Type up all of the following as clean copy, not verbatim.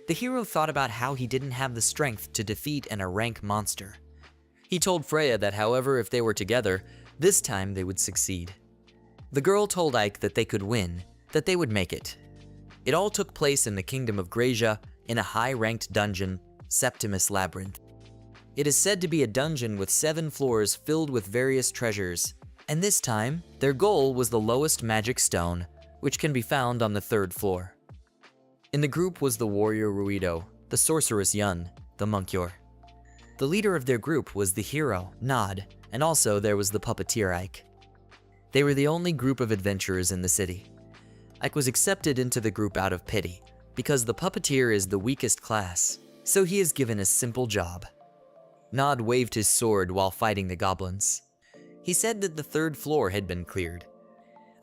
The hero thought about how he didn't have the strength to defeat an rank monster. He told Freya that however, if they were together, this time they would succeed. The girl told Ike that they could win, that they would make it. It all took place in the kingdom of Gracia, in a high-ranked dungeon, Septimus Labyrinth. It is said to be a dungeon with 7 floors filled with various treasures, and this time, their goal was the lowest magic stone, which can be found on the 3rd floor. In the group was the warrior Ruido, the sorceress Yun, the monk Yor. The leader of their group was the hero, Nod, and also there was the puppeteer Ike. They were the only group of adventurers in the city. Ike was accepted into the group out of pity, because the puppeteer is the weakest class, so he is given a simple job. Nod waved his sword while fighting the goblins. He said that the 3rd floor had been cleared.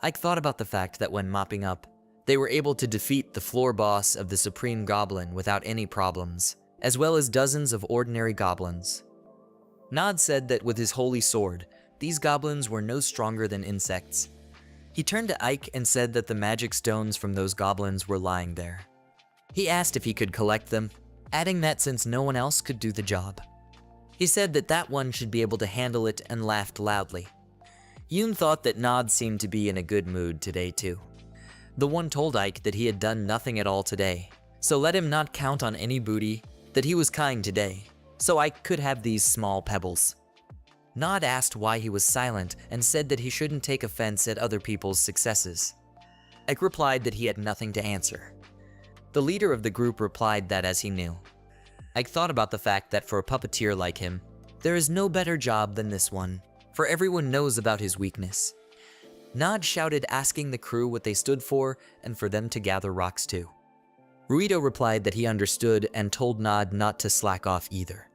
Ike thought about the fact that when mopping up, they were able to defeat the floor boss of the Supreme Goblin without any problems, as well as dozens of ordinary goblins. Nod said that with his holy sword, these goblins were no stronger than insects. He turned to Ike and said that the magic stones from those goblins were lying there. He asked if he could collect them, adding that since no one else could do the job. He said that that one should be able to handle it and laughed loudly. Yoon thought that Nod seemed to be in a good mood today too. The one told Ike that he had done nothing at all today, so let him not count on any booty, that he was kind today, so Ike could have these small pebbles. Nod asked why he was silent and said that he shouldn't take offense at other people's successes. Ike replied that he had nothing to answer. The leader of the group replied that as he knew. Ike thought about the fact that for a puppeteer like him, there is no better job than this one, for everyone knows about his weakness. Nod shouted asking the crew what they stood for and for them to gather rocks too. Ruido replied that he understood and told Nod not to slack off either.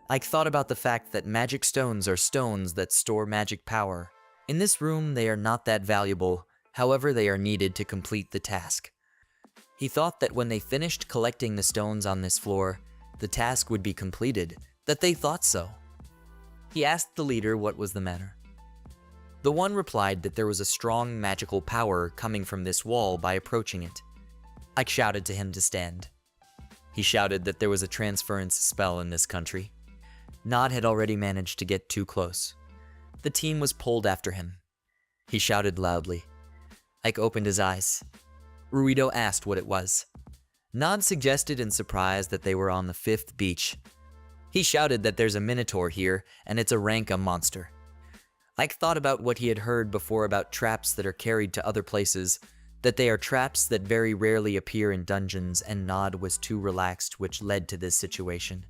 Ike thought about the fact that magic stones are stones that store magic power. In this room, they are not that valuable, however they are needed to complete the task. He thought that when they finished collecting the stones on this floor, the task would be completed, that they thought so. He asked the leader what was the matter. The one replied that there was a strong magical power coming from this wall by approaching it. Ike shouted to him to stand. He shouted that there was a transference spell in this country. Nod had already managed to get too close. The team was pulled after him. He shouted loudly. Ike opened his eyes. Ruido asked what it was. Nod suggested in surprise that they were on the 5th beach. He shouted that there's a minotaur here, and it's a ranka monster. Ike thought about what he had heard before about traps that are carried to other places, that they are traps that very rarely appear in dungeons, and Nod was too relaxed, which led to this situation.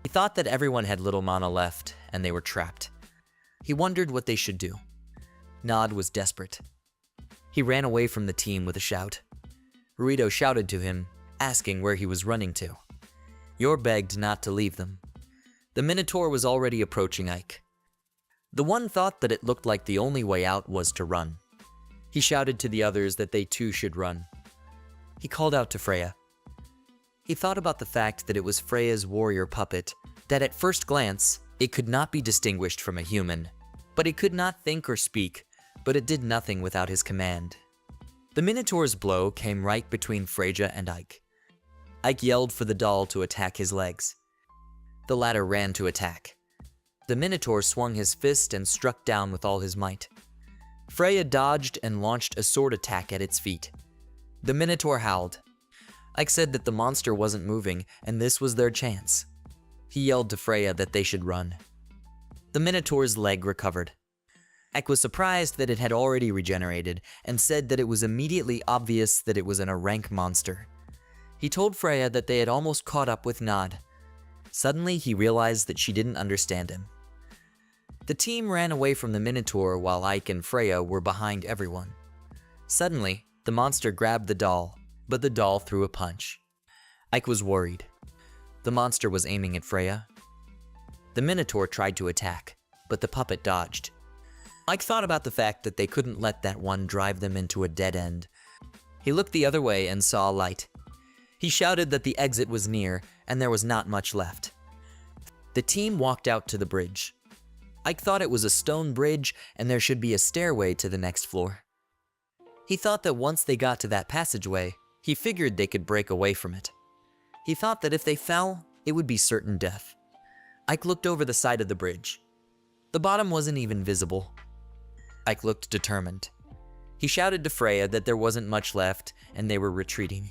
He thought that everyone had little mana left, and they were trapped. He wondered what they should do. Nod was desperate. He ran away from the team with a shout. Ruido shouted to him, asking where he was running to. Yor begged not to leave them. The Minotaur was already approaching Ike. The one thought that it looked like the only way out was to run. He shouted to the others that they too should run. He called out to Freya. He thought about the fact that it was Freya's warrior puppet, that at first glance, it could not be distinguished from a human, but it could not think or speak, but it did nothing without his command. The Minotaur's blow came right between Freya and Ike. Ike yelled for the doll to attack his legs. The latter ran to attack. The Minotaur swung his fist and struck down with all his might. Freya dodged and launched a sword attack at its feet. The Minotaur howled. Ike said that the monster wasn't moving, and this was their chance. He yelled to Freya that they should run. The Minotaur's leg recovered. Ike was surprised that it had already regenerated, and said that it was immediately obvious that it was an rank monster. He told Freya that they had almost caught up with Nod. Suddenly, he realized that she didn't understand him. The team ran away from the Minotaur while Ike and Freya were behind everyone. Suddenly, the monster grabbed the doll, but the doll threw a punch. Ike was worried. The monster was aiming at Freya. The Minotaur tried to attack, but the puppet dodged. Ike thought about the fact that they couldn't let that one drive them into a dead end. He looked the other way and saw a light. He shouted that the exit was near, and there was not much left. The team walked out to the bridge. Ike thought it was a stone bridge, and there should be a stairway to the next floor. He thought that once they got to that passageway, he figured they could break away from it. He thought that if they fell, it would be certain death. Ike looked over the side of the bridge. The bottom wasn't even visible. Ike looked determined. He shouted to Freya that there wasn't much left and they were retreating.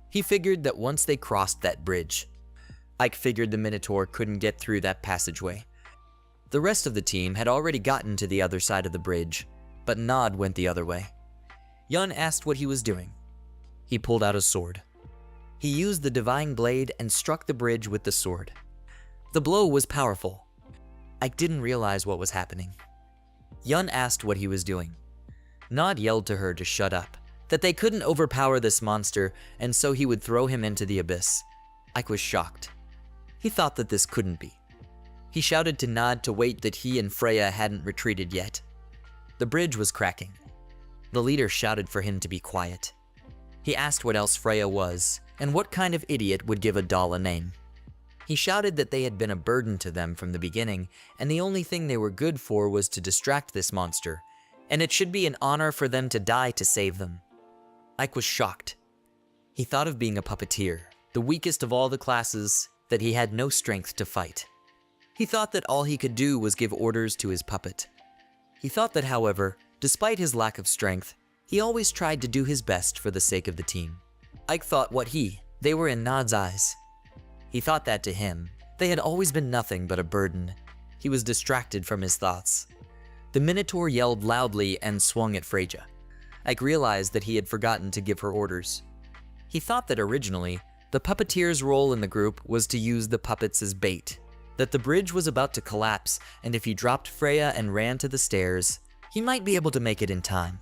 He figured that once they crossed that bridge, Ike figured the Minotaur couldn't get through that passageway. The rest of the team had already gotten to the other side of the bridge, but Nod went the other way. Yun asked what he was doing. He pulled out a sword. He used the divine blade and struck the bridge with the sword. The blow was powerful. Ike didn't realize what was happening. Yun asked what he was doing. Nod yelled to her to shut up, that they couldn't overpower this monster and so he would throw him into the abyss. Ike was shocked. He thought that this couldn't be. He shouted to Nod to wait that he and Freya hadn't retreated yet. The bridge was cracking. The leader shouted for him to be quiet. He asked what else Freya was and what kind of idiot would give a doll a name. He shouted that they had been a burden to them from the beginning and the only thing they were good for was to distract this monster, and it should be an honor for them to die to save them. Ike was shocked. He thought of being a puppeteer, the weakest of all the classes, that he had no strength to fight. He thought that all he could do was give orders to his puppet. He thought that, however, despite his lack of strength, he always tried to do his best for the sake of the team. Ike thought they were in Nod's eyes. He thought that to him, they had always been nothing but a burden. He was distracted from his thoughts. The Minotaur yelled loudly and swung at Freya. Ike realized that he had forgotten to give her orders. He thought that originally, the puppeteer's role in the group was to use the puppets as bait, that the bridge was about to collapse, and if he dropped Freya and ran to the stairs, he might be able to make it in time.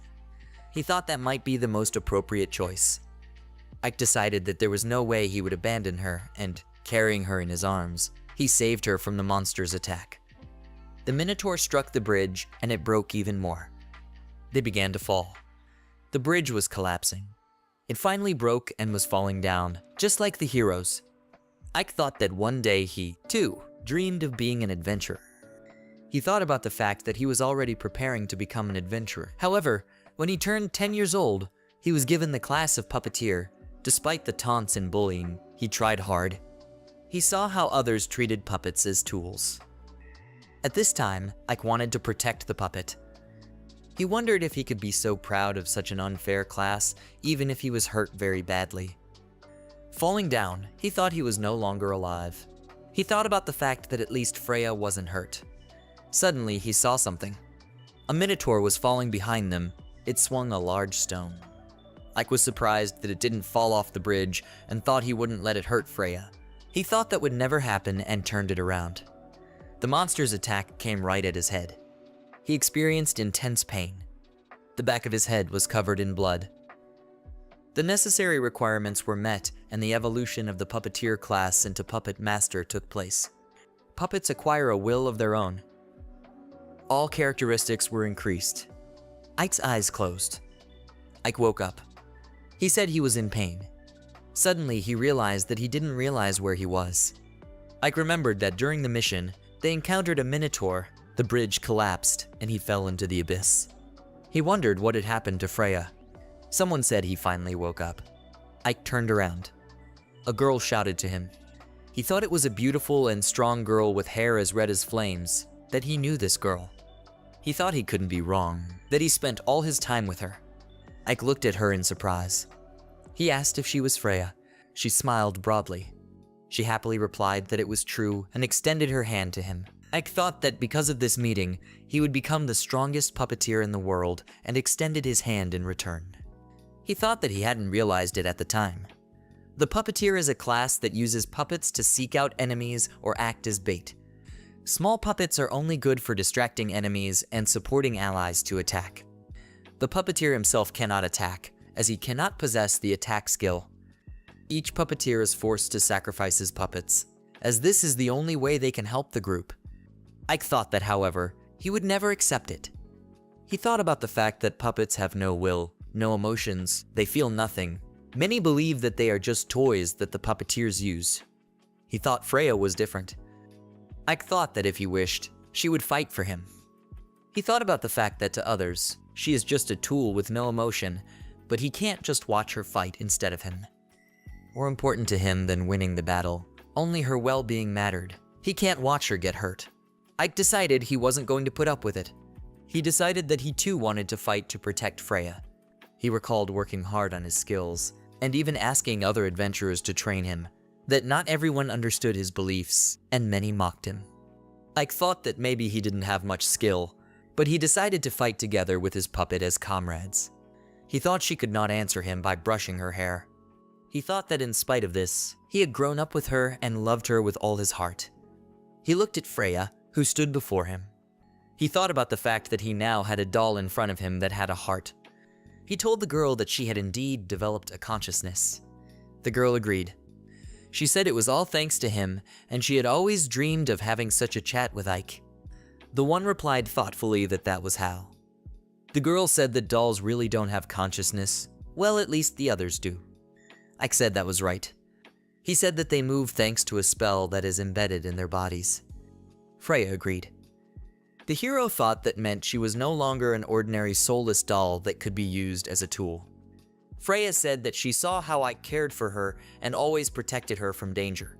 He thought that might be the most appropriate choice. Ike decided that there was no way he would abandon her, and carrying her in his arms, he saved her from the monster's attack. The Minotaur struck the bridge, and it broke even more. They began to fall. The bridge was collapsing. It finally broke and was falling down, just like the heroes. Ike thought that one day he, too, dreamed of being an adventurer. He thought about the fact that he was already preparing to become an adventurer. However, when he turned 10 years old, he was given the class of puppeteer. Despite the taunts and bullying, he tried hard. He saw how others treated puppets as tools. At this time, Ike wanted to protect the puppet. He wondered if he could be so proud of such an unfair class, even if he was hurt very badly. Falling down, he thought he was no longer alive. He thought about the fact that at least Freya wasn't hurt. Suddenly, he saw something. A Minotaur was falling behind them. It swung a large stone. Ike was surprised that it didn't fall off the bridge and thought he wouldn't let it hurt Freya. He thought that would never happen and turned it around. The monster's attack came right at his head. He experienced intense pain. The back of his head was covered in blood. The necessary requirements were met and the evolution of the puppeteer class into puppet master took place. Puppets acquire a will of their own. All characteristics were increased. Ike's eyes closed. Ike woke up. He said he was in pain. Suddenly, he realized that he didn't realize where he was. Ike remembered that during the mission, they encountered a Minotaur. The bridge collapsed, and he fell into the abyss. He wondered what had happened to Freya. Someone said he finally woke up. Ike turned around. A girl shouted to him. He thought it was a beautiful and strong girl with hair as red as flames, that he knew this girl. He thought he couldn't be wrong, that he spent all his time with her. Ike looked at her in surprise. He asked if she was Freya. She smiled broadly. She happily replied that it was true and extended her hand to him. Ike thought that because of this meeting, he would become the strongest puppeteer in the world and extended his hand in return. He thought that he hadn't realized it at the time. The puppeteer is a class that uses puppets to seek out enemies or act as bait. Small puppets are only good for distracting enemies and supporting allies to attack. The puppeteer himself cannot attack, as he cannot possess the attack skill. Each puppeteer is forced to sacrifice his puppets, as this is the only way they can help the group. Ike thought that, however, he would never accept it. He thought about the fact that puppets have no will, no emotions, they feel nothing. Many believe that they are just toys that the puppeteers use. He thought Freya was different. Ike thought that if he wished, she would fight for him. He thought about the fact that to others, she is just a tool with no emotion, but he can't just watch her fight instead of him. more important to him than winning the battle. Only her well-being mattered. He can't watch her get hurt. Ike decided he wasn't going to put up with it. He decided that he too wanted to fight to protect Freya. He recalled working hard on his skills, and even asking other adventurers to train him, that not everyone understood his beliefs, and many mocked him. Ike thought that maybe he didn't have much skill, but he decided to fight together with his puppet as comrades. He thought she could not answer him by brushing her hair. He thought that in spite of this, he had grown up with her and loved her with all his heart. He looked at Freya, who stood before him. He thought about the fact that he now had a doll in front of him that had a heart. He told the girl that she had indeed developed a consciousness. The girl agreed. She said it was all thanks to him, and she had always dreamed of having such a chat with Ike. The one replied thoughtfully that that was how. The girl said that dolls really don't have consciousness. Well, at least the others do. Ike said that was right. He said that they move thanks to a spell that is embedded in their bodies. Freya agreed. The hero thought that meant she was no longer an ordinary soulless doll that could be used as a tool. Freya said that she saw how Ike cared for her and always protected her from danger.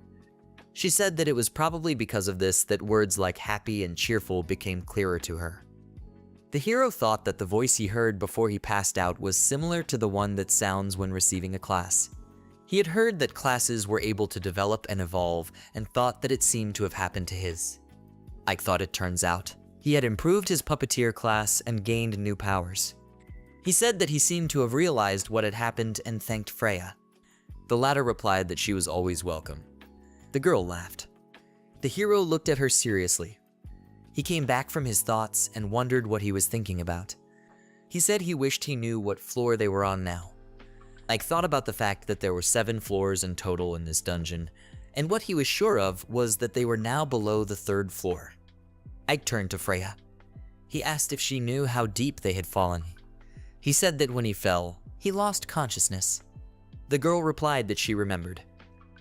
She said that it was probably because of this that words like happy and cheerful became clearer to her. The hero thought that the voice he heard before he passed out was similar to the one that sounds when receiving a class. He had heard that classes were able to develop and evolve, and thought that it seemed to have happened to his. Ike thought it turns out he had improved his puppeteer class and gained new powers. He said that he seemed to have realized what had happened and thanked Freya. The latter replied that she was always welcome. The girl laughed. The hero looked at her seriously. He came back from his thoughts and wondered what he was thinking about. He said he wished he knew what floor they were on now. Ike thought about the fact that there were 7 floors in total in this dungeon, and what he was sure of was that they were now below the 3rd floor. Ike turned to Freya. He asked if she knew how deep they had fallen. He said that when he fell, he lost consciousness. The girl replied that she remembered.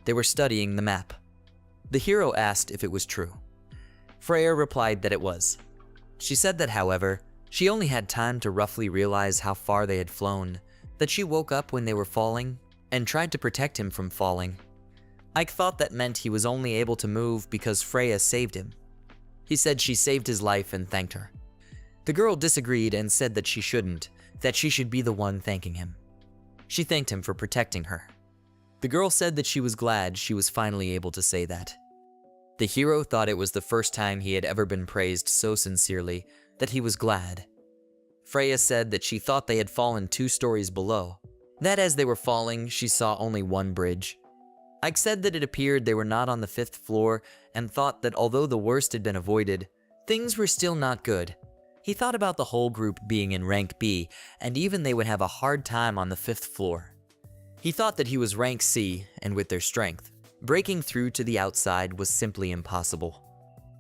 They were studying the map. The hero asked if it was true. Freya replied that it was. She said that, however, she only had time to roughly realize how far they had flown, that she woke up when they were falling, and tried to protect him from falling. Ike thought that meant he was only able to move because Freya saved him. He said she saved his life and thanked her. The girl disagreed and said that she shouldn't, that she should be the one thanking him. She thanked him for protecting her. The girl said that she was glad she was finally able to say that. The hero thought it was the first time he had ever been praised so sincerely that he was glad. Freya said that she thought they had fallen 2 stories below, that as they were falling, she saw only one bridge. Ike said that it appeared they were not on the 5th floor and thought that although the worst had been avoided, things were still not good. He thought about the whole group being in rank B, and even they would have a hard time on the 5th floor. He thought that he was rank C, and with their strength, breaking through to the outside was simply impossible.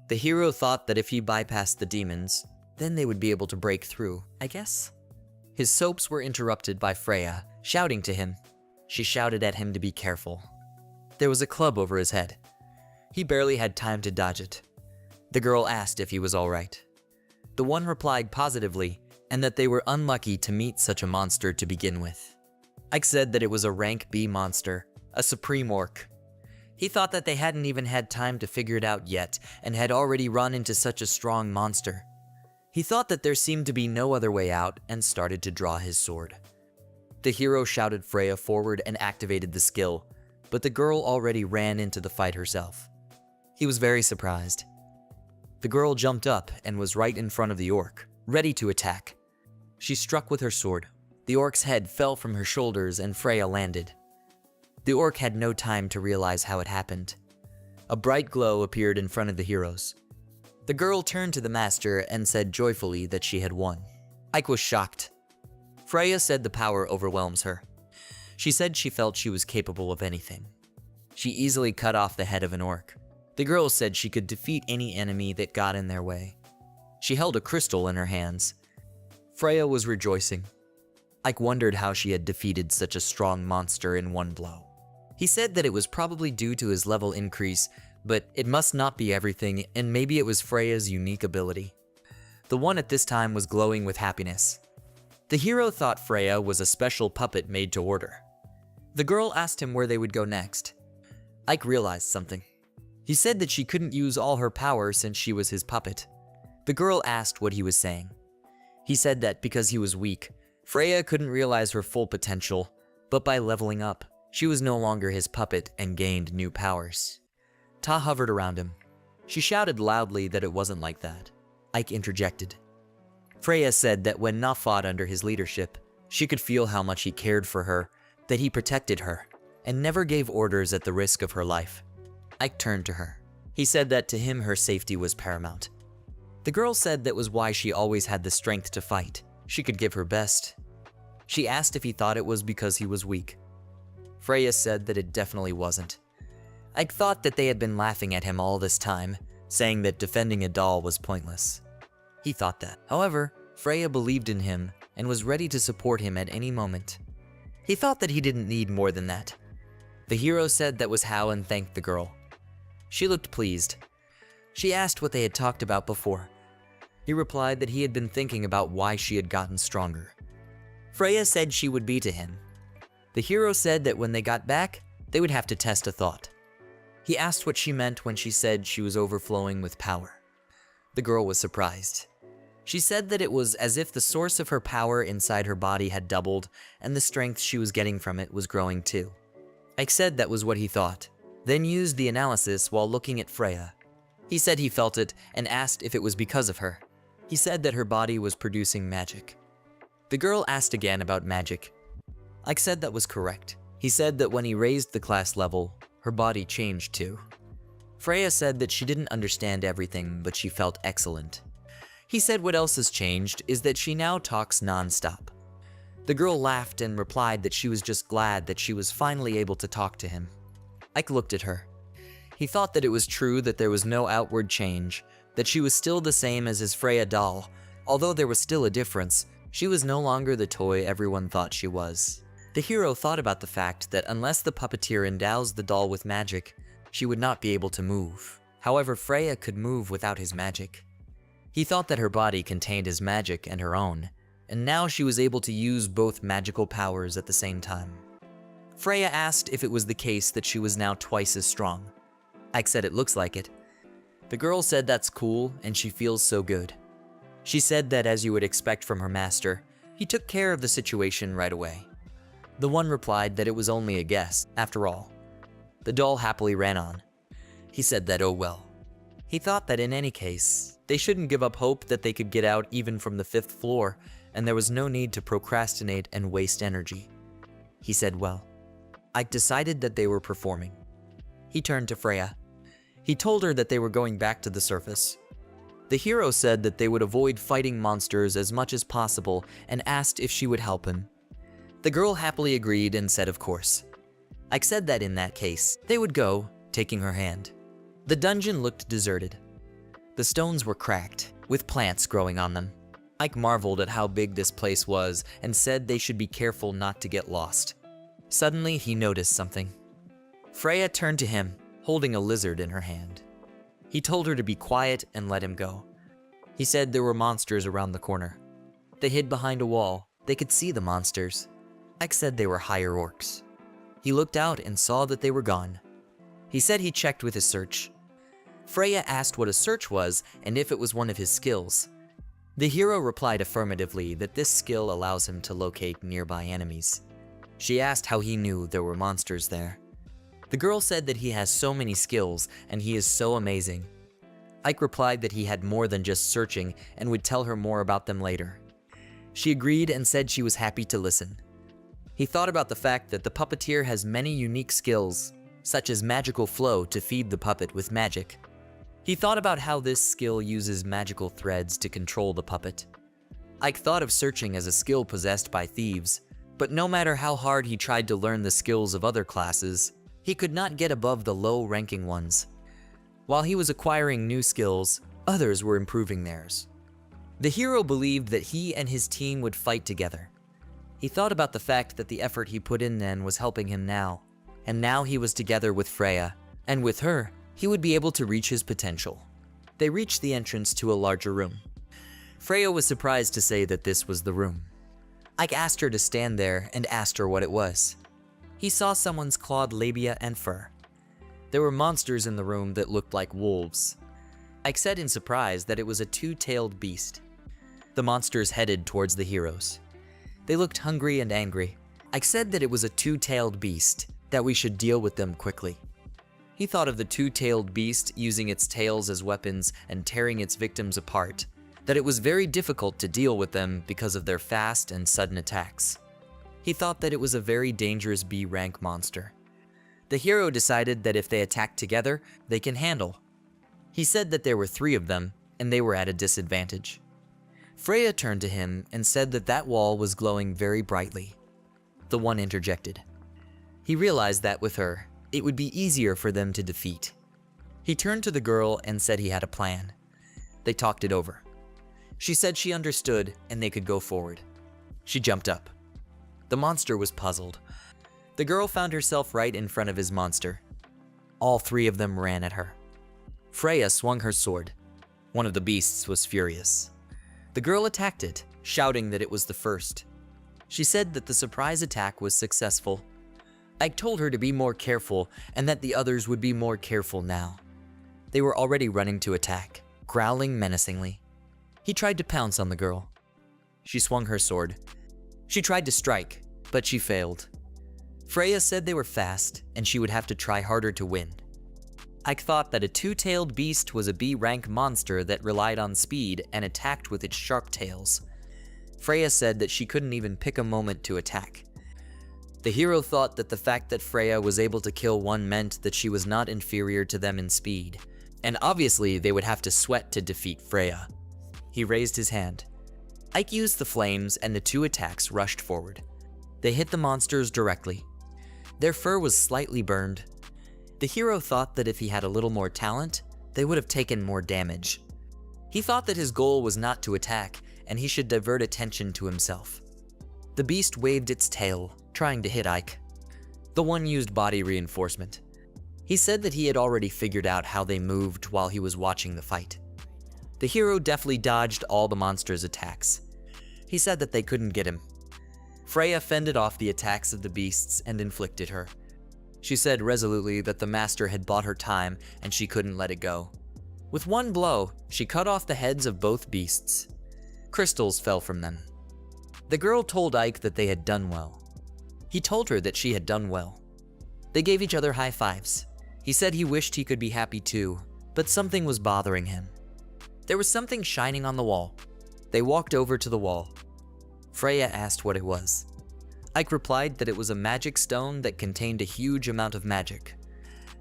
The hero thought that if he bypassed the demons, then they would be able to break through, I guess? His soaps were interrupted by Freya, shouting to him. She shouted at him to be careful. There was a club over his head. He barely had time to dodge it. The girl asked if he was all right. The one replied positively, and that they were unlucky to meet such a monster to begin with. Ike said that it was a rank B monster, a supreme orc. He thought that they hadn't even had time to figure it out yet, and had already run into such a strong monster. He thought that there seemed to be no other way out, and started to draw his sword. The hero shouted Freya forward and activated the skill, but the girl already ran into the fight herself. He was very surprised. The girl jumped up and was right in front of the orc, ready to attack. She struck with her sword. The orc's head fell from her shoulders and Freya landed. The orc had no time to realize how it happened. A bright glow appeared in front of the heroes. The girl turned to the master and said joyfully that she had won. Ike was shocked. Freya said the power overwhelms her. She said she felt she was capable of anything. She easily cut off the head of an orc. The girl said she could defeat any enemy that got in their way. She held a crystal in her hands. Freya was rejoicing. Ike wondered how she had defeated such a strong monster in one blow. He said that it was probably due to his level increase, but it must not be everything, and maybe it was Freya's unique ability. The one at this time was glowing with happiness. The hero thought Freya was a special puppet made to order. The girl asked him where they would go next. Ike realized something. He said that she couldn't use all her power since she was his puppet. The girl asked what he was saying. He said that because he was weak, Freya couldn't realize her full potential, but by leveling up, she was no longer his puppet and gained new powers. Ta hovered around him. She shouted loudly that it wasn't like that. Ike interjected. Freya said that when Na fought under his leadership, she could feel how much he cared for her, that he protected her, and never gave orders at the risk of her life. Ike turned to her. He said that to him her safety was paramount. The girl said that was why she always had the strength to fight. She could give her best. She asked if he thought it was because he was weak. Freya said that it definitely wasn't. Ike thought that they had been laughing at him all this time, saying that defending a doll was pointless. He thought that. However, Freya believed in him and was ready to support him at any moment. He thought that he didn't need more than that. The hero said that was how and thanked the girl. She looked pleased. She asked what they had talked about before. He replied that he had been thinking about why she had gotten stronger. Freya said she would be to him. The hero said that when they got back, they would have to test a thought. He asked what she meant when she said she was overflowing with power. The girl was surprised. She said that it was as if the source of her power inside her body had doubled, and the strength she was getting from it was growing too. Ike said that was what he thought, then used the analysis while looking at Freya. He said he felt it and asked if it was because of her. He said that her body was producing magic. The girl asked again about magic. Ike said that was correct. He said that when he raised the class level, her body changed too. Freya said that she didn't understand everything, but she felt excellent. He said what else has changed is that she now talks non-stop. The girl laughed and replied that she was just glad that she was finally able to talk to him. Ike looked at her. He thought that it was true that there was no outward change, that she was still the same as his Freya doll. Although there was still a difference, she was no longer the toy everyone thought she was. The hero thought about the fact that unless the puppeteer endows the doll with magic, she would not be able to move. However, Freya could move without his magic. He thought that her body contained his magic and her own, and now she was able to use both magical powers at the same time. Freya asked if it was the case that she was now twice as strong. Ike said it looks like it. The girl said that's cool and she feels so good. She said that as you would expect from her master, he took care of the situation right away. The one replied that it was only a guess, after all. The doll happily ran on. He said that oh well. He thought that in any case, they shouldn't give up hope that they could get out even from the 5th floor, and there was no need to procrastinate and waste energy. He said well. Ike decided that they were performing. He turned to Freya. He told her that they were going back to the surface. The hero said that they would avoid fighting monsters as much as possible and asked if she would help him. The girl happily agreed and said of course. Ike said that in that case, they would go, taking her hand. The dungeon looked deserted. The stones were cracked, with plants growing on them. Ike marveled at how big this place was and said they should be careful not to get lost. Suddenly, he noticed something. Freya turned to him, holding a lizard in her hand. He told her to be quiet and let him go. He said there were monsters around the corner. They hid behind a wall. They could see the monsters. Ike said they were higher orcs. He looked out and saw that they were gone. He said he checked with his search. Freya asked what a search was and if it was one of his skills. The hero replied affirmatively that this skill allows him to locate nearby enemies. She asked how he knew there were monsters there. The girl said that he has so many skills and he is so amazing. Ike replied that he had more than just searching and would tell her more about them later. She agreed and said she was happy to listen. He thought about the fact that the puppeteer has many unique skills, such as magical flow to feed the puppet with magic. He thought about how this skill uses magical threads to control the puppet. Ike thought of searching as a skill possessed by thieves, but no matter how hard he tried to learn the skills of other classes, he could not get above the low-ranking ones. While he was acquiring new skills, others were improving theirs. The hero believed that he and his team would fight together. He thought about the fact that the effort he put in then was helping him now, and now he was together with Freya, and with her, he would be able to reach his potential. They reached the entrance to a larger room. Freya was surprised to say that this was the room. Ike asked her to stand there and asked her what it was. He saw someone's clawed labia and fur. There were monsters in the room that looked like wolves. Ike said in surprise that it was a two-tailed beast. The monsters headed towards the heroes. They looked hungry and angry. Ike said that it was a two-tailed beast, that we should deal with them quickly. He thought of the two-tailed beast using its tails as weapons and tearing its victims apart, that it was very difficult to deal with them because of their fast and sudden attacks. He thought that it was a very dangerous B-rank monster. The hero decided that if they attacked together, they can handle. He said that there were 3 of them, and they were at a disadvantage. Freya turned to him and said that that wall was glowing very brightly. The one interjected. He realized that with her, it would be easier for them to defeat. He turned to the girl and said he had a plan. They talked it over. She said she understood and they could go forward. She jumped up. The monster was puzzled. The girl found herself right in front of his monster. All 3 of them ran at her. Freya swung her sword. One of the beasts was furious. The girl attacked it, shouting that it was the first. She said that the surprise attack was successful. Ike told her to be more careful and that the others would be more careful now. They were already running to attack, growling menacingly. He tried to pounce on the girl. She swung her sword. She tried to strike, but she failed. Freya said they were fast and she would have to try harder to win. Ike thought that a two-tailed beast was a B-rank monster that relied on speed and attacked with its sharp tails. Freya said that she couldn't even pick a moment to attack. The hero thought that the fact that Freya was able to kill one meant that she was not inferior to them in speed, and obviously they would have to sweat to defeat Freya. He raised his hand. Ike used the flames and the 2 attacks rushed forward. They hit the monsters directly. Their fur was slightly burned. The hero thought that if he had a little more talent, they would have taken more damage. He thought that his goal was not to attack, and he should divert attention to himself. The beast waved its tail, trying to hit Ike. The one used body reinforcement. He said that he had already figured out how they moved while he was watching the fight. The hero deftly dodged all the monsters' attacks. He said that they couldn't get him. Freya fended off the attacks of the beasts and inflicted her. She said resolutely that the master had bought her time and she couldn't let it go. With one blow, she cut off the heads of both beasts. Crystals fell from them. The girl told Ike that they had done well. He told her that she had done well. They gave each other high fives. He said he wished he could be happy too, but something was bothering him. There was something shining on the wall. They walked over to the wall. Freya asked what it was. Ike replied that it was a magic stone that contained a huge amount of magic.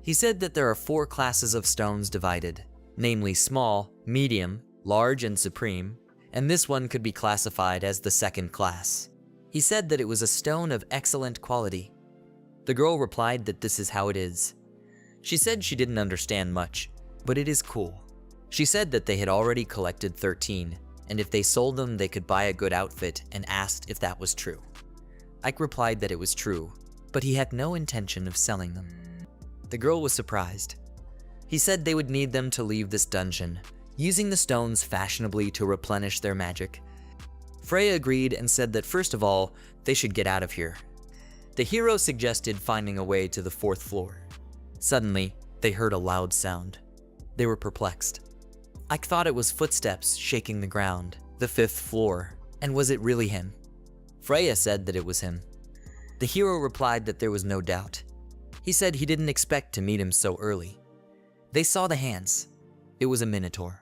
He said that there are 4 classes of stones divided, namely small, medium, large, and supreme, and this one could be classified as the 2nd class. He said that it was a stone of excellent quality. The girl replied that this is how it is. She said she didn't understand much, but it is cool. She said that they had already collected 13, and if they sold them they could buy a good outfit, and asked if that was true. Ike replied that it was true, but he had no intention of selling them. The girl was surprised. He said they would need them to leave this dungeon, using the stones fashionably to replenish their magic. Freya agreed and said that first of all, they should get out of here. The hero suggested finding a way to the 4th floor. Suddenly, they heard a loud sound. They were perplexed. Ike thought it was footsteps shaking the ground, the 5th floor, and was it really him? Freya said that it was him. The hero replied that there was no doubt. He said he didn't expect to meet him so early. They saw the hands. It was a minotaur.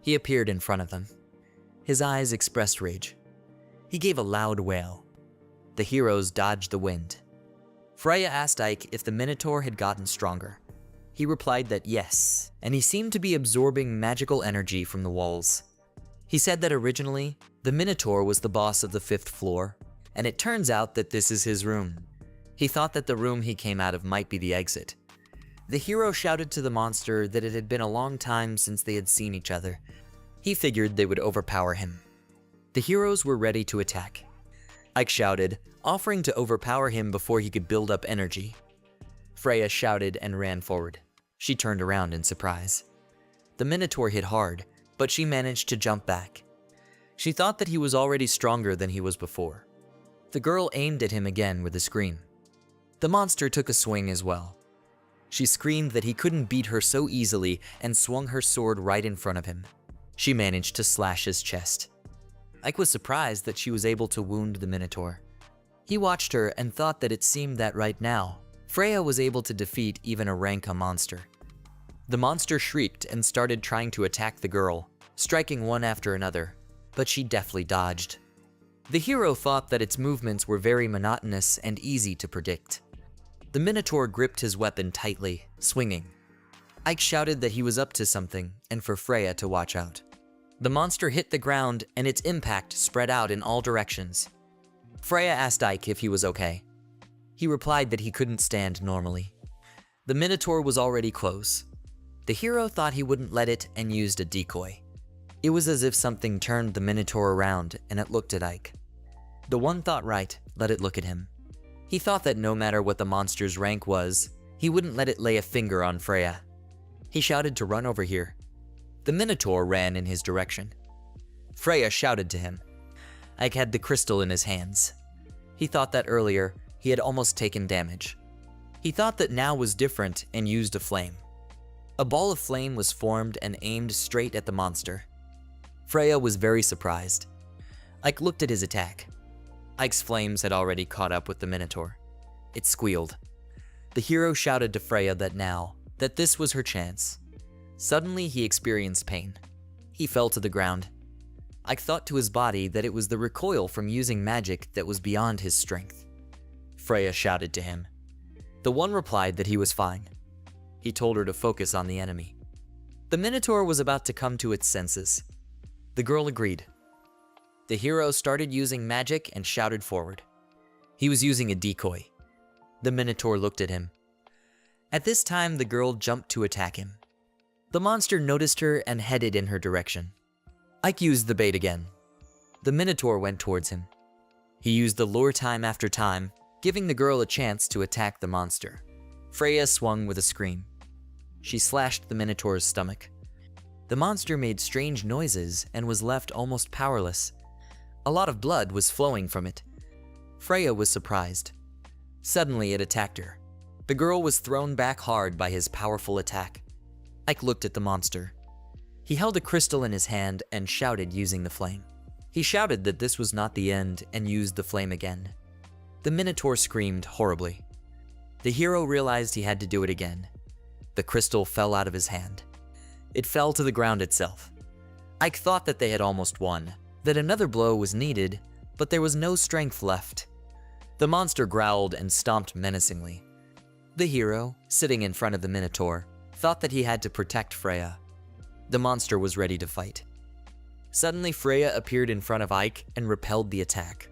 He appeared in front of them. His eyes expressed rage. He gave a loud wail. The heroes dodged the wind. Freya asked Ike if the minotaur had gotten stronger. He replied that yes, and he seemed to be absorbing magical energy from the walls. He said that originally, the minotaur was the boss of the 5th floor, and it turns out that this is his room. He thought that the room he came out of might be the exit. The hero shouted to the monster that it had been a long time since they had seen each other. He figured they would overpower him. The heroes were ready to attack. Ike shouted, offering to overpower him before he could build up energy. Freya shouted and ran forward. She turned around in surprise. The minotaur hit hard, but she managed to jump back. She thought that he was already stronger than he was before. The girl aimed at him again with a scream. The monster took a swing as well. She screamed that he couldn't beat her so easily and swung her sword right in front of him. She managed to slash his chest. Ike was surprised that she was able to wound the Minotaur. He watched her and thought that it seemed that right now, Freya was able to defeat even a Ranka monster. The monster shrieked and started trying to attack the girl, striking one after another, but she deftly dodged. The hero thought that its movements were very monotonous and easy to predict. The Minotaur gripped his weapon tightly, swinging. Ike shouted that he was up to something and for Freya to watch out. The monster hit the ground and its impact spread out in all directions. Freya asked Ike if he was okay. He replied that he couldn't stand normally. The Minotaur was already close. The hero thought he wouldn't let it and used a decoy. It was as if something turned the Minotaur around and it looked at Ike. The one thought right, let it look at him. He thought that no matter what the monster's rank was, he wouldn't let it lay a finger on Freya. He shouted to run over here. The Minotaur ran in his direction. Freya shouted to him. Ike had the crystal in his hands. He thought that earlier, he had almost taken damage. He thought that now was different and used a flame. A ball of flame was formed and aimed straight at the monster. Freya was very surprised. Ike looked at his attack. Ike's flames had already caught up with the Minotaur. It squealed. The hero shouted to Freya that this was her chance. Suddenly he experienced pain. He fell to the ground. Ike thought to his body that it was the recoil from using magic that was beyond his strength. Freya shouted to him. The one replied that he was fine. He told her to focus on the enemy. The Minotaur was about to come to its senses. The girl agreed. The hero started using magic and shouted forward. He was using a decoy. The Minotaur looked at him. At this time, the girl jumped to attack him. The monster noticed her and headed in her direction. Ike used the bait again. The Minotaur went towards him. He used the lure time after time, giving the girl a chance to attack the monster. Freya swung with a scream. She slashed the Minotaur's stomach. The monster made strange noises and was left almost powerless. A lot of blood was flowing from it. Freya was surprised. Suddenly it attacked her. The girl was thrown back hard by his powerful attack. Ike looked at the monster. He held a crystal in his hand and shouted using the flame. He shouted that this was not the end and used the flame again. The Minotaur screamed horribly. The hero realized he had to do it again. The crystal fell out of his hand. It fell to the ground itself. Ike thought that they had almost won, that another blow was needed, but there was no strength left. The monster growled and stomped menacingly. The hero, sitting in front of the Minotaur, thought that he had to protect Freya. The monster was ready to fight. Suddenly, Freya appeared in front of Ike and repelled the attack.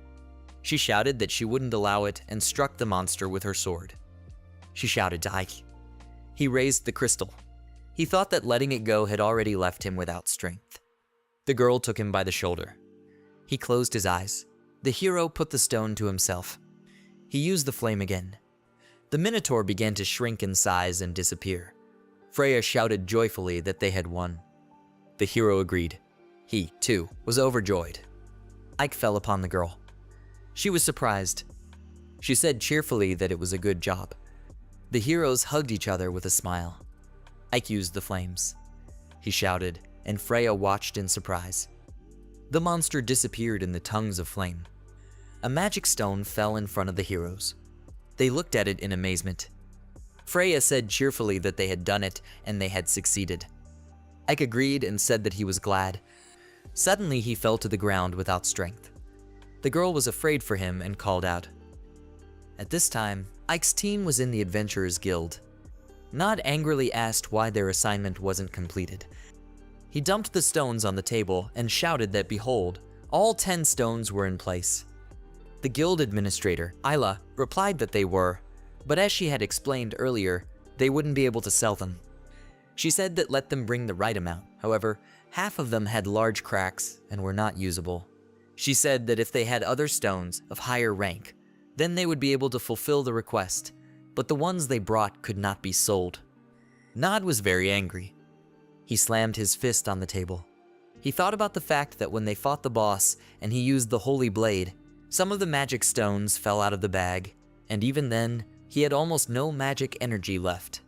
She shouted that she wouldn't allow it and struck the monster with her sword. She shouted to Ike. He raised the crystal. He thought that letting it go had already left him without strength. The girl took him by the shoulder. He closed his eyes. The hero put the stone to himself. He used the flame again. The Minotaur began to shrink in size and disappear. Freya shouted joyfully that they had won. The hero agreed. He, too, was overjoyed. Ike fell upon the girl. She was surprised. She said cheerfully that it was a good job. The heroes hugged each other with a smile. Ike used the flames. He shouted, and Freya watched in surprise. The monster disappeared in the tongues of flame. A magic stone fell in front of the heroes. They looked at it in amazement. Freya said cheerfully that they had done it and they had succeeded. Ike agreed and said that he was glad. Suddenly he fell to the ground without strength. The girl was afraid for him and called out. At this time, Ike's team was in the Adventurers Guild. Nod angrily asked why their assignment wasn't completed. He dumped the stones on the table and shouted that behold, all 10 stones were in place. The guild administrator, Isla, replied that they were, but as she had explained earlier, they wouldn't be able to sell them. She said that let them bring the right amount. However, half of them had large cracks and were not usable. She said that if they had other stones of higher rank, then they would be able to fulfill the request, but the ones they brought could not be sold. Nod was very angry. He slammed his fist on the table. He thought about the fact that when they fought the boss and he used the holy blade, some of the magic stones fell out of the bag, and even then, He had almost no magic energy left.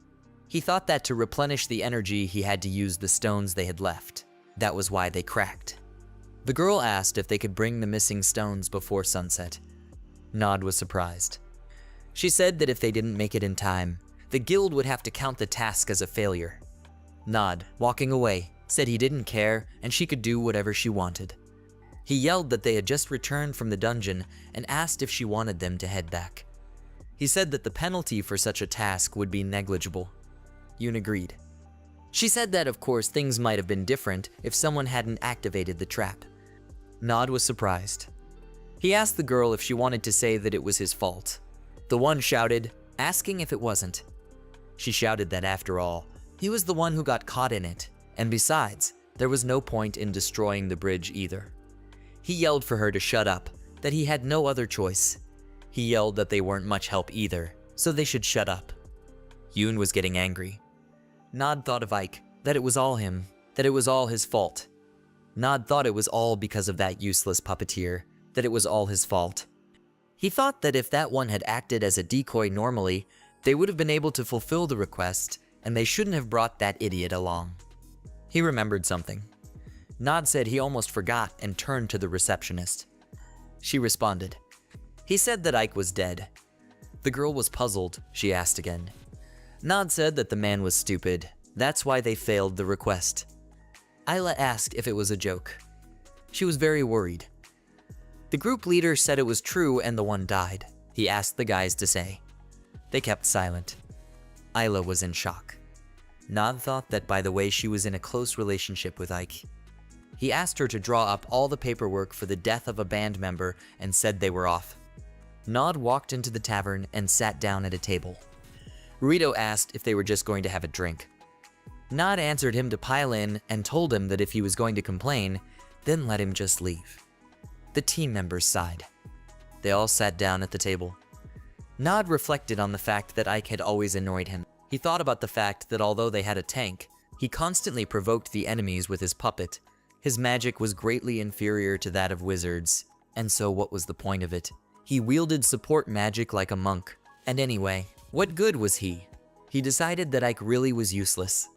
He thought that to replenish the energy, he had to use the stones they had left. That was why they cracked. The girl asked if they could bring the missing stones before sunset. Nod was surprised. She said that if they didn't make it in time, the guild would have to count the task as a failure. Nod, walking away, said he didn't care and she could do whatever she wanted. He yelled that they had just returned from the dungeon and asked if she wanted them to head back. He said that the penalty for such a task would be negligible. Yoon agreed. She said that of course things might have been different if someone hadn't activated the trap. Nod was surprised. He asked the girl if she wanted to say that it was his fault. The one shouted, asking if it wasn't. She shouted that after all, he was the one who got caught in it, and besides, there was no point in destroying the bridge either. He yelled for her to shut up, that he had no other choice. He yelled that they weren't much help either, so they should shut up. Yoon was getting angry. Nod thought of Ike, that it was all him, that it was all his fault. Nod thought it was all because of that useless puppeteer, that it was all his fault. He thought that if that one had acted as a decoy normally, they would have been able to fulfill the request, and they shouldn't have brought that idiot along. He remembered something. Nod said he almost forgot and turned to the receptionist. She responded. He said that Ike was dead. The girl was puzzled, she asked again. Nod said that the man was stupid, that's why they failed the request. Isla asked if it was a joke. She was very worried. The group leader said it was true and the one died. He asked the guys to say. They kept silent. Isla was in shock. Nod thought that by the way she was in a close relationship with Ike. He asked her to draw up all the paperwork for the death of a band member and said they were off. Nod walked into the tavern and sat down at a table. Rito asked if they were just going to have a drink. Nod answered him to pile in and told him that if he was going to complain, then let him just leave. The team members sighed. They all sat down at the table. Nod reflected on the fact that Ike had always annoyed him. He thought about the fact that although they had a tank, he constantly provoked the enemies with his puppet. His magic was greatly inferior to that of wizards, and so what was the point of it? He wielded support magic like a monk. And anyway, what good was he? He decided that Ike really was useless.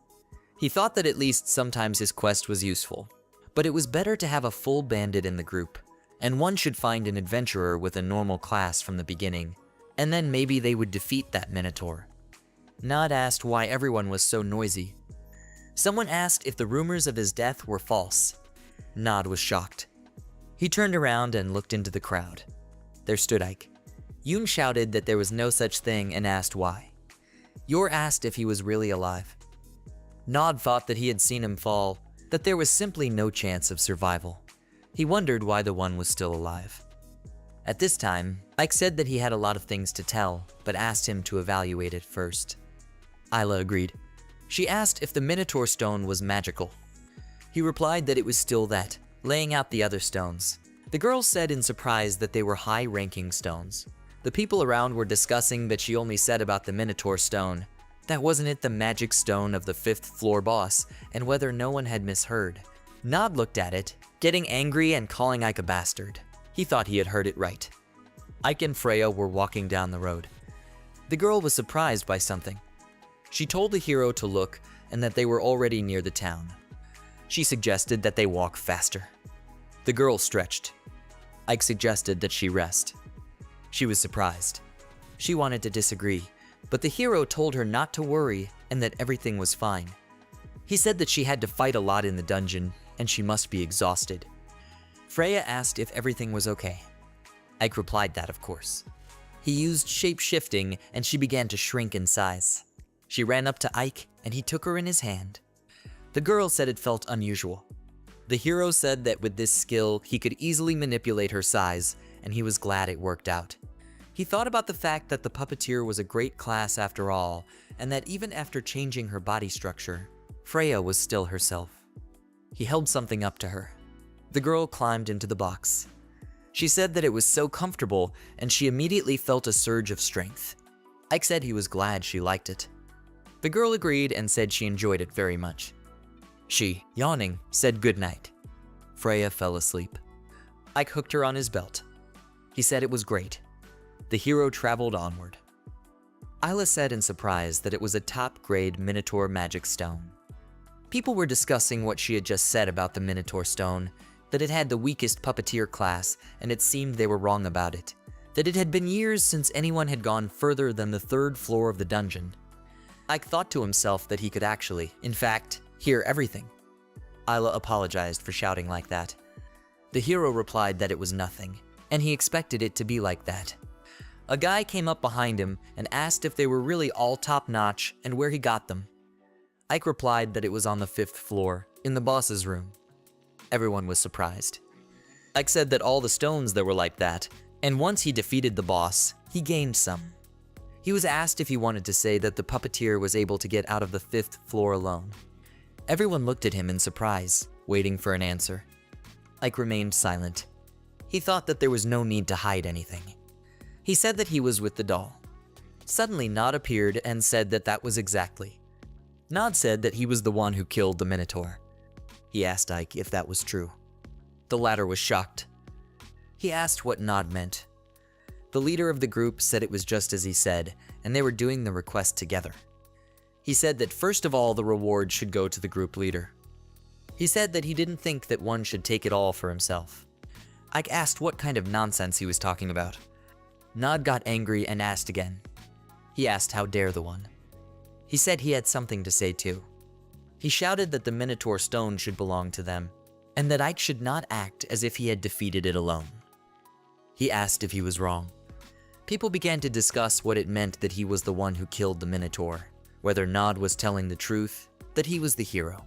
He thought that at least sometimes his quest was useful. But it was better to have a full bandit in the group, and one should find an adventurer with a normal class from the beginning, and then maybe they would defeat that minotaur. Nod asked why everyone was so noisy. Someone asked if the rumors of his death were false. Nod was shocked. He turned around and looked into the crowd. There stood Ike. Yoon shouted that there was no such thing and asked why. Yor asked if he was really alive. Nod thought that he had seen him fall, that there was simply no chance of survival. He wondered why the one was still alive. At this time, Ike said that he had a lot of things to tell, but asked him to evaluate it first. Isla agreed. She asked if the Minotaur stone was magical. He replied that it was still that, laying out the other stones. The girl said in surprise that they were high-ranking stones. The people around were discussing that she only said about the Minotaur stone. That wasn't it the magic stone of the 5th floor boss, and whether no one had misheard. Nod looked at it, getting angry and calling Ike a bastard. He thought he had heard it right. Ike and Freya were walking down the road. The girl was surprised by something. She told the hero to look and that they were already near the town. She suggested that they walk faster. The girl stretched. Ike suggested that she rest. She was surprised. She wanted to disagree, but the hero told her not to worry and that everything was fine. He said that she had to fight a lot in the dungeon and she must be exhausted. Freya asked if everything was okay. Ike replied that of course. He used shape-shifting and she began to shrink in size. She ran up to Ike and he took her in his hand. The girl said it felt unusual. The hero said that with this skill, he could easily manipulate her size, and he was glad it worked out. He thought about the fact that the puppeteer was a great class after all, and that even after changing her body structure, Freya was still herself. He held something up to her. The girl climbed into the box. She said that it was so comfortable, and she immediately felt a surge of strength. Ike said he was glad she liked it. The girl agreed and said she enjoyed it very much. She, yawning, said goodnight. Freya fell asleep. Ike hooked her on his belt. He said it was great. The hero traveled onward. Isla said in surprise that it was a top-grade Minotaur magic stone. People were discussing what she had just said about the Minotaur stone, that it had the weakest puppeteer class, and it seemed they were wrong about it. That it had been years since anyone had gone further than the 3rd floor of the dungeon. Ike thought to himself that he could actually, in fact, hear everything. Isla apologized for shouting like that. The hero replied that it was nothing, and he expected it to be like that. A guy came up behind him and asked if they were really all top-notch and where he got them. Ike replied that it was on the 5th floor, in the boss's room. Everyone was surprised. Ike said that all the stones there were like that, and once he defeated the boss, he gained some. He was asked if he wanted to say that the puppeteer was able to get out of the 5th floor alone. Everyone looked at him in surprise, waiting for an answer. Ike remained silent. He thought that there was no need to hide anything. He said that he was with the doll. Suddenly, Nod appeared and said that that was exactly. Nod said that he was the one who killed the Minotaur. He asked Ike if that was true. The latter was shocked. He asked what Nod meant. The leader of the group said it was just as he said, and they were doing the request together. He said that first of all the reward should go to the group leader. He said that he didn't think that one should take it all for himself. Ike asked what kind of nonsense he was talking about. Nod got angry and asked again. He asked how dare the one. He said he had something to say too. He shouted that the Minotaur stone should belong to them, and that Ike should not act as if he had defeated it alone. He asked if he was wrong. People began to discuss what it meant that he was the one who killed the Minotaur, whether Nod was telling the truth, that he was the hero.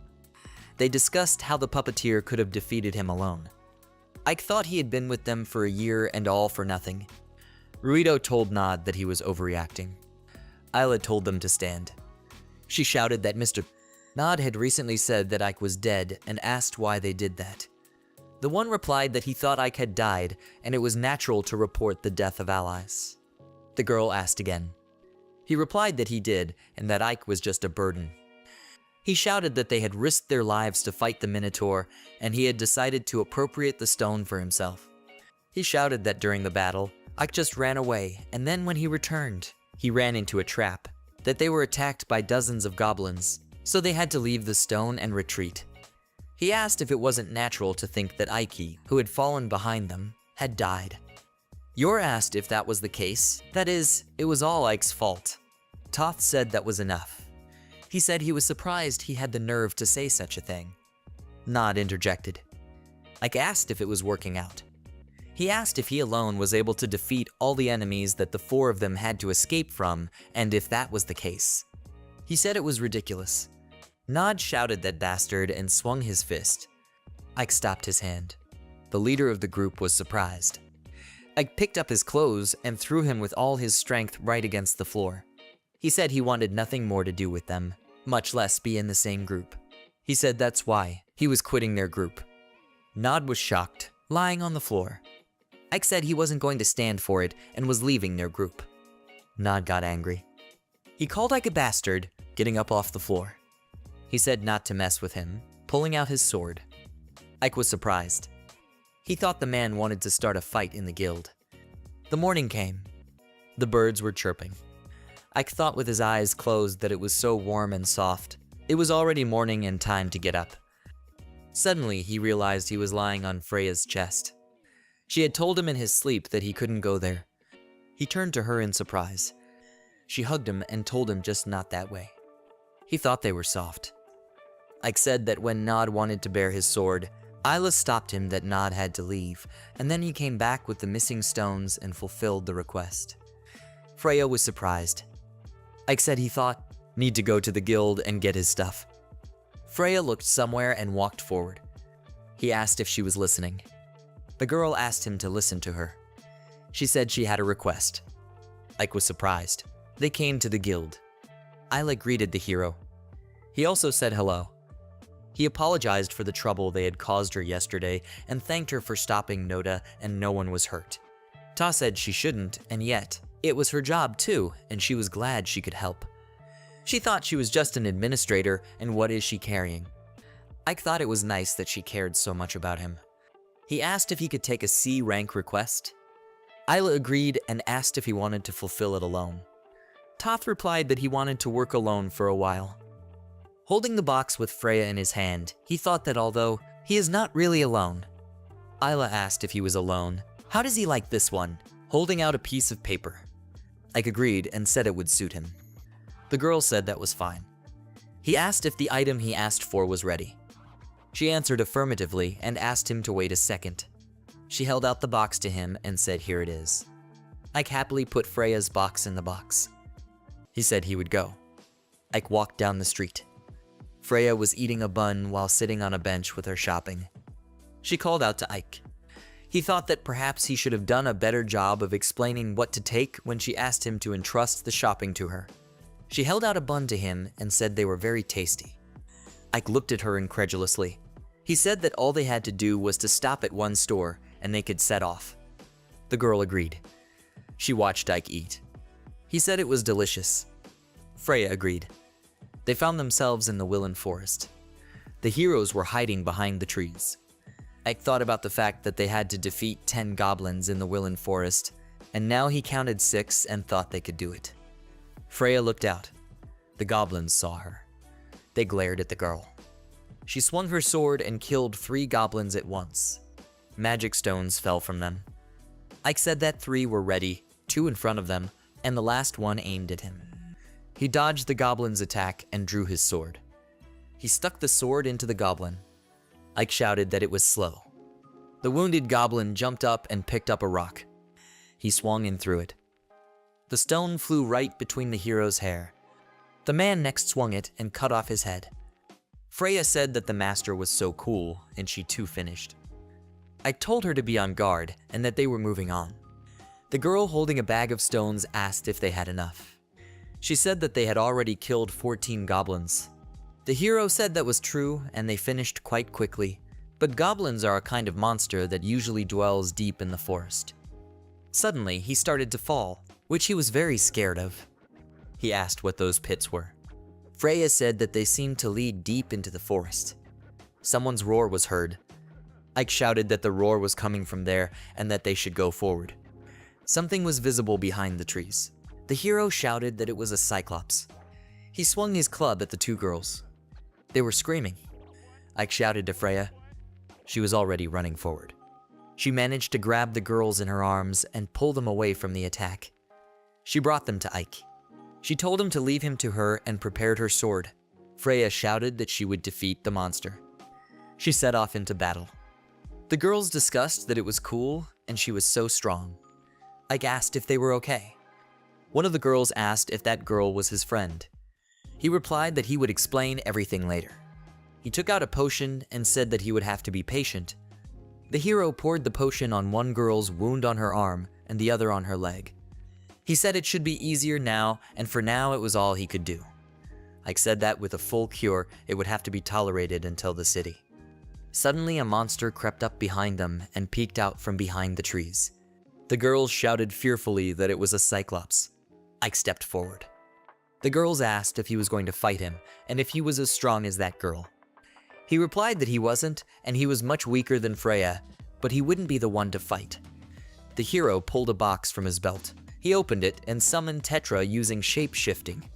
They discussed how the puppeteer could have defeated him alone. Ike thought he had been with them for a year and all for nothing. Ruido told Nod that he was overreacting. Isla told them to stand. She shouted that Mr. Nod had recently said that Ike was dead and asked why they did that. The one replied that he thought Ike had died and it was natural to report the death of allies. The girl asked again. He replied that he did and that Ike was just a burden. He shouted that they had risked their lives to fight the Minotaur and he had decided to appropriate the stone for himself. He shouted that during the battle, Ike just ran away, and then when he returned, he ran into a trap, that they were attacked by dozens of goblins, so they had to leave the stone and retreat. He asked if it wasn't natural to think that Ike, who had fallen behind them, had died. Yor asked if that was the case, that is, it was all Ike's fault. Toth said that was enough. He said he was surprised he had the nerve to say such a thing. Nod interjected. Ike asked if it was working out. He asked if he alone was able to defeat all the enemies that the 4 of them had to escape from, and if that was the case. He said it was ridiculous. Nod shouted that bastard and swung his fist. Ike stopped his hand. The leader of the group was surprised. Ike picked up his clothes and threw him with all his strength right against the floor. He said he wanted nothing more to do with them, much less be in the same group. He said that's why he was quitting their group. Nod was shocked, lying on the floor. Ike said he wasn't going to stand for it and was leaving their group. Nod got angry. He called Ike a bastard, getting up off the floor. He said not to mess with him, pulling out his sword. Ike was surprised. He thought the man wanted to start a fight in the guild. The morning came. The birds were chirping. Ike thought with his eyes closed that it was so warm and soft. It was already morning and time to get up. Suddenly, he realized he was lying on Freya's chest. She had told him in his sleep that he couldn't go there. He turned to her in surprise. She hugged him and told him just not that way. He thought they were soft. Ike said that when Nod wanted to bare his sword, Isla stopped him that Nod had to leave, and then he came back with the missing stones and fulfilled the request. Freya was surprised. Ike said he thought, need to go to the guild and get his stuff. Freya looked somewhere and walked forward. He asked if she was listening. The girl asked him to listen to her. She said she had a request. Ike was surprised. They came to the guild. Isla greeted the hero. He also said hello. He apologized for the trouble they had caused her yesterday and thanked her for stopping Noda and no one was hurt. Ta said she shouldn't, and yet, it was her job too, and she was glad she could help. She thought she was just an administrator, and what is she carrying? Ike thought it was nice that she cared so much about him. He asked if he could take a C rank request. Isla agreed and asked if he wanted to fulfill it alone. Toth replied that he wanted to work alone for a while. Holding the box with Freya in his hand, he thought that although he is not really alone. Isla asked if he was alone. How does he like this one? Holding out a piece of paper. Ike agreed and said it would suit him. The girl said that was fine. He asked if the item he asked for was ready. She answered affirmatively and asked him to wait a second. She held out the box to him and said, "Here it is." Ike happily put Freya's box in the box. He said he would go. Ike walked down the street. Freya was eating a bun while sitting on a bench with her shopping. She called out to Ike. He thought that perhaps he should have done a better job of explaining what to take when she asked him to entrust the shopping to her. She held out a bun to him and said they were very tasty. Ike looked at her incredulously. He said that all they had to do was to stop at one store and they could set off. The girl agreed. She watched Ike eat. He said it was delicious. Freya agreed. They found themselves in the Willen Forest. The heroes were hiding behind the trees. Ike thought about the fact that they had to defeat 10 goblins in the Willen Forest, and now he counted 6 and thought they could do it. Freya looked out. The goblins saw her. They glared at the girl. She swung her sword and killed 3 goblins at once. Magic stones fell from them. Ike said that 3 were ready, 2 in front of them, and the last one aimed at him. He dodged the goblin's attack and drew his sword. He stuck the sword into the goblin. Ike shouted that it was slow. The wounded goblin jumped up and picked up a rock. He swung and threw it. The stone flew right between the hero's hair. The man next swung it and cut off his head. Freya said that the master was so cool, and she too finished. Ike told her to be on guard and that they were moving on. The girl holding a bag of stones asked if they had enough. She said that they had already killed 14 goblins. The hero said that was true and they finished quite quickly, but goblins are a kind of monster that usually dwells deep in the forest. Suddenly, he started to fall, which he was very scared of. He asked what those pits were. Freya said that they seemed to lead deep into the forest. Someone's roar was heard. Ike shouted that the roar was coming from there and that they should go forward. Something was visible behind the trees. The hero shouted that it was a cyclops. He swung his club at the 2 girls. They were screaming. Ike shouted to Freya. She was already running forward. She managed to grab the girls in her arms and pull them away from the attack. She brought them to Ike. She told him to leave him to her and prepared her sword. Freya shouted that she would defeat the monster. She set off into battle. The girls discussed that it was cool and she was so strong. Ike asked if they were okay. One of the girls asked if that girl was his friend. He replied that he would explain everything later. He took out a potion and said that he would have to be patient. The hero poured the potion on one girl's wound on her arm and the other on her leg. He said it should be easier now, and for now it was all he could do. Ike said that with a full cure, it would have to be tolerated until the city. Suddenly, a monster crept up behind them and peeked out from behind the trees. The girls shouted fearfully that it was a cyclops. Ike stepped forward. The girls asked if he was going to fight him and if he was as strong as that girl. He replied that he wasn't, and he was much weaker than Freya, but he wouldn't be the one to fight. The hero pulled a box from his belt. He opened it and summoned Tetra using shape-shifting.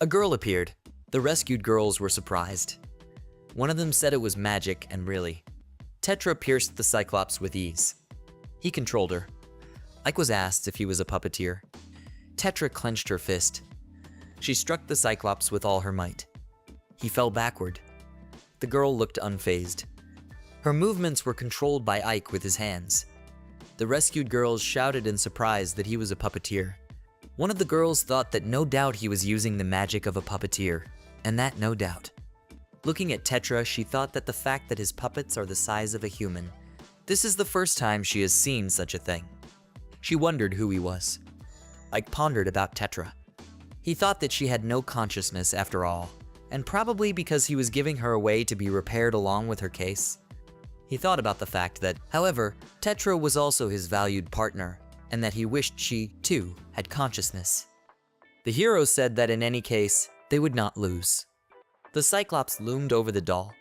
A girl appeared. The rescued girls were surprised. One of them said it was magic, and really. Tetra pierced the Cyclops with ease. He controlled her. Ike was asked if he was a puppeteer. Tetra clenched her fist. She struck the Cyclops with all her might. He fell backward. The girl looked unfazed. Her movements were controlled by Ike with his hands. The rescued girls shouted in surprise that he was a puppeteer. One of the girls thought that no doubt he was using the magic of a puppeteer, and that no doubt. Looking at Tetra, she thought that the fact that his puppets are the size of a human. This is the first time she has seen such a thing. She wondered who he was. Ike pondered about Tetra. He thought that she had no consciousness after all, and probably because he was giving her away to be repaired along with her case. He thought about the fact that, however, Tetra was also his valued partner, and that he wished she, too, had consciousness. The hero said that in any case, they would not lose. The Cyclops loomed over the doll.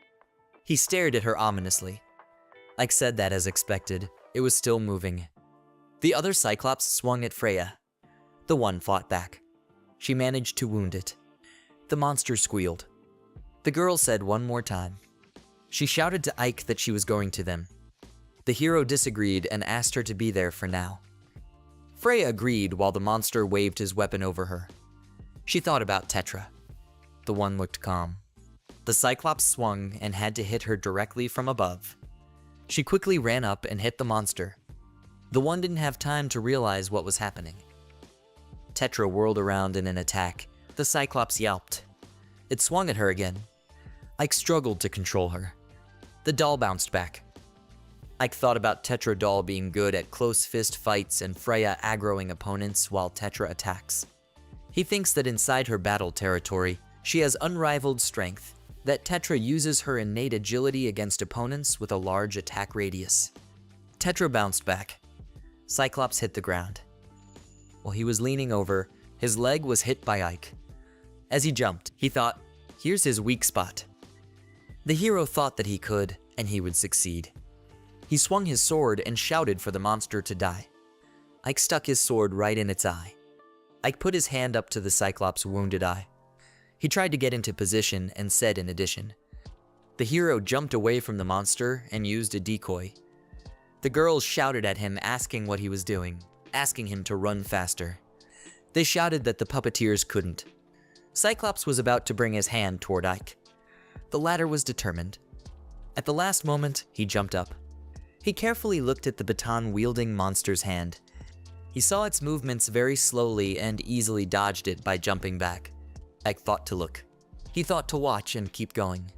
He stared at her ominously. Ike said that as expected, it was still moving. The other Cyclops swung at Freya. The one fought back. She managed to wound it. The monster squealed. The girl said one more time. She shouted to Ike that she was going to them. The hero disagreed and asked her to be there for now. Freya agreed while the monster waved his weapon over her. She thought about Tetra. The one looked calm. The Cyclops swung and had to hit her directly from above. She quickly ran up and hit the monster. The one didn't have time to realize what was happening. Tetra whirled around in an attack. The Cyclops yelped. It swung at her again. Ike struggled to control her. The doll bounced back. Ike thought about Tetra doll being good at close fist fights and Freya aggroing opponents while Tetra attacks. He thinks that inside her battle territory, she has unrivaled strength, that Tetra uses her innate agility against opponents with a large attack radius. Tetra bounced back. Cyclops hit the ground. While he was leaning over, his leg was hit by Ike. As he jumped, he thought, here's his weak spot. The hero thought that he could, and he would succeed. He swung his sword and shouted for the monster to die. Ike stuck his sword right in its eye. Ike put his hand up to the Cyclops' wounded eye. He tried to get into position and said in addition. The hero jumped away from the monster and used a decoy. The girls shouted at him asking what he was doing, asking him to run faster. They shouted that the puppeteers couldn't. Cyclops was about to bring his hand toward Ike. The latter was determined. At the last moment, he jumped up. He carefully looked at the baton-wielding monster's hand. He saw its movements very slowly and easily dodged it by jumping back. Ike thought to look. He thought to watch and keep going.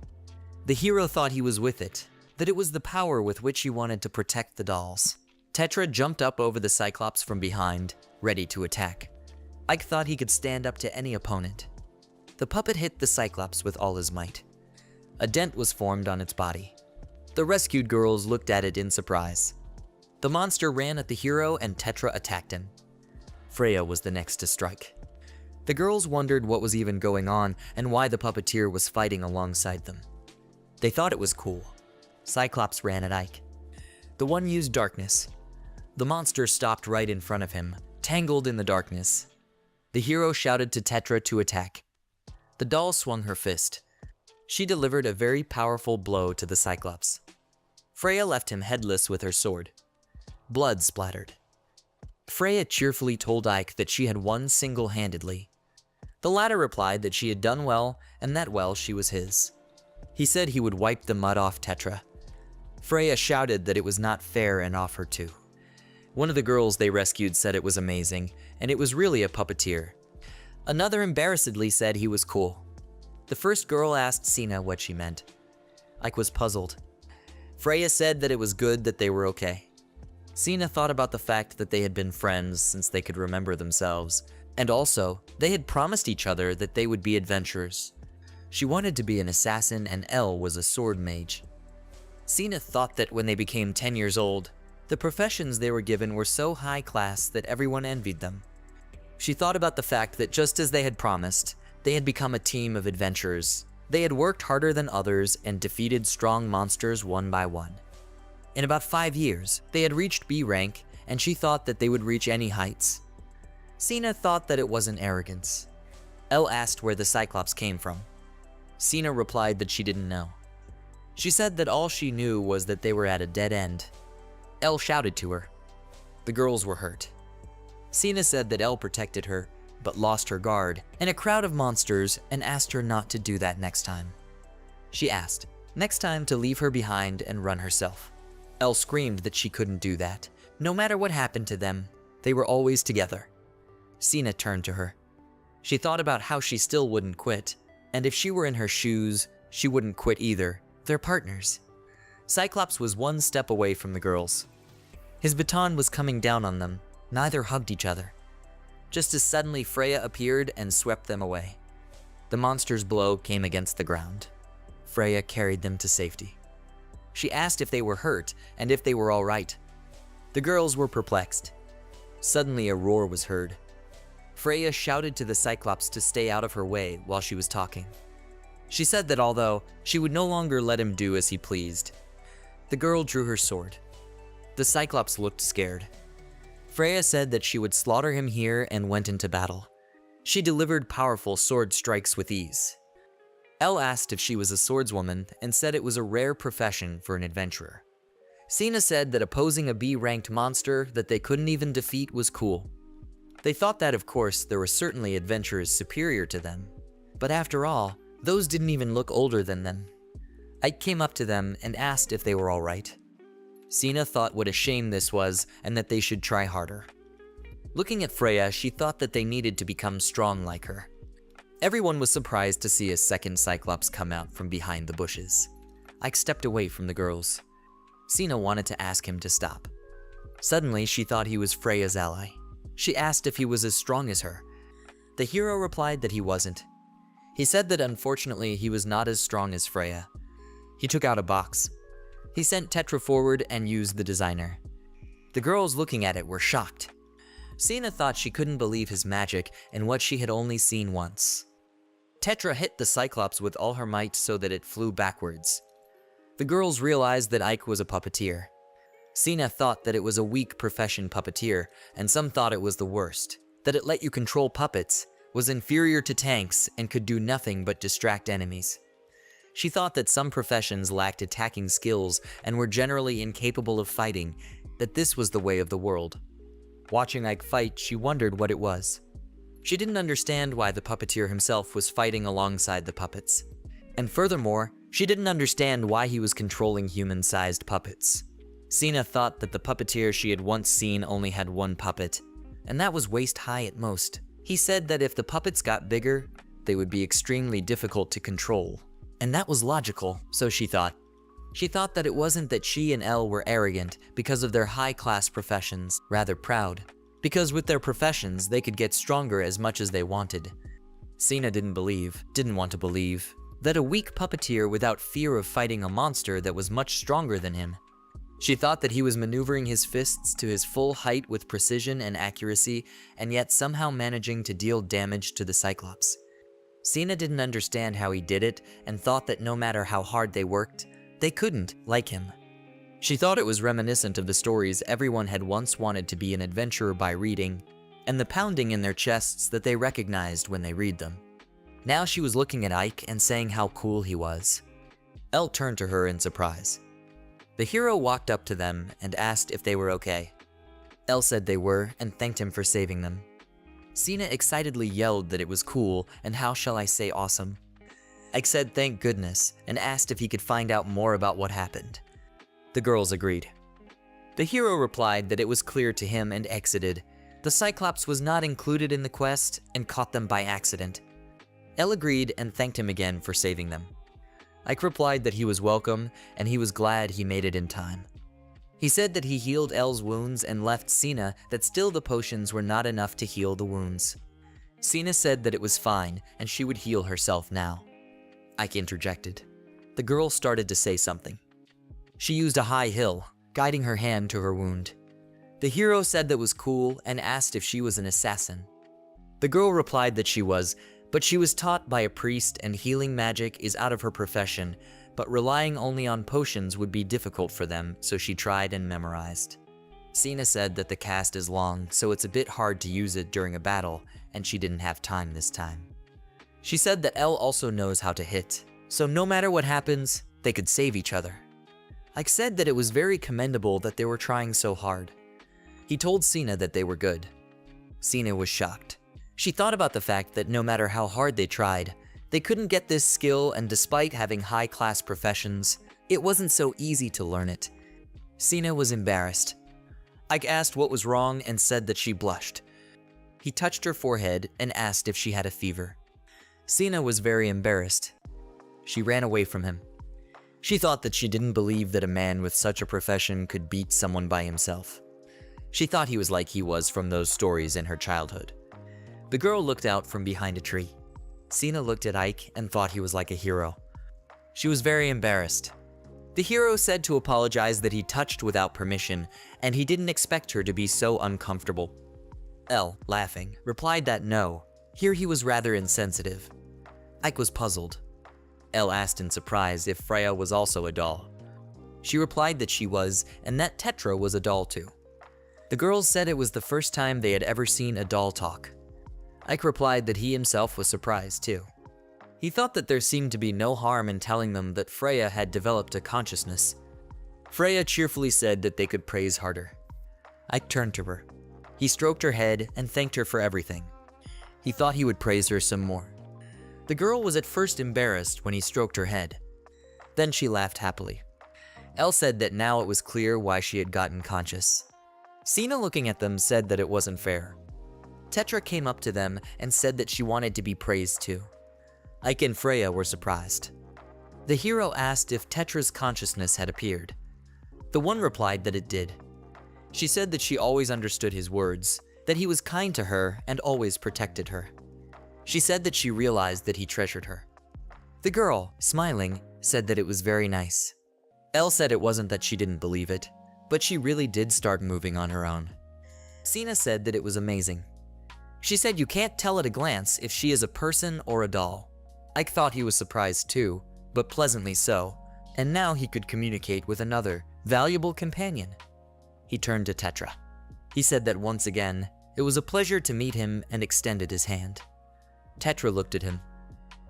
The hero thought he was with it, that it was the power with which he wanted to protect the dolls. Tetra jumped up over the Cyclops from behind, ready to attack. Ike thought he could stand up to any opponent. The puppet hit the Cyclops with all his might. A dent was formed on its body. The rescued girls looked at it in surprise. The monster ran at the hero and Tetra attacked him. Freya was the next to strike. The girls wondered what was even going on and why the puppeteer was fighting alongside them. They thought it was cool. Cyclops ran at Ike. The one used darkness. The monster stopped right in front of him, tangled in the darkness. The hero shouted to Tetra to attack. The doll swung her fist. She delivered a very powerful blow to the Cyclops. Freya left him headless with her sword. Blood splattered. Freya cheerfully told Ike that she had won single-handedly. The latter replied that she had done well and that well she was his. He said he would wipe the mud off Tetra. Freya shouted that it was not fair and offered to. One of the girls they rescued said it was amazing, and it was really a puppeteer. Another embarrassedly said he was cool. The first girl asked Sina what she meant. Ike was puzzled. Freya said that it was good that they were okay. Sina thought about the fact that they had been friends since they could remember themselves, and also, they had promised each other that they would be adventurers. She wanted to be an assassin and Elle was a sword mage. Sina thought that when they became 10 years old, the professions they were given were so high class that everyone envied them. She thought about the fact that just as they had promised, they had become a team of adventurers. They had worked harder than others and defeated strong monsters one by one. In about 5 years, they had reached B rank, and she thought that they would reach any heights. Sina thought that it wasn't arrogance. Elle asked where the Cyclops came from. Sina replied that she didn't know. She said that all she knew was that they were at a dead end. Elle shouted to her. The girls were hurt. Sina said that Elle protected her, but lost her guard in a crowd of monsters and asked her not to do that next time. She asked, next time to leave her behind and run herself. Elle screamed that she couldn't do that. No matter what happened to them, they were always together. Sina turned to her. She thought about how she still wouldn't quit, and if she were in her shoes, she wouldn't quit either. They're partners. Cyclops was one step away from the girls. His baton was coming down on them. Neither hugged each other. Just as suddenly Freya appeared and swept them away. The monster's blow came against the ground. Freya carried them to safety. She asked if they were hurt and if they were all right. The girls were perplexed. Suddenly a roar was heard. Freya shouted to the Cyclops to stay out of her way while she was talking. She said that although she would no longer let him do as he pleased. The girl drew her sword. The Cyclops looked scared. Freya said that she would slaughter him here and went into battle. She delivered powerful sword strikes with ease. Elle asked if she was a swordswoman and said it was a rare profession for an adventurer. Sina said that opposing a B-ranked monster that they couldn't even defeat was cool. They thought that, of course, there were certainly adventurers superior to them. But after all, those didn't even look older than them. Ike came up to them and asked if they were all right. Sina thought what a shame this was and that they should try harder. Looking at Freya, she thought that they needed to become strong like her. Everyone was surprised to see a second Cyclops come out from behind the bushes. Ike stepped away from the girls. Sina wanted to ask him to stop. Suddenly, she thought he was Freya's ally. She asked if he was as strong as her. The hero replied that he wasn't. He said that unfortunately he was not as strong as Freya. He took out a box. He sent Tetra forward and used the designer. The girls looking at it were shocked. Sina thought she couldn't believe his magic and what she had only seen once. Tetra hit the Cyclops with all her might so that it flew backwards. The girls realized that Ike was a puppeteer. Sina thought that it was a weak profession puppeteer, and some thought it was the worst, that it let you control puppets, was inferior to tanks, and could do nothing but distract enemies. She thought that some professions lacked attacking skills and were generally incapable of fighting, that this was the way of the world. Watching Ike fight, she wondered what it was. She didn't understand why the puppeteer himself was fighting alongside the puppets. And furthermore, she didn't understand why he was controlling human-sized puppets. Sina thought that the puppeteer she had once seen only had one puppet, and that was waist-high at most. He said that if the puppets got bigger, they would be extremely difficult to control. And that was logical, so she thought. She thought that it wasn't that she and Elle were arrogant because of their high-class professions, rather proud. Because with their professions, they could get stronger as much as they wanted. Sina didn't want to believe, that a weak puppeteer without fear of fighting a monster that was much stronger than him. She thought that he was maneuvering his fists to his full height with precision and accuracy, and yet somehow managing to deal damage to the Cyclops. Sina didn't understand how he did it, and thought that no matter how hard they worked, they couldn't like him. She thought it was reminiscent of the stories everyone had once wanted to be an adventurer by reading, and the pounding in their chests that they recognized when they read them. Now she was looking at Ike and saying how cool he was. Elle turned to her in surprise. The hero walked up to them and asked if they were okay. Elle said they were and thanked him for saving them. Sina excitedly yelled that it was cool and how shall I say awesome. Ike said thank goodness and asked if he could find out more about what happened. The girls agreed. The hero replied that it was clear to him and exited. The Cyclops was not included in the quest and caught them by accident. Elle agreed and thanked him again for saving them. Ike replied that he was welcome and he was glad he made it in time. He said that he healed Elle's wounds and left Sina that still the potions were not enough to heal the wounds. Sina said that it was fine and she would heal herself now. Ike interjected. The girl started to say something. She used a high hill, guiding her hand to her wound. The hero said that was cool and asked if she was an assassin. The girl replied that she was, but she was taught by a priest and healing magic is out of her profession, but relying only on potions would be difficult for them, so she tried and memorized. Sina said that the cast is long, so it's a bit hard to use it during a battle, and she didn't have time this time. She said that Elle also knows how to hit, so no matter what happens, they could save each other. Ike said that it was very commendable that they were trying so hard. He told Sina that they were good. Sina was shocked. She thought about the fact that no matter how hard they tried, they couldn't get this skill, and despite having high-class professions, it wasn't so easy to learn it. Sina was embarrassed. Ike asked what was wrong and said that she blushed. He touched her forehead and asked if she had a fever. Sina was very embarrassed. She ran away from him. She thought that she didn't believe that a man with such a profession could beat someone by himself. She thought he was like he was from those stories in her childhood. The girl looked out from behind a tree. Sina looked at Ike and thought he was like a hero. She was very embarrassed. The hero said to apologize that he touched without permission, and he didn't expect her to be so uncomfortable. Elle, laughing, replied that no, here he was rather insensitive. Ike was puzzled. Elle asked in surprise if Freya was also a doll. She replied that she was, and that Tetra was a doll too. The girls said it was the first time they had ever seen a doll talk. Ike replied that he himself was surprised too. He thought that there seemed to be no harm in telling them that Freya had developed a consciousness. Freya cheerfully said that they could praise harder. Ike turned to her. He stroked her head and thanked her for everything. He thought he would praise her some more. The girl was at first embarrassed when he stroked her head. Then she laughed happily. Elle said that now it was clear why she had gotten conscious. Sina, looking at them, said that it wasn't fair. Tetra came up to them and said that she wanted to be praised too. Ike and Freya were surprised. The hero asked if Tetra's consciousness had appeared. The one replied that it did. She said that she always understood his words, that he was kind to her and always protected her. She said that she realized that he treasured her. The girl, smiling, said that it was very nice. Elle said it wasn't that she didn't believe it, but she really did start moving on her own. Sina said that it was amazing. She said you can't tell at a glance if she is a person or a doll. Ike thought he was surprised too, but pleasantly so, and now he could communicate with another, valuable companion. He turned to Tetra. He said that once again, it was a pleasure to meet him and extended his hand. Tetra looked at him.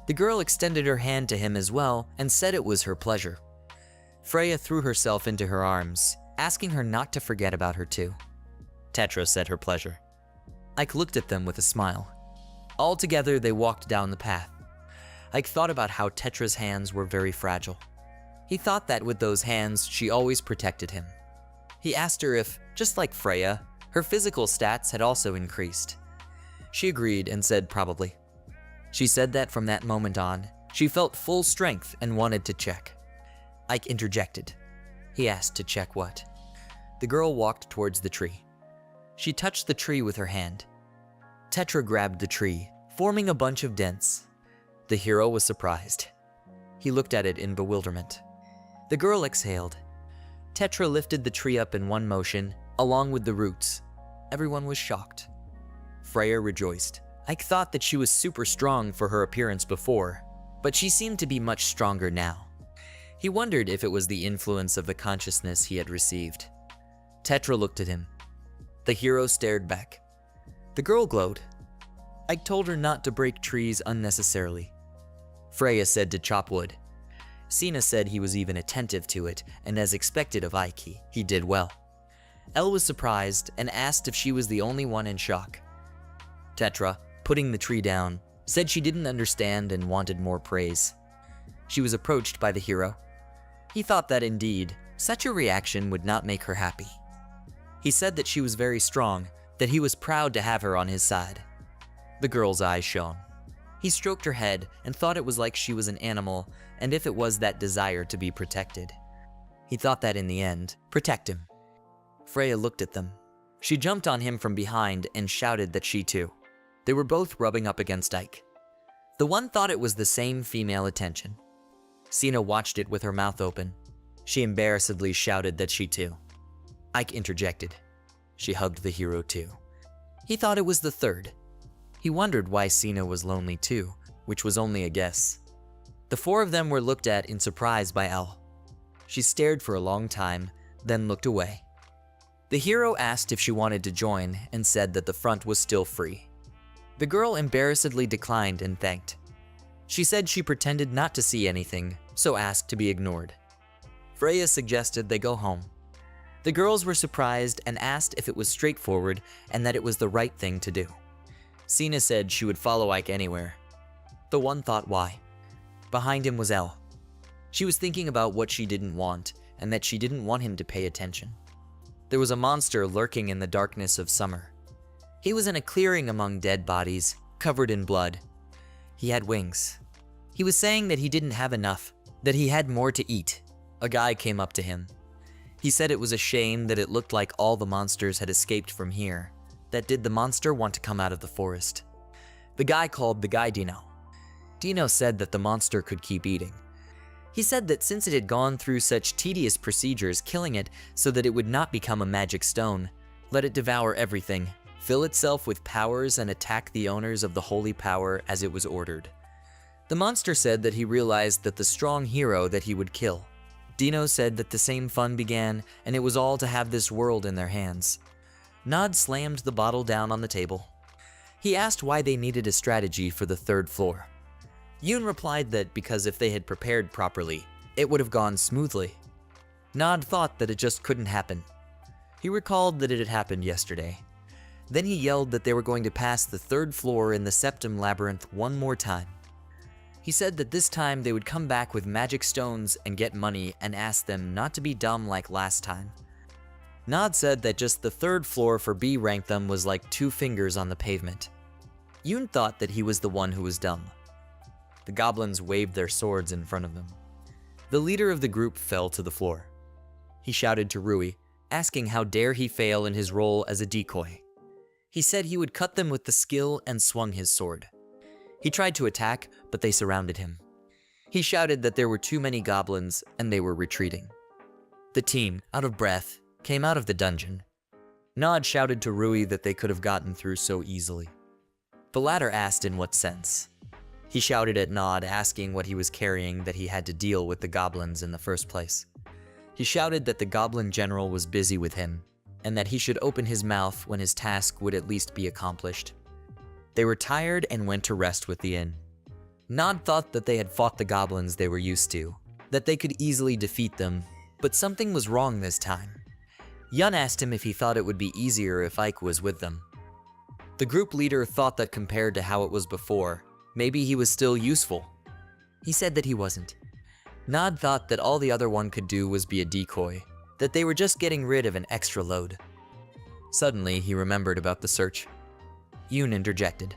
The girl extended her hand to him as well and said it was her pleasure. Freya threw herself into her arms, asking her not to forget about her too. Tetra said her pleasure. Ike looked at them with a smile. All together they walked down the path. Ike thought about how Tetra's hands were very fragile. He thought that with those hands she always protected him. He asked her if, just like Freya, her physical stats had also increased. She agreed and said probably. She said that from that moment on, she felt full strength and wanted to check. Ike interjected. He asked to check what? The girl walked towards the tree. She touched the tree with her hand. Tetra grabbed the tree, forming a bunch of dents. The hero was surprised. He looked at it in bewilderment. The girl exhaled. Tetra lifted the tree up in one motion, along with the roots. Everyone was shocked. Freya rejoiced. Ike thought that she was super strong for her appearance before, but she seemed to be much stronger now. He wondered if it was the influence of the consciousness he had received. Tetra looked at him. The hero stared back. The girl glowed. Ike told her not to break trees unnecessarily. Freya said to chop wood. Sina said he was even attentive to it, and as expected of Ike, he did well. Elle was surprised and asked if she was the only one in shock. Tetra, putting the tree down, said she didn't understand and wanted more praise. She was approached by the hero. He thought that indeed, such a reaction would not make her happy. He said that she was very strong, that he was proud to have her on his side. The girl's eyes shone. He stroked her head and thought it was like she was an animal, and if it was that desire to be protected. He thought that in the end, protect him. Freya looked at them. She jumped on him from behind and shouted that she too. They were both rubbing up against Ike. The one thought it was the same female attention. Sina watched it with her mouth open. She embarrassedly shouted that she too. Ike interjected. She hugged the hero too. He thought it was the third. He wondered why Sina was lonely too, which was only a guess. The four of them were looked at in surprise by Elle. She stared for a long time, then looked away. The hero asked if she wanted to join and said that the front was still free. The girl embarrassedly declined and thanked. She said she pretended not to see anything, so asked to be ignored. Freya suggested they go home. The girls were surprised and asked if it was straightforward and that it was the right thing to do. Sina said she would follow Ike anywhere. The one thought why. Behind him was Elle. She was thinking about what she didn't want and that she didn't want him to pay attention. There was a monster lurking in the darkness of summer. He was in a clearing among dead bodies, covered in blood. He had wings. He was saying that he didn't have enough, that he had more to eat. A guy came up to him. He said it was a shame that it looked like all the monsters had escaped from here. That did the monster want to come out of the forest? The guy called the guy Dino. Dino said that the monster could keep eating. He said that since it had gone through such tedious procedures killing it so that it would not become a magic stone, let it devour everything, fill itself with powers and attack the owners of the holy power as it was ordered. The monster said that he realized that the strong hero that he would kill. Dino said that the same fun began and it was all to have this world in their hands. Nod slammed the bottle down on the table. He asked why they needed a strategy for the third floor. Yoon replied that because if they had prepared properly, it would have gone smoothly. Nod thought that it just couldn't happen. He recalled that it had happened yesterday. Then he yelled that they were going to pass the third floor in the Septum Labyrinth one more time. He said that this time they would come back with magic stones and get money and asked them not to be dumb like last time. Nod said that just the third floor for B ranked them was like 2 fingers on the pavement. Yoon thought that he was the one who was dumb. The goblins waved their swords in front of them. The leader of the group fell to the floor. He shouted to Rui, asking how dare he fail in his role as a decoy. He said he would cut them with the skill and swung his sword. He tried to attack, but they surrounded him. He shouted that there were too many goblins and they were retreating. The team, out of breath, came out of the dungeon. Nod shouted to Rui that they could have gotten through so easily. The latter asked in what sense. He shouted at Nod, asking what he was carrying that he had to deal with the goblins in the first place. He shouted that the goblin general was busy with him, and that he should open his mouth when his task would at least be accomplished. They were tired and went to rest with the inn. Nod thought that they had fought the goblins they were used to, that they could easily defeat them, but something was wrong this time. Yun asked him if he thought it would be easier if Ike was with them. The group leader thought that compared to how it was before, maybe he was still useful. He said that he wasn't. Nod thought that all the other one could do was be a decoy, that they were just getting rid of an extra load. Suddenly, he remembered about the search. Yoon interjected.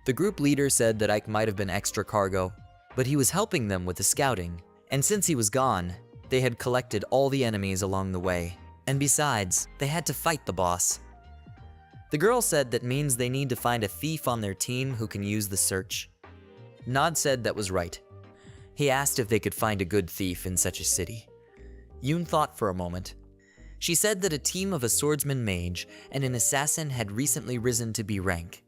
The group leader said that Ike might have been extra cargo, but he was helping them with the scouting, and since he was gone, they had collected all the enemies along the way, and besides, they had to fight the boss. The girl said that means they need to find a thief on their team who can use the search. Nod said that was right. He asked if they could find a good thief in such a city. Yoon thought for a moment. She said that a team of a swordsman mage and an assassin had recently risen to B rank.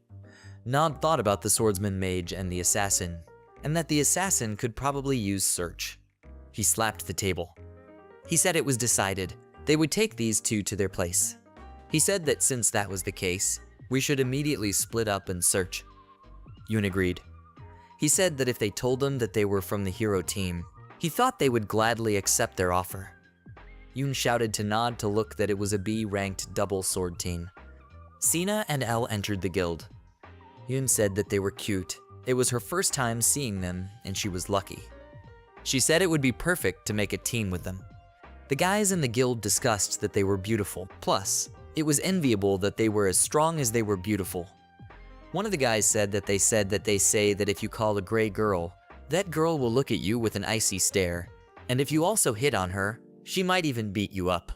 Nod thought about the swordsman mage and the assassin, and that the assassin could probably use search. He slapped the table. He said it was decided they would take these two to their place. He said that since that was the case, we should immediately split up and search. Yoon agreed. He said that if they told him that they were from the hero team, he thought they would gladly accept their offer. Yoon shouted to Nod to look that it was a B-ranked double sword team. Sina and Elle entered the guild. Yoon said that they were cute. It was her first time seeing them, and she was lucky. She said it would be perfect to make a team with them. The guys in the guild discussed that they were beautiful, plus, it was enviable that they were as strong as they were beautiful. One of the guys said that they say that if you call a gray girl, that girl will look at you with an icy stare, and if you also hit on her, she might even beat you up.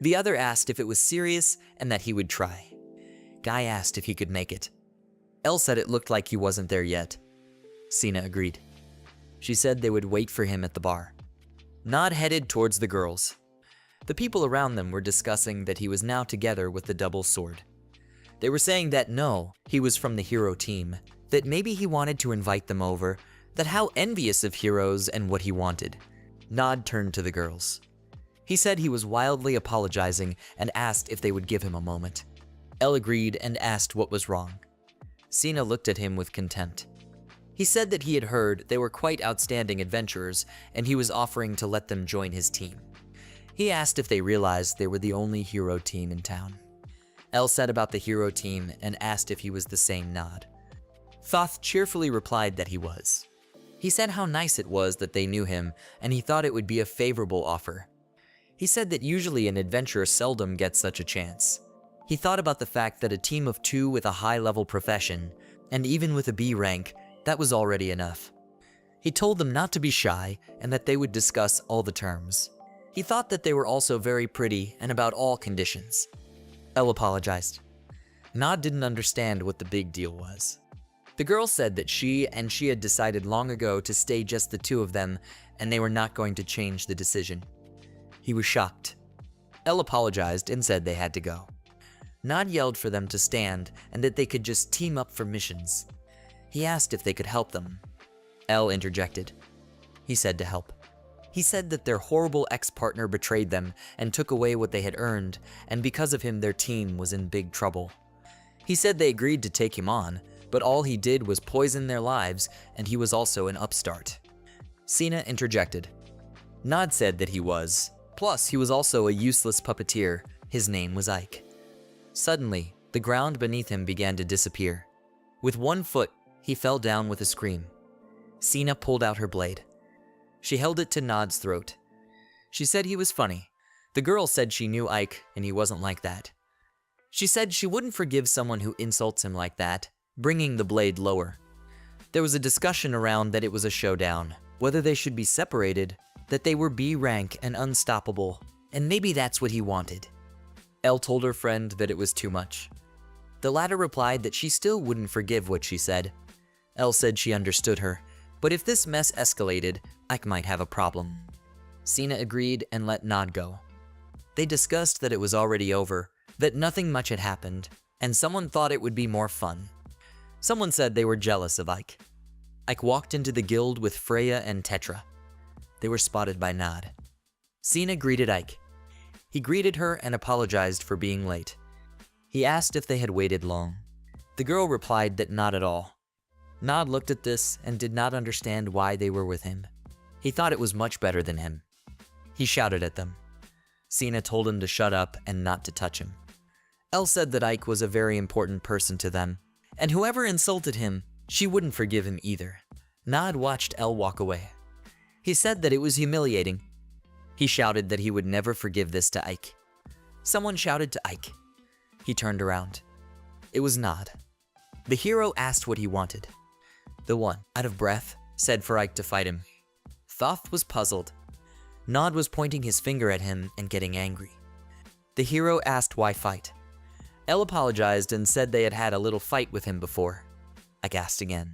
The other asked if it was serious and that he would try. Guy asked if he could make it. Elle said it looked like he wasn't there yet. Sina agreed. She said they would wait for him at the bar. Nod headed towards the girls. The people around them were discussing that he was now together with the double sword. They were saying that no, he was from the hero team, that maybe he wanted to invite them over, that how envious of heroes and what he wanted. Nod turned to the girls. He said he was wildly apologizing and asked if they would give him a moment. Elle agreed and asked what was wrong. Sina looked at him with contempt. He said that he had heard they were quite outstanding adventurers and he was offering to let them join his team. He asked if they realized they were the only hero team in town. Elle said about the hero team and asked if he was the same Nod. Thoth cheerfully replied that he was. He said how nice it was that they knew him and he thought it would be a favorable offer. He said that usually an adventurer seldom gets such a chance. He thought about the fact that a team of 2 with a high-level profession, and even with a B rank, that was already enough. He told them not to be shy and that they would discuss all the terms. He thought that they were also very pretty and about all conditions. Elle apologized. Nod didn't understand what the big deal was. The girl said that she had decided long ago to stay just the 2 of them and they were not going to change the decision. He was shocked. Elle apologized and said they had to go. Nod yelled for them to stand and that they could just team up for missions. He asked if they could help them. Elle interjected. He said to help. He said that their horrible ex-partner betrayed them and took away what they had earned, and because of him their team was in big trouble. He said they agreed to take him on, but all he did was poison their lives, and he was also an upstart. Sina interjected. Nod said that he was. Plus, he was also a useless puppeteer. His name was Ike. Suddenly, the ground beneath him began to disappear. With one foot, he fell down with a scream. Sina pulled out her blade. She held it to Nod's throat. She said he was funny. The girl said she knew Ike, and he wasn't like that. She said she wouldn't forgive someone who insults him like that, bringing the blade lower. There was a discussion around that it was a showdown, whether they should be separated, that they were B rank and unstoppable, and maybe that's what he wanted. Elle told her friend that it was too much. The latter replied that she still wouldn't forgive what she said. Elle said she understood her, but if this mess escalated, Ike might have a problem. Sina agreed and let Nod go. They discussed that it was already over, that nothing much had happened, and someone thought it would be more fun. Someone said they were jealous of Ike. Ike walked into the guild with Freya and Tetra. They were spotted by Nod. Sina greeted Ike. He greeted her and apologized for being late. He asked if they had waited long. The girl replied that not at all. Nod looked at this and did not understand why they were with him. He thought it was much better than him. He shouted at them. Sina told him to shut up and not to touch him. Elle said that Ike was a very important person to them, and whoever insulted him, she wouldn't forgive him either. Nod watched Elle walk away. He said that it was humiliating. He shouted that he would never forgive this to Ike. Someone shouted to Ike. He turned around. It was Nod. The hero asked what he wanted. The one, out of breath, said for Ike to fight him. Thoth was puzzled. Nod was pointing his finger at him and getting angry. The hero asked why fight. Elle apologized and said they had had a little fight with him before. Ike asked again.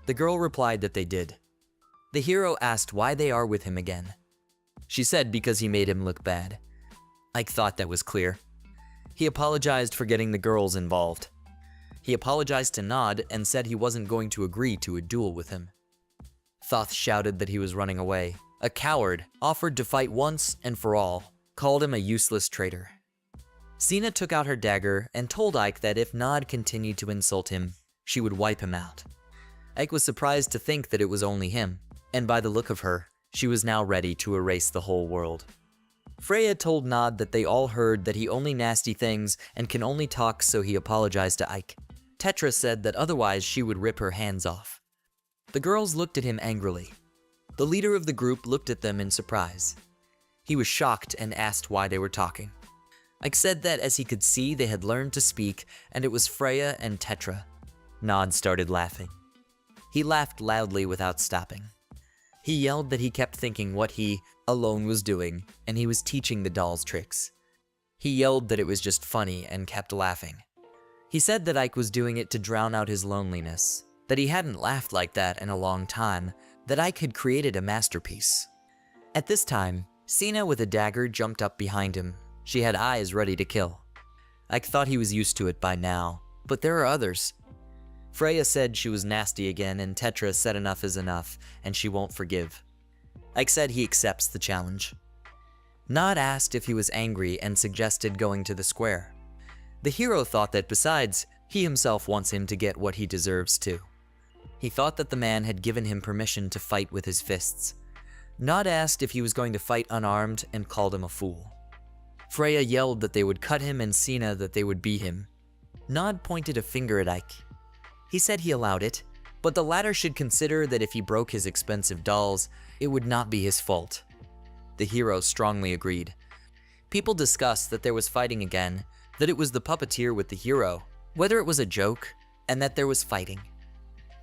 The girl replied that they did. The hero asked why they are with him again. She said because he made him look bad. Ike thought that was clear. He apologized for getting the girls involved. He apologized to Nod and said he wasn't going to agree to a duel with him. Thoth shouted that he was running away. A coward, offered to fight once and for all, called him a useless traitor. Sina took out her dagger and told Ike that if Nod continued to insult him, she would wipe him out. Ike was surprised to think that it was only him, and by the look of her, she was now ready to erase the whole world. Freya told Nod that they all heard that he only nasty things and can only talk, so he apologized to Ike. Tetra said that otherwise she would rip her hands off. The girls looked at him angrily. The leader of the group looked at them in surprise. He was shocked and asked why they were talking. Ike said that as he could see, they had learned to speak, and it was Freya and Tetra. Nod started laughing. He laughed loudly without stopping. He yelled that he kept thinking what he, alone, was doing, and he was teaching the dolls tricks. He yelled that it was just funny and kept laughing. He said that Ike was doing it to drown out his loneliness, that he hadn't laughed like that in a long time, that Ike had created a masterpiece. At this time, Sina with a dagger jumped up behind him. She had eyes ready to kill. Ike thought he was used to it by now, but there are others. Freya said she was nasty again, and Tetra said enough is enough, and she won't forgive. Ike said he accepts the challenge. Nod asked if he was angry and suggested going to the square. The hero thought that besides, he himself wants him to get what he deserves too. He thought that the man had given him permission to fight with his fists. Nod asked if he was going to fight unarmed and called him a fool. Freya yelled that they would cut him and Sina that they would beat him. Nod pointed a finger at Ike. He said he allowed it, but the latter should consider that if he broke his expensive dolls, it would not be his fault. The hero strongly agreed. People discussed that there was fighting again, that it was the puppeteer with the hero, whether it was a joke, and that there was fighting.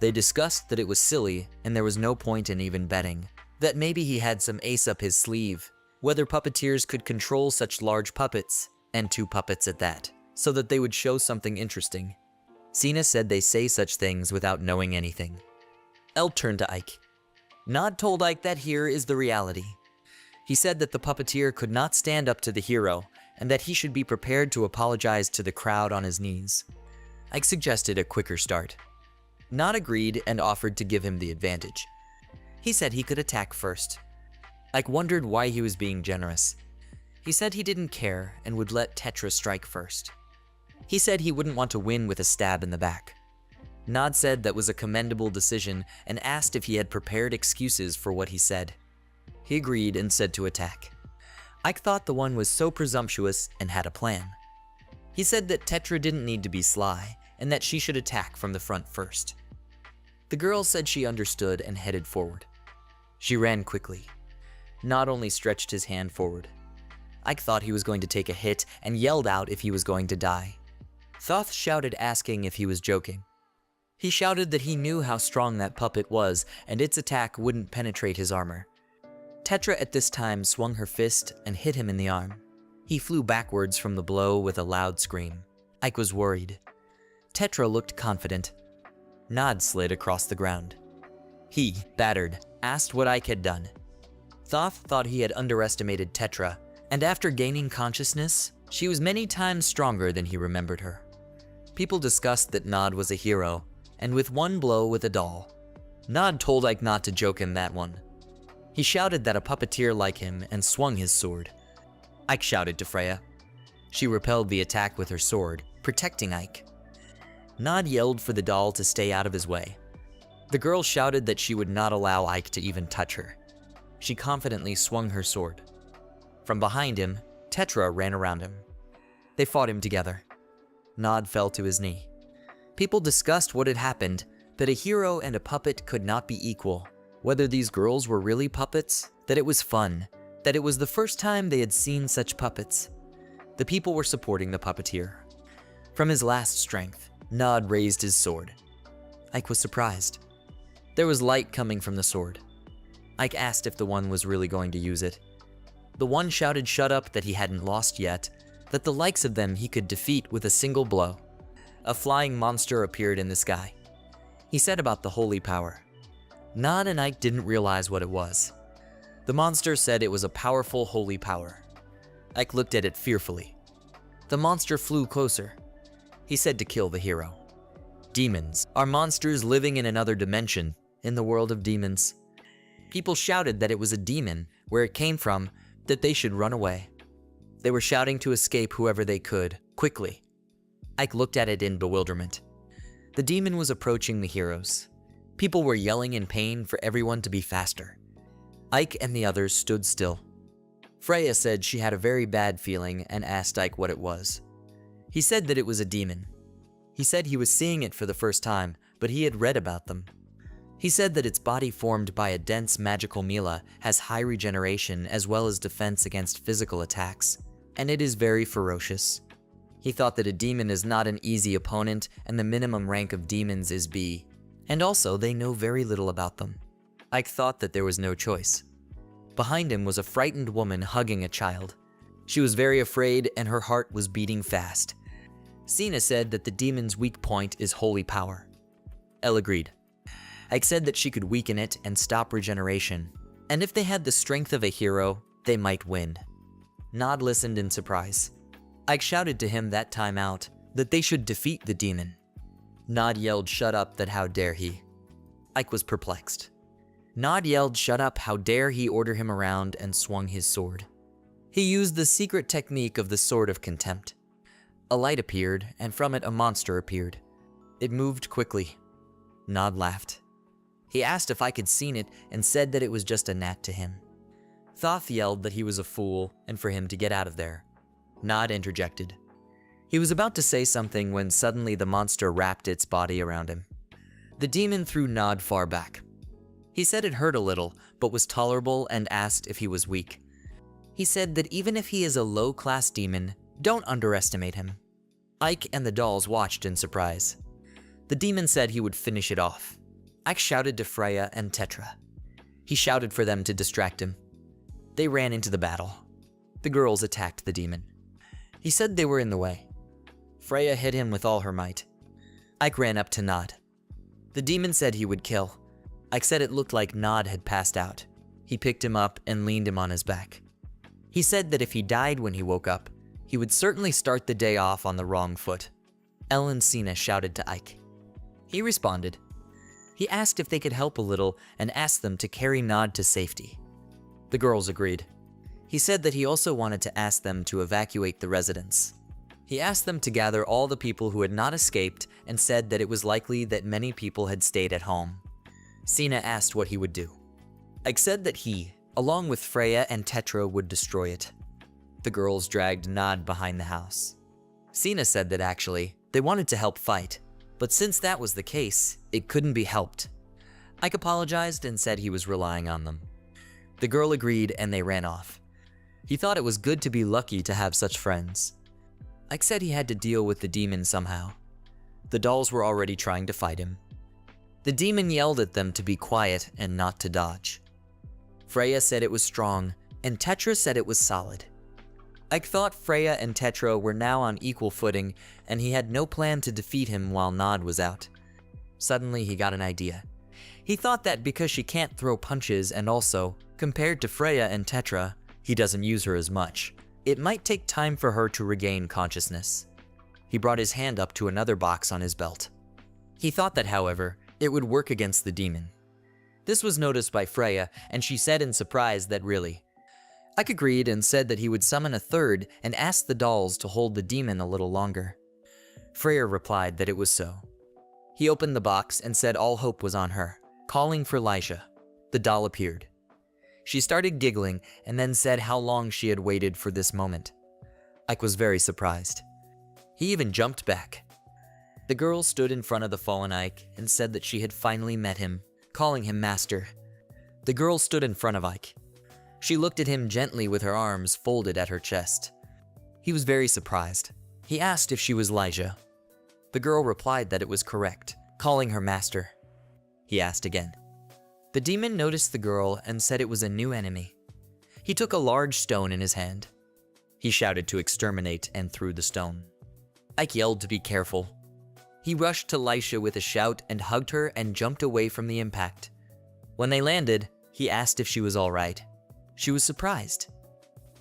They discussed that it was silly and there was no point in even betting, that maybe he had some ace up his sleeve, whether puppeteers could control such large puppets, and 2 puppets at that, so that they would show something interesting. Sina said they say such things without knowing anything. Elle turned to Ike. Nod told Ike that here is the reality. He said that the puppeteer could not stand up to the hero, and that he should be prepared to apologize to the crowd on his knees. Ike suggested a quicker start. Nod agreed and offered to give him the advantage. He said he could attack first. Ike wondered why he was being generous. He said he didn't care and would let Tetra strike first. He said he wouldn't want to win with a stab in the back. Nod said that was a commendable decision and asked if he had prepared excuses for what he said. He agreed and said to attack. Ike thought the one was so presumptuous and had a plan. He said that Tetra didn't need to be sly and that she should attack from the front first. The girl said she understood and headed forward. She ran quickly. Nod only stretched his hand forward. Ike thought he was going to take a hit and yelled out if he was going to die. Thoth shouted, asking if he was joking. He shouted that he knew how strong that puppet was and its attack wouldn't penetrate his armor. Tetra at this time swung her fist and hit him in the arm. He flew backwards from the blow with a loud scream. Ike was worried. Tetra looked confident. Nod slid across the ground. He, battered, asked what Ike had done. Thoth thought he had underestimated Tetra, and after gaining consciousness, she was many times stronger than he remembered her. People discussed that Nod was a hero, and with one blow with a doll. Nod told Ike not to joke in that one. He shouted that a puppeteer like him and swung his sword. Ike shouted to Freya. She repelled the attack with her sword, protecting Ike. Nod yelled for the doll to stay out of his way. The girl shouted that she would not allow Ike to even touch her. She confidently swung her sword. From behind him, Tetra ran around him. They fought him together. Nod fell to his knee. People discussed what had happened, that a hero and a puppet could not be equal, whether these girls were really puppets, that it was fun, that it was the first time they had seen such puppets. The people were supporting the puppeteer. From his last strength, Nod raised his sword. Ike was surprised. There was light coming from the sword. Ike asked if the one was really going to use it. The one shouted shut up, that he hadn't lost yet, that the likes of them he could defeat with a single blow. A flying monster appeared in the sky. He said about the holy power. Nod and Ike didn't realize what it was. The monster said it was a powerful holy power. Ike looked at it fearfully. The monster flew closer. He said to kill the hero. Demons are monsters living in another dimension, in the world of demons. People shouted that it was a demon, where it came from, that they should run away. They were shouting to escape whoever they could, quickly. Ike looked at it in bewilderment. The demon was approaching the heroes. People were yelling in pain for everyone to be faster. Ike and the others stood still. Freya said she had a very bad feeling and asked Ike what it was. He said that it was a demon. He said he was seeing it for the first time, but he had read about them. He said that its body, formed by a dense magical mela, has high regeneration as well as defense against physical attacks, and it is very ferocious. He thought that a demon is not an easy opponent, and the minimum rank of demons is B, and also they know very little about them. Ike thought that there was no choice. Behind him was a frightened woman hugging a child. She was very afraid and her heart was beating fast. Sina said that the demon's weak point is holy power. Elle agreed. Ike said that she could weaken it and stop regeneration, and if they had the strength of a hero, they might win. Nod listened in surprise. Ike shouted to him that time out that they should defeat the demon. Nod yelled shut up, that how dare he. Ike was perplexed. Nod yelled shut up, how dare he order him around, and swung his sword. He used the secret technique of the sword of contempt. A light appeared, and from it a monster appeared. It moved quickly. Nod laughed. He asked if Ike had seen it and said that it was just a gnat to him. Thoth yelled that he was a fool and for him to get out of there. Nod interjected. He was about to say something when suddenly the monster wrapped its body around him. The demon threw Nod far back. He said it hurt a little, but was tolerable, and asked if he was weak. He said that even if he is a low-class demon, don't underestimate him. Ike and the dolls watched in surprise. The demon said he would finish it off. Ike shouted to Freya and Tetra. He shouted for them to distract him. They ran into the battle. The girls attacked the demon. He said they were in the way. Freya hit him with all her might. Ike ran up to Nod. The demon said he would kill. Ike said it looked like Nod had passed out. He picked him up and leaned him on his back. He said that if he died when he woke up, he would certainly start the day off on the wrong foot. Elle and Sina shouted to Ike. He responded. He asked if they could help a little and asked them to carry Nod to safety. The girls agreed. He said that he also wanted to ask them to evacuate the residence. He asked them to gather all the people who had not escaped and said that it was likely that many people had stayed at home. Sina asked what he would do. Ike said that he, along with Freya and Tetra, would destroy it. The girls dragged Nod behind the house. Sina said that actually, they wanted to help fight, but since that was the case, it couldn't be helped. Ike apologized and said he was relying on them. The girl agreed and they ran off. He thought it was good to be lucky to have such friends. Ike said he had to deal with the demon somehow. The dolls were already trying to fight him. The demon yelled at them to be quiet and not to dodge. Freya said it was strong, and Tetra said it was solid. Ike thought Freya and Tetra were now on equal footing, and he had no plan to defeat him while Nod was out. Suddenly, he got an idea. He thought that because she can't throw punches and also, compared to Freya and Tetra, he doesn't use her as much, it might take time for her to regain consciousness. He brought his hand up to another box on his belt. He thought that, however, it would work against the demon. This was noticed by Freya, and she said in surprise that really. Ike agreed and said that he would summon a third and ask the dolls to hold the demon a little longer. Freya replied that it was so. He opened the box and said all hope was on her, calling for Lisha. The doll appeared. She started giggling and then said how long she had waited for this moment. Ike was very surprised. He even jumped back. The girl stood in front of the fallen Ike and said that she had finally met him, calling him master. The girl stood in front of Ike. She looked at him gently with her arms folded at her chest. He was very surprised. He asked if she was Lisha. The girl replied that it was correct, calling her master. He asked again. The demon noticed the girl and said it was a new enemy. He took a large stone in his hand. He shouted to exterminate and threw the stone. Ike yelled to be careful. He rushed to Lisha with a shout and hugged her and jumped away from the impact. When they landed, he asked if she was all right. She was surprised.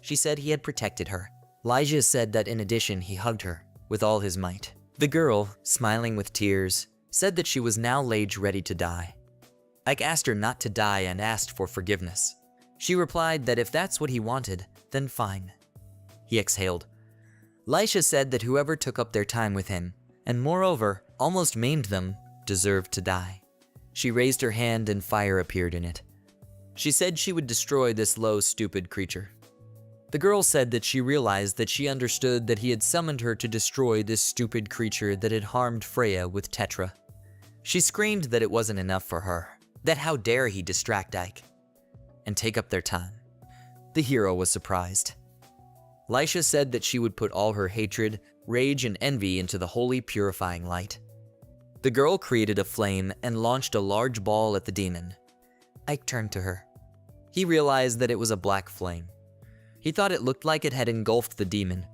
She said he had protected her. Lisha said that in addition he hugged her with all his might. The girl, smiling with tears, said that she was now laid ready to die. Ike asked her not to die and asked for forgiveness. She replied that if that's what he wanted, then fine. He exhaled. Lisha said that whoever took up their time with him, and moreover, almost maimed them, deserved to die. She raised her hand and fire appeared in it. She said she would destroy this low, stupid creature. The girl said that she realized that she understood that he had summoned her to destroy this stupid creature that had harmed Freya with Tetra. She screamed that it wasn't enough for her, that how dare he distract Ike and take up their time. The hero was surprised. Lisha said that she would put all her hatred, rage, and envy into the holy purifying light. The girl created a flame and launched a large ball at the demon. Ike turned to her. He realized that it was a black flame. He thought it looked like it had engulfed the demon.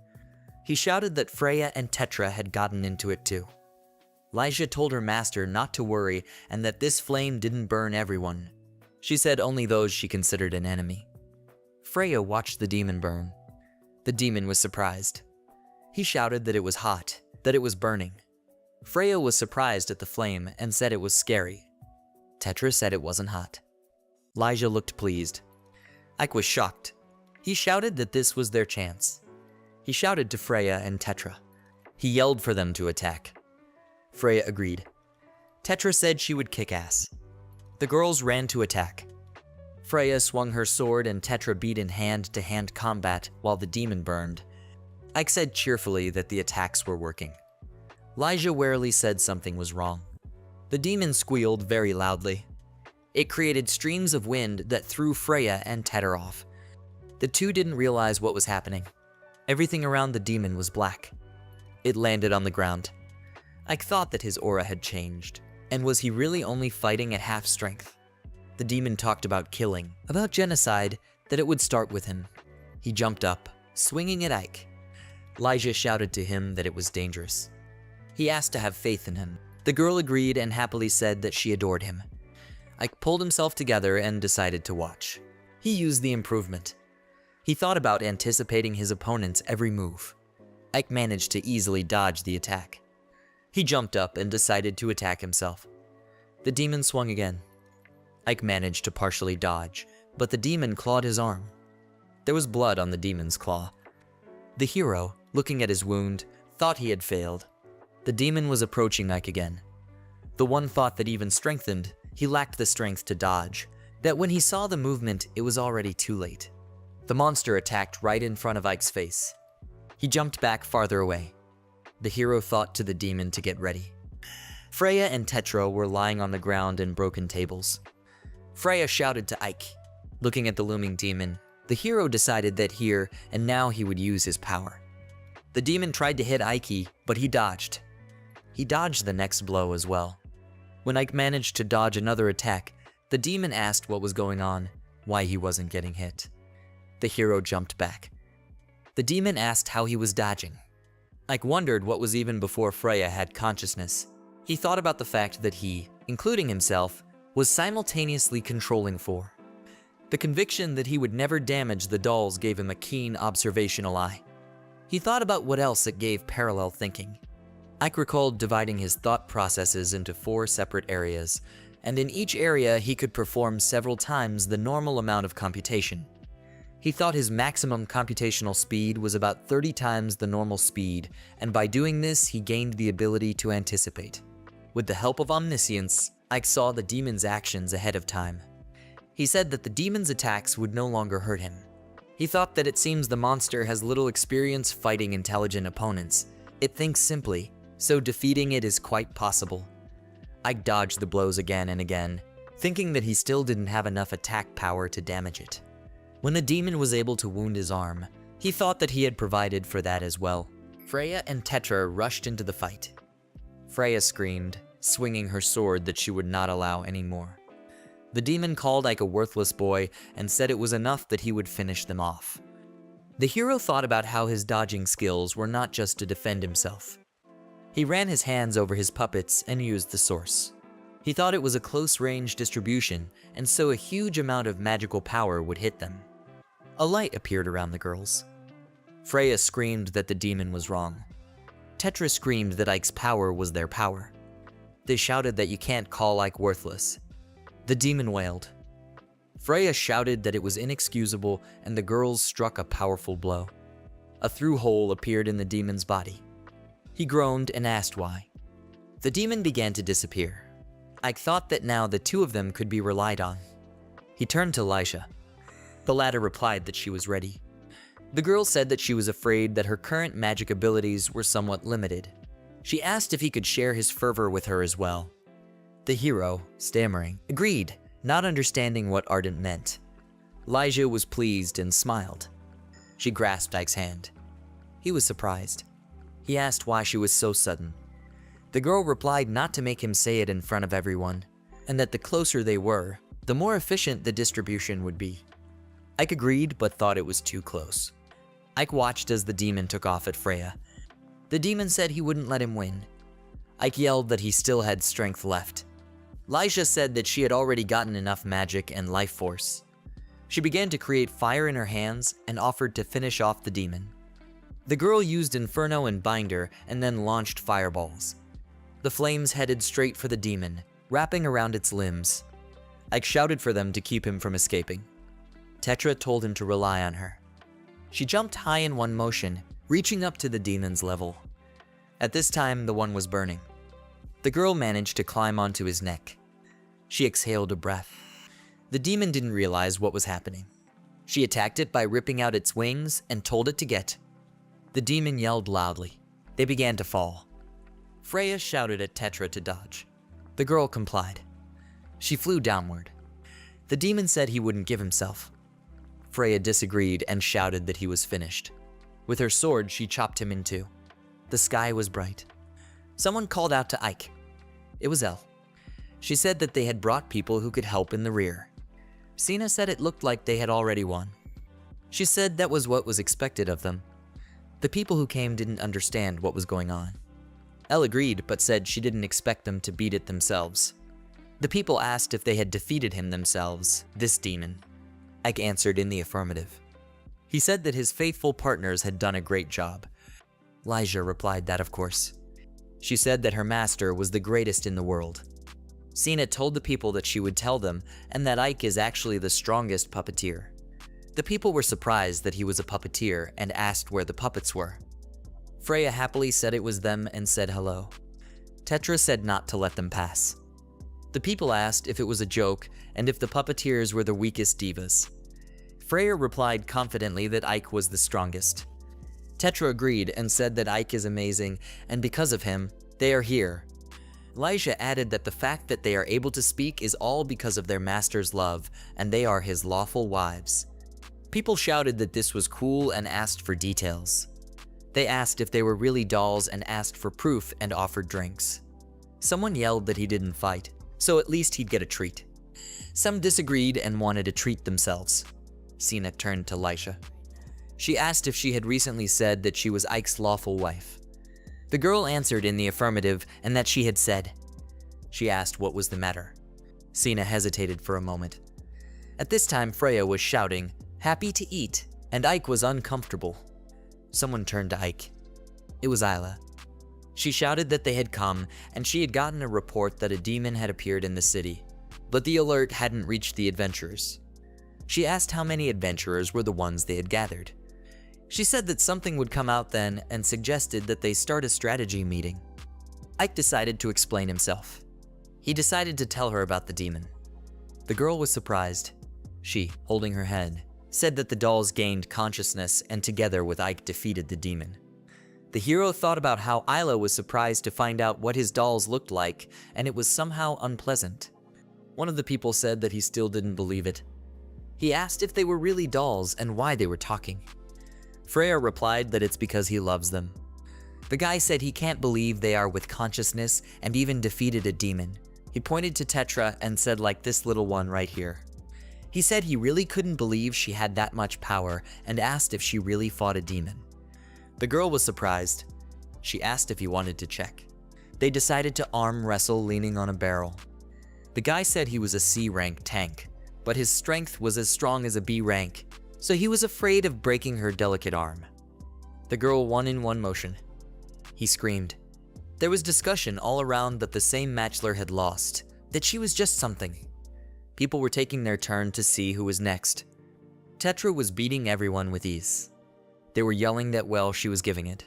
He shouted that Freya and Tetra had gotten into it too. Lisha told her master not to worry and that this flame didn't burn everyone. She said only those she considered an enemy. Freya watched the demon burn. The demon was surprised. He shouted that it was hot, that it was burning. Freya was surprised at the flame and said it was scary. Tetra said it wasn't hot. Lisha looked pleased. Ike was shocked. He shouted that this was their chance. He shouted to Freya and Tetra. He yelled for them to attack. Freya agreed. Tetra said she would kick ass. The girls ran to attack. Freya swung her sword and Tetra beat in hand-to-hand combat while the demon burned. Ike said cheerfully that the attacks were working. Lisha warily said something was wrong. The demon squealed very loudly. It created streams of wind that threw Freya and Tetra off. The two didn't realize what was happening. Everything around the demon was black. It landed on the ground. Ike thought that his aura had changed, and was he really only fighting at half strength? The demon talked about killing, about genocide, that it would start with him. He jumped up, swinging at Ike. Lisha shouted to him that it was dangerous. He asked to have faith in him. The girl agreed and happily said that she adored him. Ike pulled himself together and decided to watch. He used the improvement. He thought about anticipating his opponent's every move. Ike managed to easily dodge the attack. He jumped up and decided to attack himself. The demon swung again. Ike managed to partially dodge, but the demon clawed his arm. There was blood on the demon's claw. The hero, looking at his wound, thought he had failed. The demon was approaching Ike again. The one thought that even strengthened, he lacked the strength to dodge, that when he saw the movement, it was already too late. The monster attacked right in front of Ike's face. He jumped back farther away. The hero thought to the demon to get ready. Freya and Tetra were lying on the ground in broken tables. Freya shouted to Ike. Looking at the looming demon, the hero decided that here and now he would use his power. The demon tried to hit Ike, but he dodged. He dodged the next blow as well. When Ike managed to dodge another attack, the demon asked what was going on, why he wasn't getting hit. The hero jumped back. The demon asked how he was dodging. Ike wondered what was even before Freya had consciousness. He thought about the fact that he, including himself, was simultaneously controlling four. The conviction that he would never damage the dolls gave him a keen observational eye. He thought about what else it gave parallel thinking. Ike recalled dividing his thought processes into 4 separate areas, and in each area he could perform several times the normal amount of computation. He thought his maximum computational speed was about 30 times the normal speed, and by doing this he gained the ability to anticipate. With the help of omniscience, Ike saw the demon's actions ahead of time. He said that the demon's attacks would no longer hurt him. He thought that it seems the monster has little experience fighting intelligent opponents. It thinks simply, so defeating it is quite possible. Ike dodged the blows again and again, thinking that he still didn't have enough attack power to damage it. When the demon was able to wound his arm, he thought that he had provided for that as well. Freya and Tetra rushed into the fight. Freya screamed, swinging her sword that she would not allow any more. The demon called Ike a worthless boy and said it was enough that he would finish them off. The hero thought about how his dodging skills were not just to defend himself. He ran his hands over his puppets and used the source. He thought it was a close-range distribution, and so a huge amount of magical power would hit them. A light appeared around the girls. Freya screamed that the demon was wrong. Tetra screamed that Ike's power was their power. They shouted that you can't call Ike worthless. The demon wailed. Freya shouted that it was inexcusable, and the girls struck a powerful blow. A through hole appeared in the demon's body. He groaned and asked why. The demon began to disappear. Ike thought that now the two of them could be relied on. He turned to Lisha. The latter replied that she was ready. The girl said that she was afraid that her current magic abilities were somewhat limited. She asked if he could share his fervor with her as well. The hero, stammering, agreed, not understanding what ardent meant. Lisha was pleased and smiled. She grasped Ike's hand. He was surprised. He asked why she was so sudden. The girl replied not to make him say it in front of everyone, and that the closer they were, the more efficient the distribution would be. Ike agreed, but thought it was too close. Ike watched as the demon took off at Freya. The demon said he wouldn't let him win. Ike yelled that he still had strength left. Lisha said that she had already gotten enough magic and life force. She began to create fire in her hands and offered to finish off the demon. The girl used Inferno and Binder and then launched fireballs. The flames headed straight for the demon, wrapping around its limbs. Ike shouted for them to keep him from escaping. Tetra told him to rely on her. She jumped high in one motion, reaching up to the demon's level. At this time, the one was burning. The girl managed to climb onto his neck. She exhaled a breath. The demon didn't realize what was happening. She attacked it by ripping out its wings and told it to get. The demon yelled loudly. They began to fall. Freya shouted at Tetra to dodge. The girl complied. She flew downward. The demon said he wouldn't give himself. Freya disagreed and shouted that he was finished. With her sword, she chopped him in two. The sky was bright. Someone called out to Ike. It was Elle. She said that they had brought people who could help in the rear. Sina said it looked like they had already won. She said that was what was expected of them. The people who came didn't understand what was going on. Elle agreed, but said she didn't expect them to beat it themselves. The people asked if they had defeated him themselves, this demon. Ike answered in the affirmative. He said that his faithful partners had done a great job. Lisha replied that of course. She said that her master was the greatest in the world. Sina told the people that she would tell them, and that Ike is actually the strongest puppeteer. The people were surprised that he was a puppeteer and asked where the puppets were. Freya happily said it was them and said hello. Tetra said not to let them pass. The people asked if it was a joke and if the puppeteers were the weakest divas. Freya replied confidently that Ike was the strongest. Tetra agreed and said that Ike is amazing, and because of him, they are here. Elijah added that the fact that they are able to speak is all because of their master's love, and they are his lawful wives. People shouted that this was cool and asked for details. They asked if they were really dolls and asked for proof and offered drinks. Someone yelled that he didn't fight, so at least he'd get a treat. Some disagreed and wanted to treat themselves. Cena turned to Lisha. She asked if she had recently said that she was Ike's lawful wife. The girl answered in the affirmative and that she had said. She asked what was the matter. Cena hesitated for a moment. At this time, Freya was shouting, "Happy to eat," and Ike was uncomfortable. Someone turned to Ike. It was Isla. She shouted that they had come, and she had gotten a report that a demon had appeared in the city, but the alert hadn't reached the adventurers. She asked how many adventurers were the ones they had gathered. She said that something would come out then and suggested that they start a strategy meeting. Ike decided to explain himself. He decided to tell her about the demon. The girl was surprised. She, holding her head, said that the dolls gained consciousness and together with Ike defeated the demon. The hero thought about how Isla was surprised to find out what his dolls looked like, and it was somehow unpleasant. One of the people said that he still didn't believe it. He asked if they were really dolls and why they were talking. Freya replied that it's because he loves them. The guy said he can't believe they are with consciousness and even defeated a demon. He pointed to Tetra and said, like this little one right here. He said he really couldn't believe she had that much power and asked if she really fought a demon. The girl was surprised. She asked if he wanted to check. They decided to arm wrestle leaning on a barrel. The guy said he was a C-rank tank, but his strength was as strong as a B rank, so he was afraid of breaking her delicate arm. The girl won in one motion. He screamed. There was discussion all around that the same matchler had lost, that she was just something. People were taking their turn to see who was next. Tetra was beating everyone with ease. They were yelling that well she was giving it.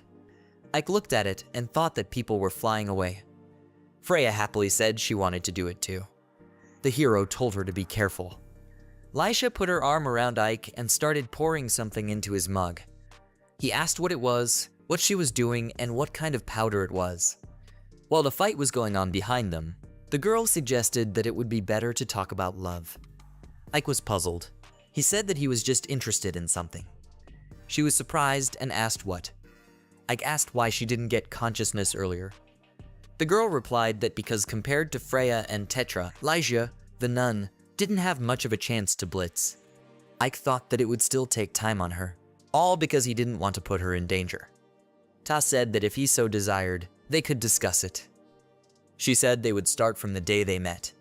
Ike looked at it and thought that people were flying away. Freya happily said she wanted to do it too. The hero told her to be careful. Lisha put her arm around Ike and started pouring something into his mug. He asked what it was, what she was doing, and what kind of powder it was. While the fight was going on behind them, the girl suggested that it would be better to talk about love. Ike was puzzled. He said that he was just interested in something. She was surprised and asked what. Ike asked why she didn't get consciousness earlier. The girl replied that because compared to Freya and Tetra, Lisha, the nun, didn't have much of a chance to blitz. Ike thought that it would still take time on her, all because he didn't want to put her in danger. Ta said that if he so desired, they could discuss it. She said they would start from the day they met.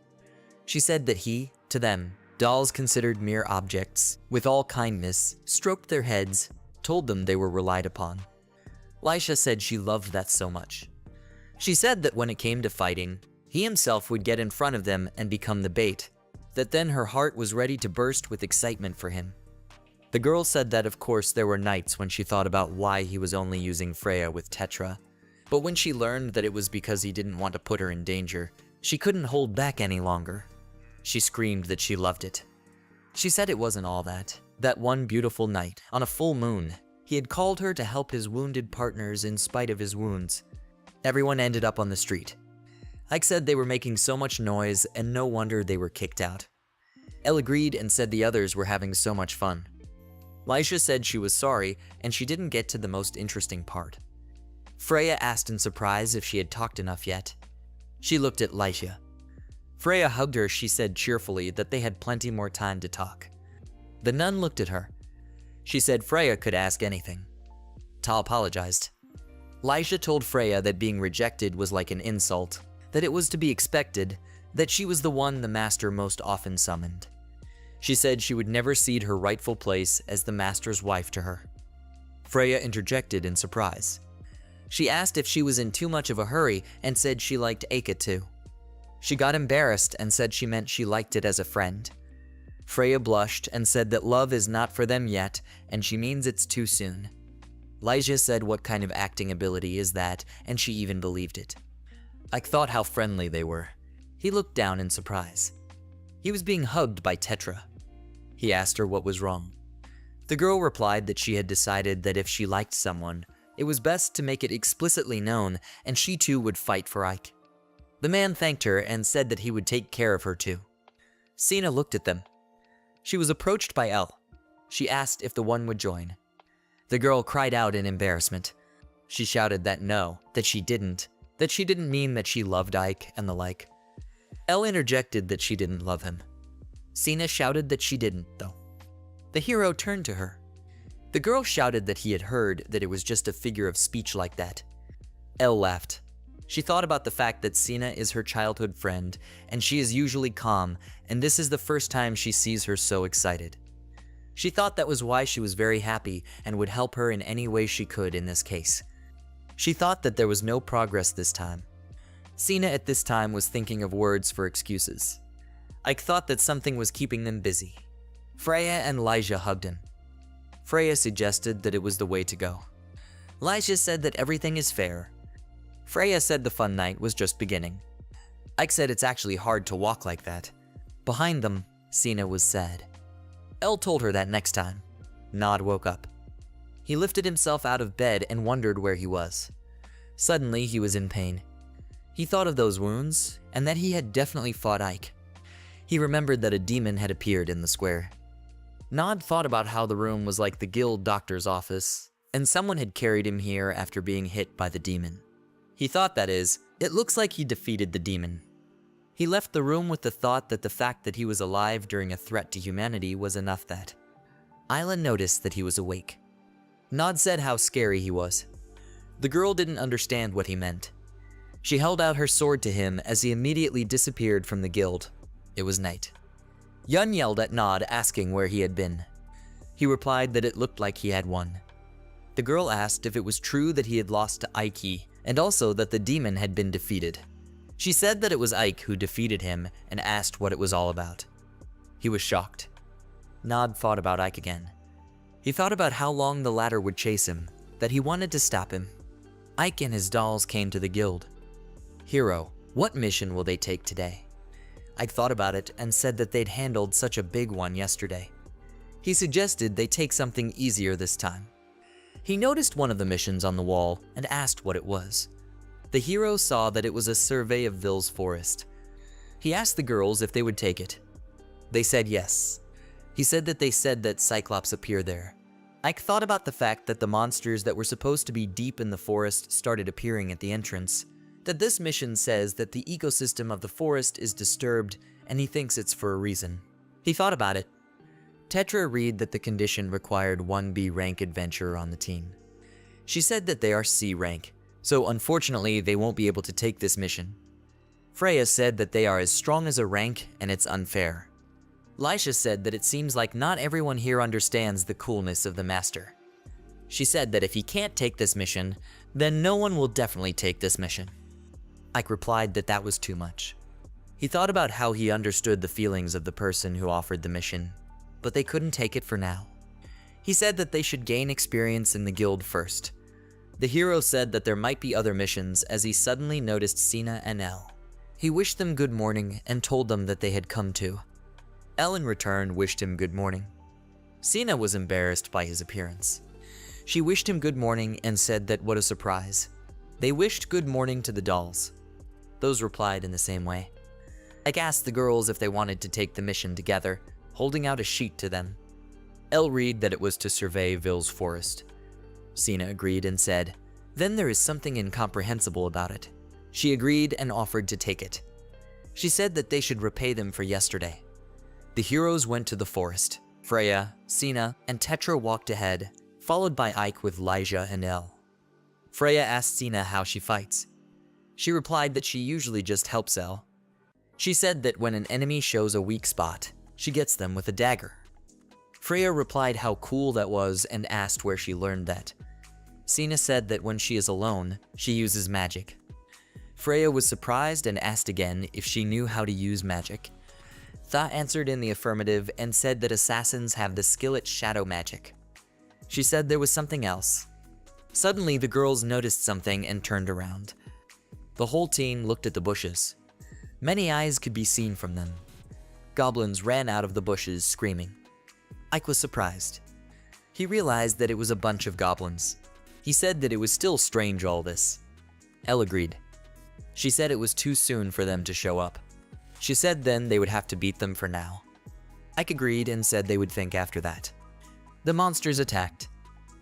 She said that he, to them, dolls considered mere objects, with all kindness, stroked their heads, told them they were relied upon. Lisha said she loved that so much. She said that when it came to fighting, he himself would get in front of them and become the bait, that then her heart was ready to burst with excitement for him. The girl said that of course there were nights when she thought about why he was only using Freya with Tetra, but when she learned that it was because he didn't want to put her in danger, she couldn't hold back any longer. She screamed that she loved it. She said it wasn't all that. That one beautiful night, on a full moon, he had called her to help his wounded partners in spite of his wounds. Everyone ended up on the street. Ike said they were making so much noise and no wonder they were kicked out. Elle agreed and said the others were having so much fun. Lisha said she was sorry and she didn't get to the most interesting part. Freya asked in surprise if she had talked enough yet. She looked at Lisha. Freya hugged her. She said cheerfully that they had plenty more time to talk. The nun looked at her. She said Freya could ask anything. Ta apologized. Lisha told Freya that being rejected was like an insult, that it was to be expected, that she was the one the master most often summoned. She said she would never cede her rightful place as the master's wife to her. Freya interjected in surprise. She asked if she was in too much of a hurry and said she liked Aika too. She got embarrassed and said she meant she liked it as a friend. Freya blushed and said that love is not for them yet and she means it's too soon. Lyja said what kind of acting ability is that, and she even believed it. Ike thought how friendly they were. He looked down in surprise. He was being hugged by Tetra. He asked her what was wrong. The girl replied that she had decided that if she liked someone, it was best to make it explicitly known, and she too would fight for Ike. The man thanked her and said that he would take care of her too. Sina looked at them. She was approached by Elle. She asked if the one would join. The girl cried out in embarrassment. She shouted that no, that she didn't mean that she loved Ike and the like. Elle interjected that she didn't love him. Sina shouted that she didn't, though. The hero turned to her. The girl shouted that he had heard that it was just a figure of speech like that. Elle laughed. She thought about the fact that Sina is her childhood friend, and she is usually calm, and this is the first time she sees her so excited. She thought that was why she was very happy and would help her in any way she could in this case. She thought that there was no progress this time. Sina at this time was thinking of words for excuses. Ike thought that something was keeping them busy. Freya and Lyja hugged him. Freya suggested that it was the way to go. Lyja said that everything is fair. Freya said the fun night was just beginning. Ike said it's actually hard to walk like that. Behind them, Sina was sad. Elle told her that next time. Nod woke up. He lifted himself out of bed and wondered where he was. Suddenly, he was in pain. He thought of those wounds, and that he had definitely fought Ike. He remembered that a demon had appeared in the square. Nod thought about how the room was like the guild doctor's office, and someone had carried him here after being hit by the demon. He thought, that is, it looks like he defeated the demon. He left the room with the thought that the fact that he was alive during a threat to humanity was enough that. Isla noticed that he was awake. Nod said how scary he was. The girl didn't understand what he meant. She held out her sword to him as he immediately disappeared from the guild. It was night. Yun yelled at Nod, asking where he had been. He replied that it looked like he had won. The girl asked if it was true that he had lost to Ike, and also that the demon had been defeated. She said that it was Ike who defeated him and asked what it was all about. He was shocked. Nod thought about Ike again. He thought about how long the latter would chase him, that he wanted to stop him. Ike and his dolls came to the guild. Hero, what mission will they take today? Ike thought about it and said that they'd handled such a big one yesterday. He suggested they take something easier this time. He noticed one of the missions on the wall and asked what it was. The hero saw that it was a survey of Ville's forest. He asked the girls if they would take it. They said yes. He said that they said that Cyclops appear there. Ike thought about the fact that the monsters that were supposed to be deep in the forest started appearing at the entrance, that this mission says that the ecosystem of the forest is disturbed, and he thinks it's for a reason. He thought about it. Tetra read that the condition required 1B rank adventurer on the team. She said that they are C rank, so unfortunately they won't be able to take this mission. Freya said that they are as strong as a rank and it's unfair. Lyja said that it seems like not everyone here understands the coolness of the master. She said that if he can't take this mission, then no one will definitely take this mission. Ike replied that that was too much. He thought about how he understood the feelings of the person who offered the mission, but they couldn't take it for now. He said that they should gain experience in the guild first. The hero said that there might be other missions as he suddenly noticed Sina and Elle. He wished them good morning and told them that they had come too. Elle in return wished him good morning. Sina was embarrassed by his appearance. She wished him good morning and said that what a surprise. They wished good morning to the dolls. Those replied in the same way. Ike asked the girls if they wanted to take the mission together, holding out a sheet to them. Elle read that it was to survey Ville's forest. Sina agreed and said, "Then there is something incomprehensible about it." She agreed and offered to take it. She said that they should repay them for yesterday. The heroes went to the forest. Freya, Sina, and Tetra walked ahead, followed by Ike with Lyja and Elle. Freya asked Sina how she fights. She replied that she usually just helps Elle. She said that when an enemy shows a weak spot, she gets them with a dagger. Freya replied how cool that was and asked where she learned that. Sina said that when she is alone, she uses magic. Freya was surprised and asked again if she knew how to use magic. Tha answered in the affirmative and said that assassins have the skill at shadow magic. She said there was something else. Suddenly, the girls noticed something and turned around. The whole team looked at the bushes. Many eyes could be seen from them. Goblins ran out of the bushes, screaming. Ike was surprised. He realized that it was a bunch of goblins. He said that it was still strange, all this. Elle agreed. She said it was too soon for them to show up. She said then they would have to beat them for now. Ike agreed and said they would think after that. The monsters attacked.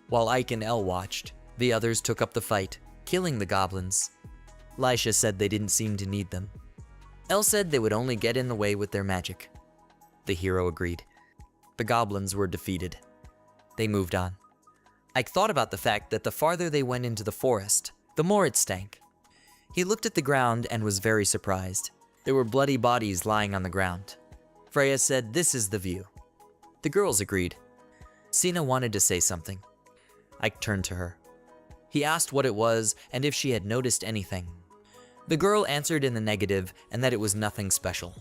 While Ike and Elle watched, the others took up the fight, killing the goblins. Lisha said they didn't seem to need them. Elle said they would only get in the way with their magic. The hero agreed. The goblins were defeated. They moved on. Ike thought about the fact that the farther they went into the forest, the more it stank. He looked at the ground and was very surprised. There were bloody bodies lying on the ground. Freya said, "This is the view." The girls agreed. Sina wanted to say something. Ike turned to her. He asked what it was and if she had noticed anything. The girl answered in the negative and that it was nothing special.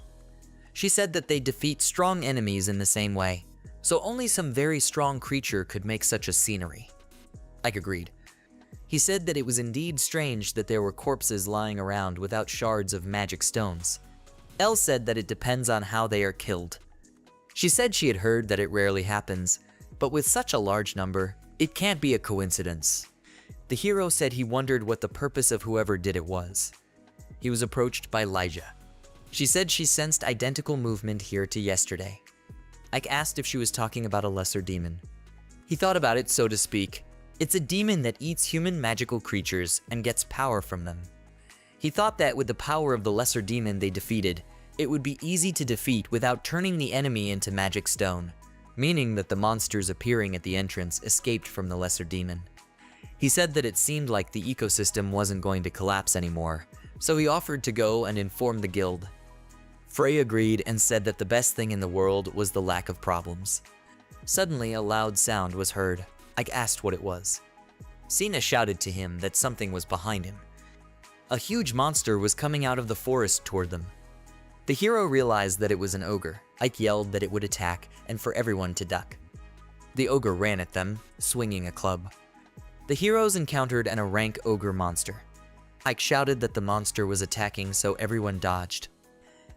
She said that they defeat strong enemies in the same way, so only some very strong creature could make such a scenery. Ike agreed. He said that it was indeed strange that there were corpses lying around without shards of magic stones. Elle said that it depends on how they are killed. She said she had heard that it rarely happens, but with such a large number, it can't be a coincidence. The hero said he wondered what the purpose of whoever did it was. He was approached by Lyja. She said she sensed identical movement here to yesterday. Ike asked if she was talking about a lesser demon. He thought about it, so to speak. It's a demon that eats human magical creatures and gets power from them. He thought that with the power of the lesser demon they defeated, it would be easy to defeat without turning the enemy into magic stone, meaning that the monsters appearing at the entrance escaped from the lesser demon. He said that it seemed like the ecosystem wasn't going to collapse anymore, so he offered to go and inform the guild. Frey agreed and said that the best thing in the world was the lack of problems. Suddenly, a loud sound was heard. Ike asked what it was. Sina shouted to him that something was behind him. A huge monster was coming out of the forest toward them. The hero realized that it was an ogre. Ike yelled that it would attack and for everyone to duck. The ogre ran at them, swinging a club. The heroes encountered a rank ogre monster. Ike shouted that the monster was attacking, so everyone dodged.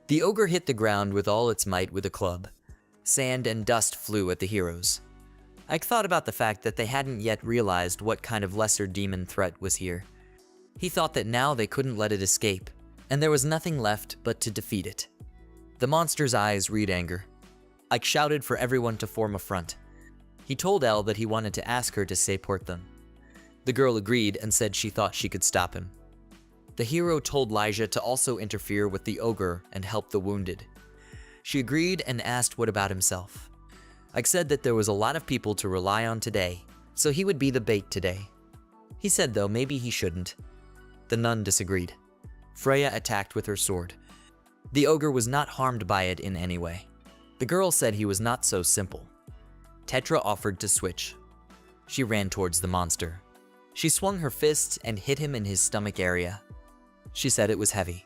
The ogre hit the ground with all its might with a club. Sand and dust flew at the heroes. Ike thought about the fact that they hadn't yet realized what kind of lesser demon threat was here. He thought that now they couldn't let it escape, and there was nothing left but to defeat it. The monster's eyes read anger. Ike shouted for everyone to form a front. He told Elle that he wanted to ask her to support them. The girl agreed and said she thought she could stop him. The hero told Lyja to also interfere with the ogre and help the wounded. She agreed and asked what about himself. Ike said that there was a lot of people to rely on today, so he would be the bait today. He said though maybe he shouldn't. The nun disagreed. Freya attacked with her sword. The ogre was not harmed by it in any way. The girl said he was not so simple. Tetra offered to switch. She ran towards the monster. She swung her fist and hit him in his stomach area. She said it was heavy.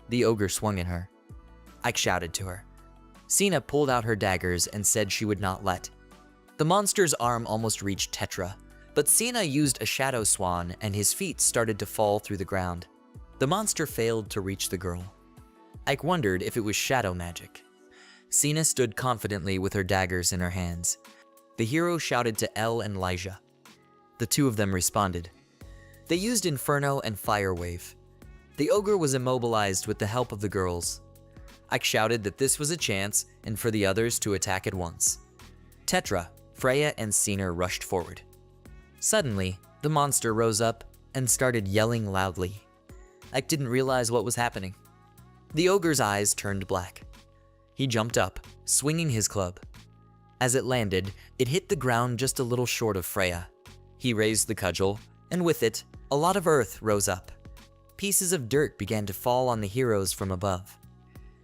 The ogre swung at her. Ike shouted to her. Sina pulled out her daggers and said she would not let. The monster's arm almost reached Tetra, but Sina used a shadow swan and his feet started to fall through the ground. The monster failed to reach the girl. Ike wondered if it was shadow magic. Sina stood confidently with her daggers in her hands. The hero shouted to Elle and Lyja. The two of them responded. They used Inferno and Fire Wave. The ogre was immobilized with the help of the girls. Ike shouted that this was a chance and for the others to attack at once. Tetra, Freya, and Sina rushed forward. Suddenly, the monster rose up and started yelling loudly. Ike didn't realize what was happening. The ogre's eyes turned black. He jumped up, swinging his club. As it landed, it hit the ground just a little short of Freya. He raised the cudgel, and with it, a lot of earth rose up. Pieces of dirt began to fall on the heroes from above.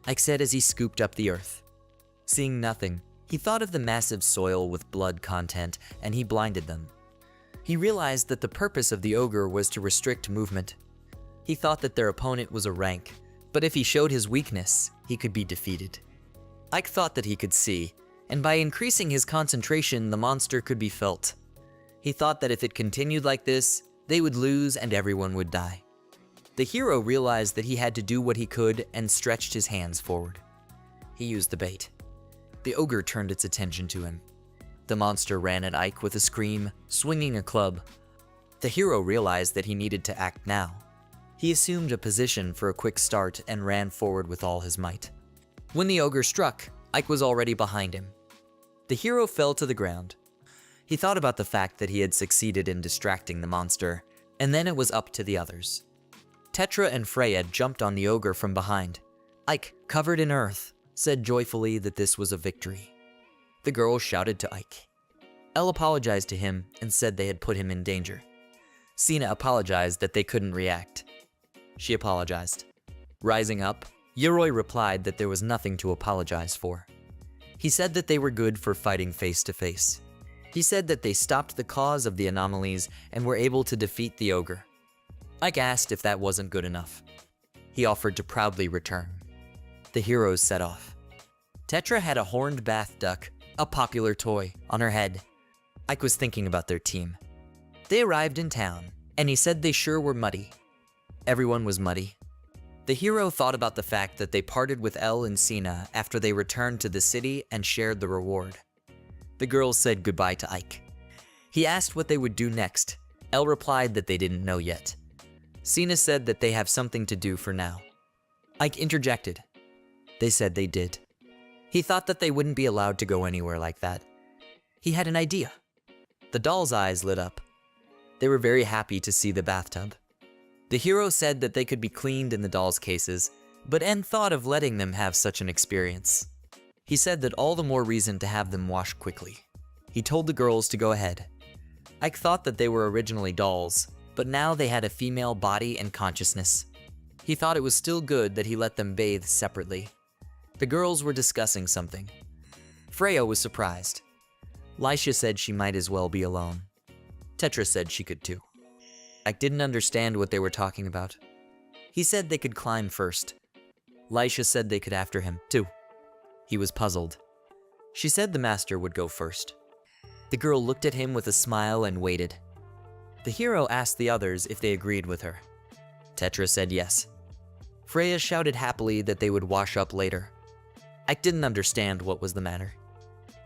Ike said as he scooped up the earth. Seeing nothing, he thought of the massive soil with blood content, and he blinded them. He realized that the purpose of the ogre was to restrict movement. He thought that their opponent was a rank, but if he showed his weakness, he could be defeated. Ike thought that he could see, and by increasing his concentration, the monster could be felt. He thought that if it continued like this, they would lose and everyone would die. The hero realized that he had to do what he could and stretched his hands forward. He used the bait. The ogre turned its attention to him. The monster ran at Ike with a scream, swinging a club. The hero realized that he needed to act now. He assumed a position for a quick start and ran forward with all his might. When the ogre struck, Ike was already behind him. The hero fell to the ground. He thought about the fact that he had succeeded in distracting the monster, and then it was up to the others. Tetra and Freya jumped on the ogre from behind. Ike, covered in earth, said joyfully that this was a victory. The girl shouted to Ike. Elle apologized to him and said they had put him in danger. Sina apologized that they couldn't react. She apologized. Rising up, Yoroi replied that there was nothing to apologize for. He said that they were good for fighting face to face. He said that they stopped the cause of the anomalies and were able to defeat the ogre. Ike asked if that wasn't good enough. He offered to proudly return. The heroes set off. Tetra had a horned bath duck, a popular toy, on her head. Ike was thinking about their team. They arrived in town, and he said they sure were muddy. Everyone was muddy. The hero thought about the fact that they parted with Elle and Sina after they returned to the city and shared the reward. The girls said goodbye to Ike. He asked what they would do next. Elle replied that they didn't know yet. Sina said that they have something to do for now. Ike interjected. They said they did. He thought that they wouldn't be allowed to go anywhere like that. He had an idea. The doll's eyes lit up. They were very happy to see the bathtub. The hero said that they could be cleaned in the doll's cases, but N thought of letting them have such an experience. He said that all the more reason to have them wash quickly. He told the girls to go ahead. Ike thought that they were originally dolls, but now they had a female body and consciousness. He thought it was still good that he let them bathe separately. The girls were discussing something. Freya was surprised. Lisha said she might as well be alone. Tetra said she could too. Ike didn't understand what they were talking about. He said they could climb first. Lisha said they could after him too. He was puzzled. She said the master would go first. The girl looked at him with a smile and waited. The hero asked the others if they agreed with her. Tetra said yes. Freya shouted happily that they would wash up later. Ike didn't understand what was the matter.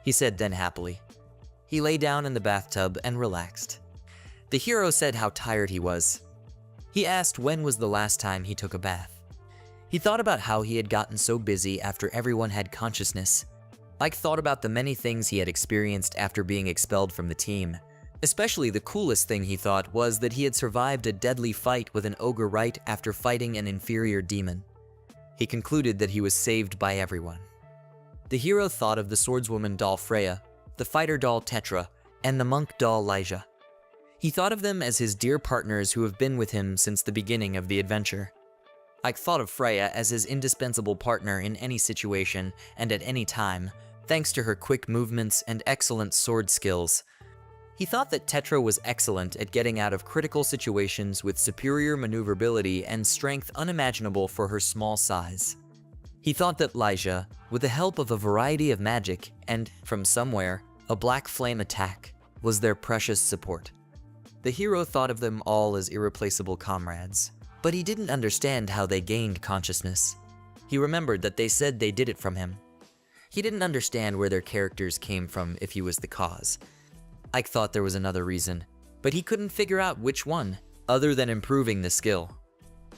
He said then happily. He lay down in the bathtub and relaxed. The hero said how tired he was. He asked when was the last time he took a bath. He thought about how he had gotten so busy after everyone had consciousness. Ike thought about the many things he had experienced after being expelled from the team. Especially the coolest thing he thought was that he had survived a deadly fight with an ogre right after fighting an inferior demon. He concluded that he was saved by everyone. The hero thought of the swordswoman doll Freya, the fighter doll Tetra, and the monk doll Lyja. He thought of them as his dear partners who have been with him since the beginning of the adventure. Ike thought of Freya as his indispensable partner in any situation and at any time, thanks to her quick movements and excellent sword skills. He thought that Tetra was excellent at getting out of critical situations with superior maneuverability and strength unimaginable for her small size. He thought that Lyja, with the help of a variety of magic and, from somewhere, a black flame attack, was their precious support. The hero thought of them all as irreplaceable comrades, but he didn't understand how they gained consciousness. He remembered that they said they did it from him. He didn't understand where their characters came from if he was the cause. Ike thought there was another reason, but he couldn't figure out which one, other than improving the skill.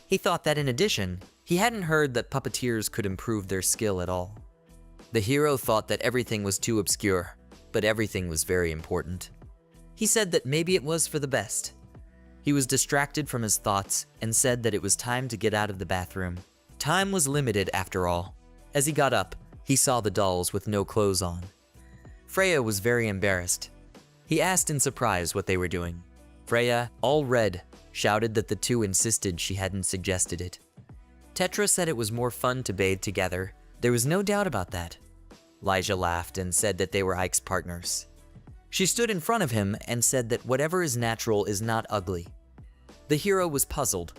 He thought that in addition, he hadn't heard that puppeteers could improve their skill at all. The hero thought that everything was too obscure, but everything was very important. He said that maybe it was for the best. He was distracted from his thoughts and said that it was time to get out of the bathroom. Time was limited after all. As he got up, he saw the dolls with no clothes on. Freya was very embarrassed. He asked in surprise what they were doing. Freya, all red, shouted that the two insisted she hadn't suggested it. Tetra said it was more fun to bathe together. There was no doubt about that. Lyja laughed and said that they were Ike's partners. She stood in front of him and said that whatever is natural is not ugly. The hero was puzzled.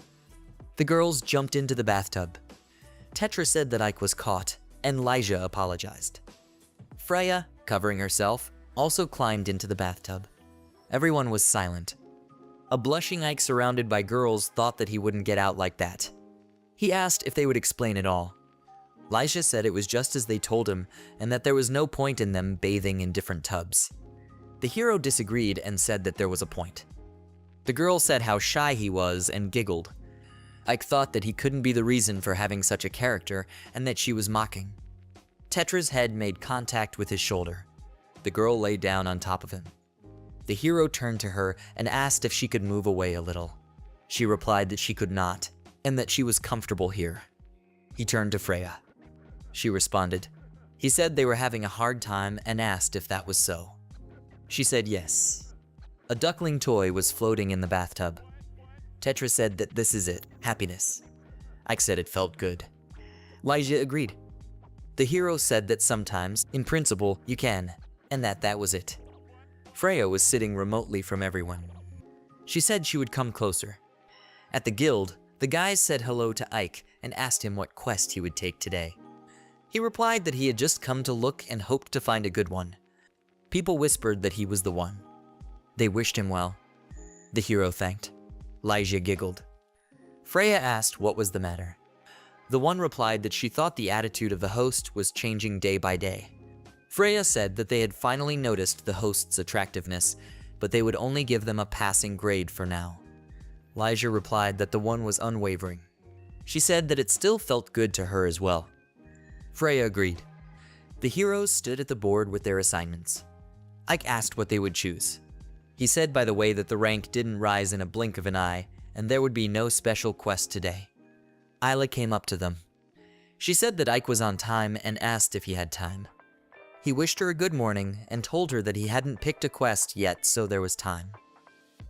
The girls jumped into the bathtub. Tetra said that Ike was caught, and Lyja apologized. Freya, covering herself, also climbed into the bathtub. Everyone was silent. A blushing Ike surrounded by girls thought that he wouldn't get out like that. He asked if they would explain it all. Elijah said it was just as they told him and that there was no point in them bathing in different tubs. The hero disagreed and said that there was a point. The girl said how shy he was and giggled. Ike thought that he couldn't be the reason for having such a character and that she was mocking. Tetra's head made contact with his shoulder. The girl lay down on top of him. The hero turned to her and asked if she could move away a little. She replied that she could not and that she was comfortable here. He turned to Freya. She responded. He said they were having a hard time and asked if that was so. She said yes. A duckling toy was floating in the bathtub. Tetra said that this is it, happiness. Ike said it felt good. Elijah agreed. The hero said that sometimes, in principle, you can, and that was it. Freya was sitting remotely from everyone. She said she would come closer. At the guild, the guys said hello to Ike and asked him what quest he would take today. He replied that he had just come to look and hoped to find a good one. People whispered that he was the one. They wished him well. The hero thanked. Elijah giggled. Freya asked what was the matter. The one replied that she thought the attitude of the host was changing day by day. Freya said that they had finally noticed the host's attractiveness, but they would only give them a passing grade for now. Elijah replied that the one was unwavering. She said that it still felt good to her as well. Freya agreed. The heroes stood at the board with their assignments. Ike asked what they would choose. He said by the way that the rank didn't rise in a blink of an eye, and there would be no special quest today. Isla came up to them. She said that Ike was on time and asked if he had time. He wished her a good morning and told her that he hadn't picked a quest yet, so there was time.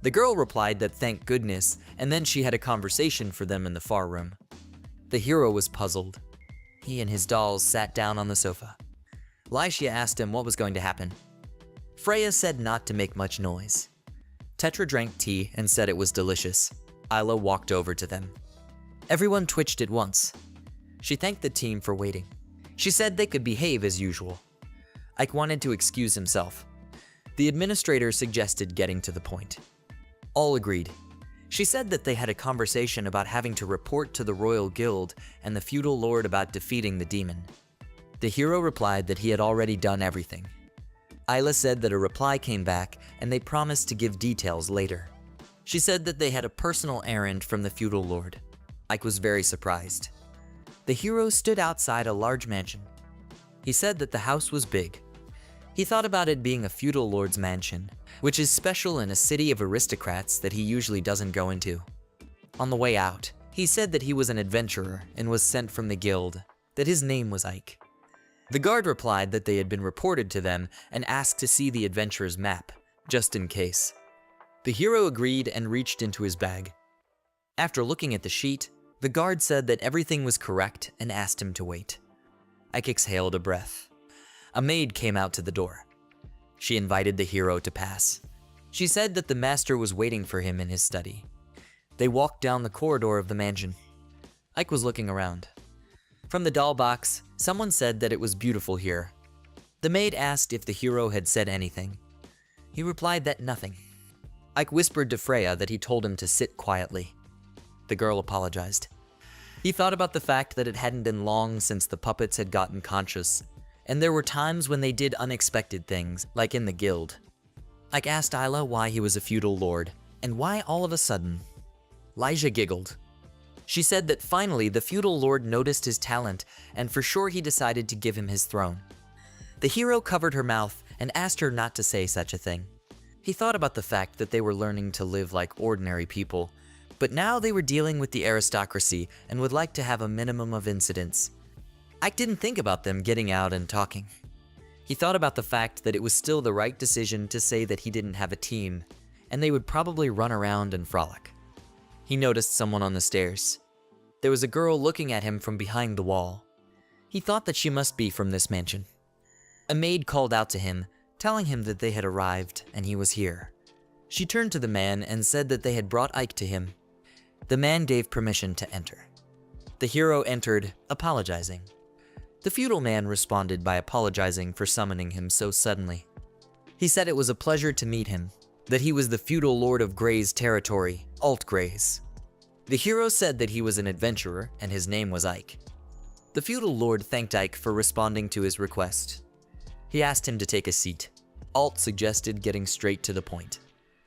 The girl replied that thank goodness, and then she had a conversation for them in the far room. The hero was puzzled. He and his dolls sat down on the sofa. Lycia asked him what was going to happen. Freya said not to make much noise. Tetra drank tea and said it was delicious. Isla walked over to them. Everyone twitched at once. She thanked the team for waiting. She said they could behave as usual. Ike wanted to excuse himself. The administrator suggested getting to the point. All agreed. She said that they had a conversation about having to report to the Royal Guild and the feudal lord about defeating the demon. The hero replied that he had already done everything. Isla said that a reply came back and they promised to give details later. She said that they had a personal errand from the feudal lord. Ike was very surprised. The hero stood outside a large mansion. He said that the house was big. He thought about it being a feudal lord's mansion, which is special in a city of aristocrats that he usually doesn't go into. On the way out, he said that he was an adventurer and was sent from the guild, that his name was Ike. The guard replied that they had been reported to them and asked to see the adventurer's map, just in case. The hero agreed and reached into his bag. After looking at the sheet, the guard said that everything was correct and asked him to wait. Ike exhaled a breath. A maid came out to the door. She invited the hero to pass. She said that the master was waiting for him in his study. They walked down the corridor of the mansion. Ike was looking around. From the doll box, someone said that it was beautiful here. The maid asked if the hero had said anything. He replied that nothing. Ike whispered to Freya that he told him to sit quietly. The girl apologized. He thought about the fact that it hadn't been long since the puppets had gotten conscious, and there were times when they did unexpected things, like in the guild. Ike asked Isla why he was a feudal lord, and why all of a sudden. Lyja giggled. She said that finally the feudal lord noticed his talent, and for sure he decided to give him his throne. The hero covered her mouth and asked her not to say such a thing. He thought about the fact that they were learning to live like ordinary people, but now they were dealing with the aristocracy and would like to have a minimum of incidents. Ike didn't think about them getting out and talking. He thought about the fact that it was still the right decision to say that he didn't have a team, and they would probably run around and frolic. He noticed someone on the stairs. There was a girl looking at him from behind the wall. He thought that she must be from this mansion. A maid called out to him, telling him that they had arrived and he was here. She turned to the man and said that they had brought Ike to him. The man gave permission to enter. The hero entered, apologizing. The feudal man responded by apologizing for summoning him so suddenly. He said it was a pleasure to meet him. that he was the feudal lord of Gray's territory, Alt Grays. The hero said that he was an adventurer and his name was Ike. The feudal lord thanked Ike for responding to his request. He asked him to take a seat. Alt suggested getting straight to the point.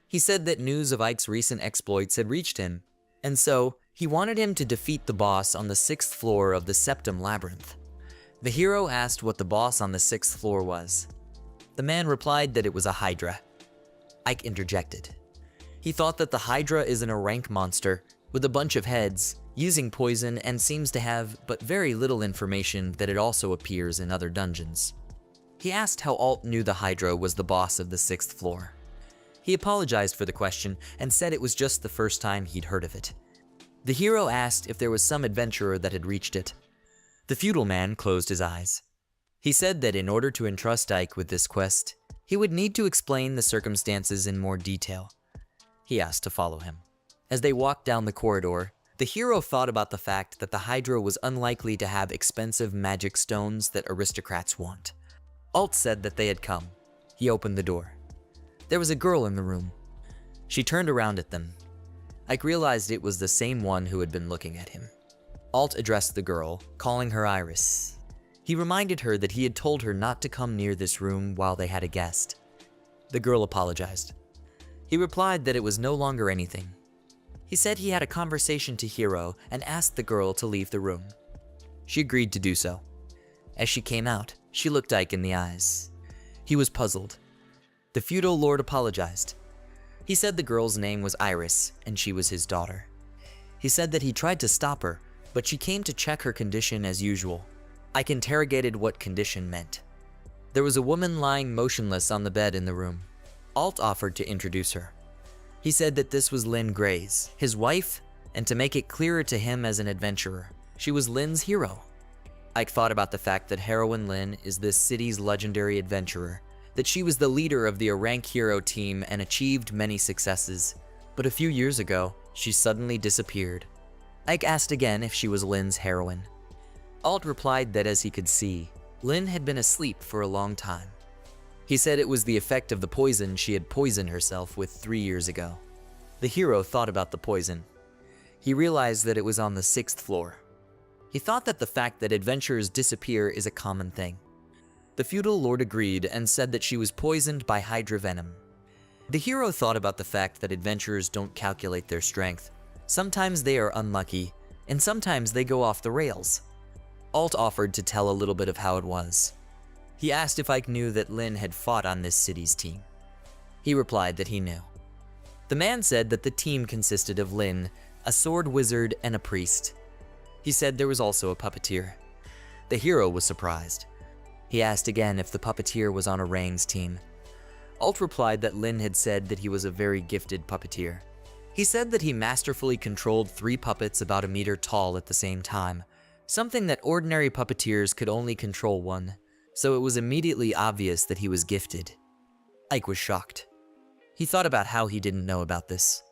He said that news of Ike's recent exploits had reached him, and so he wanted him to defeat the boss on the 6th floor of the Septum Labyrinth. The hero asked what the boss on the 6th floor was. The man replied that it was a Hydra. Ike interjected. He thought that the Hydra is an rank monster with a bunch of heads, using poison, and seems to have but very little information that it also appears in other dungeons. He asked how Alt knew the Hydra was the boss of the 6th floor. He apologized for the question and said it was just the first time he'd heard of it. The hero asked if there was some adventurer that had reached it. The feudal man closed his eyes. He said that in order to entrust Ike with this quest, he would need to explain the circumstances in more detail. He asked to follow him. As they walked down the corridor, the hero thought about the fact that the Hydra was unlikely to have expensive magic stones that aristocrats want. Alt said that they had come. He opened the door. There was a girl in the room. She turned around at them. Ike realized it was the same one who had been looking at him. Alt addressed the girl, calling her Iris. He reminded her that he had told her not to come near this room while they had a guest. The girl apologized. He replied that it was no longer anything. He said he had a conversation to Hero and asked the girl to leave the room. She agreed to do so. As she came out, she looked Ike in the eyes. He was puzzled. The feudal lord apologized. He said the girl's name was Iris, and she was his daughter. He said that he tried to stop her, but she came to check her condition as usual. Ike interrogated what condition meant. There was a woman lying motionless on the bed in the room. Alt offered to introduce her. He said that this was Lynn Grays, his wife, and to make it clearer to him as an adventurer, she was Lynn's hero. Ike thought about the fact that heroine Lynn is this city's legendary adventurer, that she was the leader of the rank hero team and achieved many successes, but a few years ago, she suddenly disappeared. Ike asked again if she was Lynn's heroine. Alt replied that as he could see, Lynn had been asleep for a long time. He said it was the effect of the poison she had poisoned herself with 3 years ago. The hero thought about the poison. He realized that it was on the 6th floor. He thought that the fact that adventurers disappear is a common thing. The feudal lord agreed and said that she was poisoned by Hydra venom. The hero thought about the fact that adventurers don't calculate their strength. Sometimes they are unlucky, and sometimes they go off the rails. Alt offered to tell a little bit of how it was. He asked if Ike knew that Lynn had fought on this city's team. He replied that he knew. The man said that the team consisted of Lynn, a sword wizard, and a priest. He said there was also a puppeteer. The hero was surprised. He asked again if the puppeteer was on Orang's team. Alt replied that Lynn had said that he was a very gifted puppeteer. He said that he masterfully controlled 3 puppets about a meter tall at the same time, something that ordinary puppeteers could only control one, so it was immediately obvious that he was gifted. Ike was shocked. He thought about how he didn't know about this.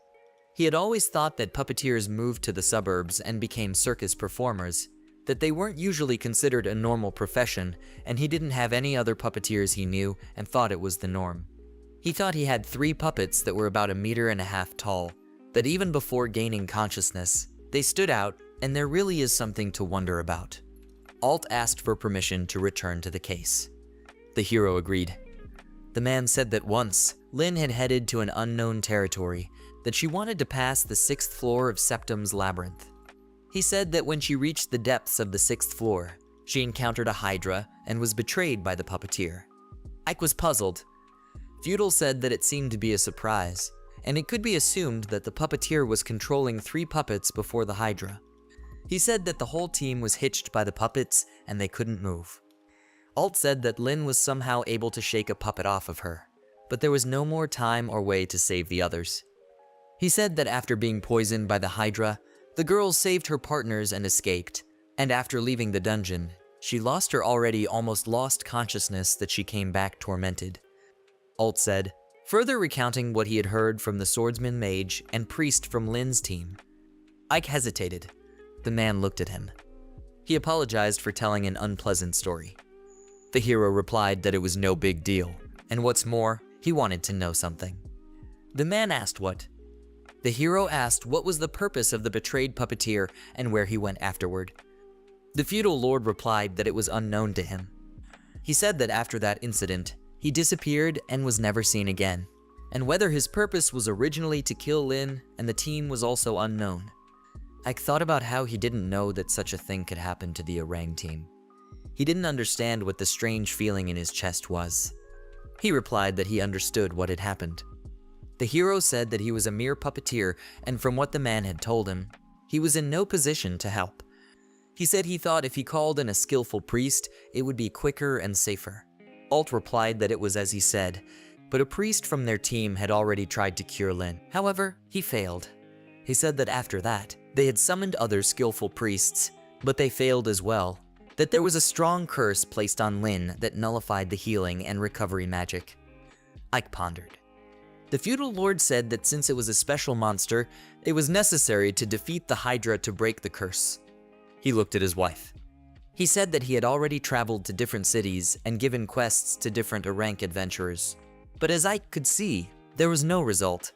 He had always thought that puppeteers moved to the suburbs and became circus performers, that they weren't usually considered a normal profession, and he didn't have any other puppeteers he knew and thought it was the norm. He thought he had 3 puppets that were about 1.5 meters tall, that even before gaining consciousness, they stood out, and there really is something to wonder about. Alt asked for permission to return to the case. The hero agreed. The man said that once, Lynn had headed to an unknown territory, that she wanted to pass the 6th floor of Septum's Labyrinth. He said that when she reached the depths of the 6th floor, she encountered a Hydra and was betrayed by the puppeteer. Ike was puzzled. Feudal said that it seemed to be a surprise, and it could be assumed that the puppeteer was controlling 3 puppets before the Hydra. He said that the whole team was hitched by the puppets and they couldn't move. Alt said that Lynn was somehow able to shake a puppet off of her, but there was no more time or way to save the others. He said that after being poisoned by the Hydra, the girl saved her partners and escaped, and after leaving the dungeon, she lost her already almost lost consciousness that she came back tormented. Alt said, further recounting what he had heard from the swordsman mage and priest from Lynn's team. Ike hesitated. The man looked at him. He apologized for telling an unpleasant story. The hero replied that it was no big deal, and what's more, he wanted to know something. The man asked what. The hero asked what was the purpose of the betrayed puppeteer and where he went afterward. The feudal lord replied that it was unknown to him. He said that after that incident, he disappeared and was never seen again, and whether his purpose was originally to kill Lin and the team was also unknown. Ike thought about how he didn't know that such a thing could happen to the Orang team. He didn't understand what the strange feeling in his chest was. He replied that he understood what had happened. The hero said that he was a mere puppeteer, and from what the man had told him, he was in no position to help. He said he thought if he called in a skillful priest, it would be quicker and safer. Alt replied that it was as he said, but a priest from their team had already tried to cure Lin. However, he failed. He said that after that, they had summoned other skillful priests, but they failed as well. That there was a strong curse placed on Lin that nullified the healing and recovery magic. Ike pondered. The feudal lord said that since it was a special monster, it was necessary to defeat the Hydra to break the curse. He looked at his wife. He said that he had already traveled to different cities and given quests to different Orang adventurers. But as Ike could see, there was no result.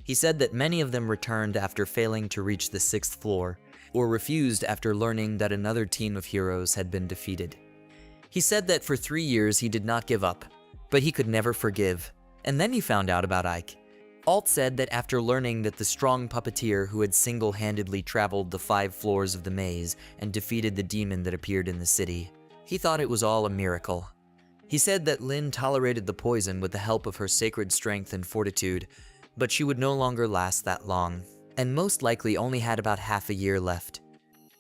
He said that many of them returned after failing to reach the 6th floor, or refused after learning that another team of heroes had been defeated. He said that for 3 years he did not give up, but he could never forgive. And then he found out about Ike. Alt said that after learning that the strong puppeteer who had single-handedly traveled the 5 floors of the maze and defeated the demon that appeared in the city, he thought it was all a miracle. He said that Lin tolerated the poison with the help of her sacred strength and fortitude, but she would no longer last that long, and most likely only had about half a year left.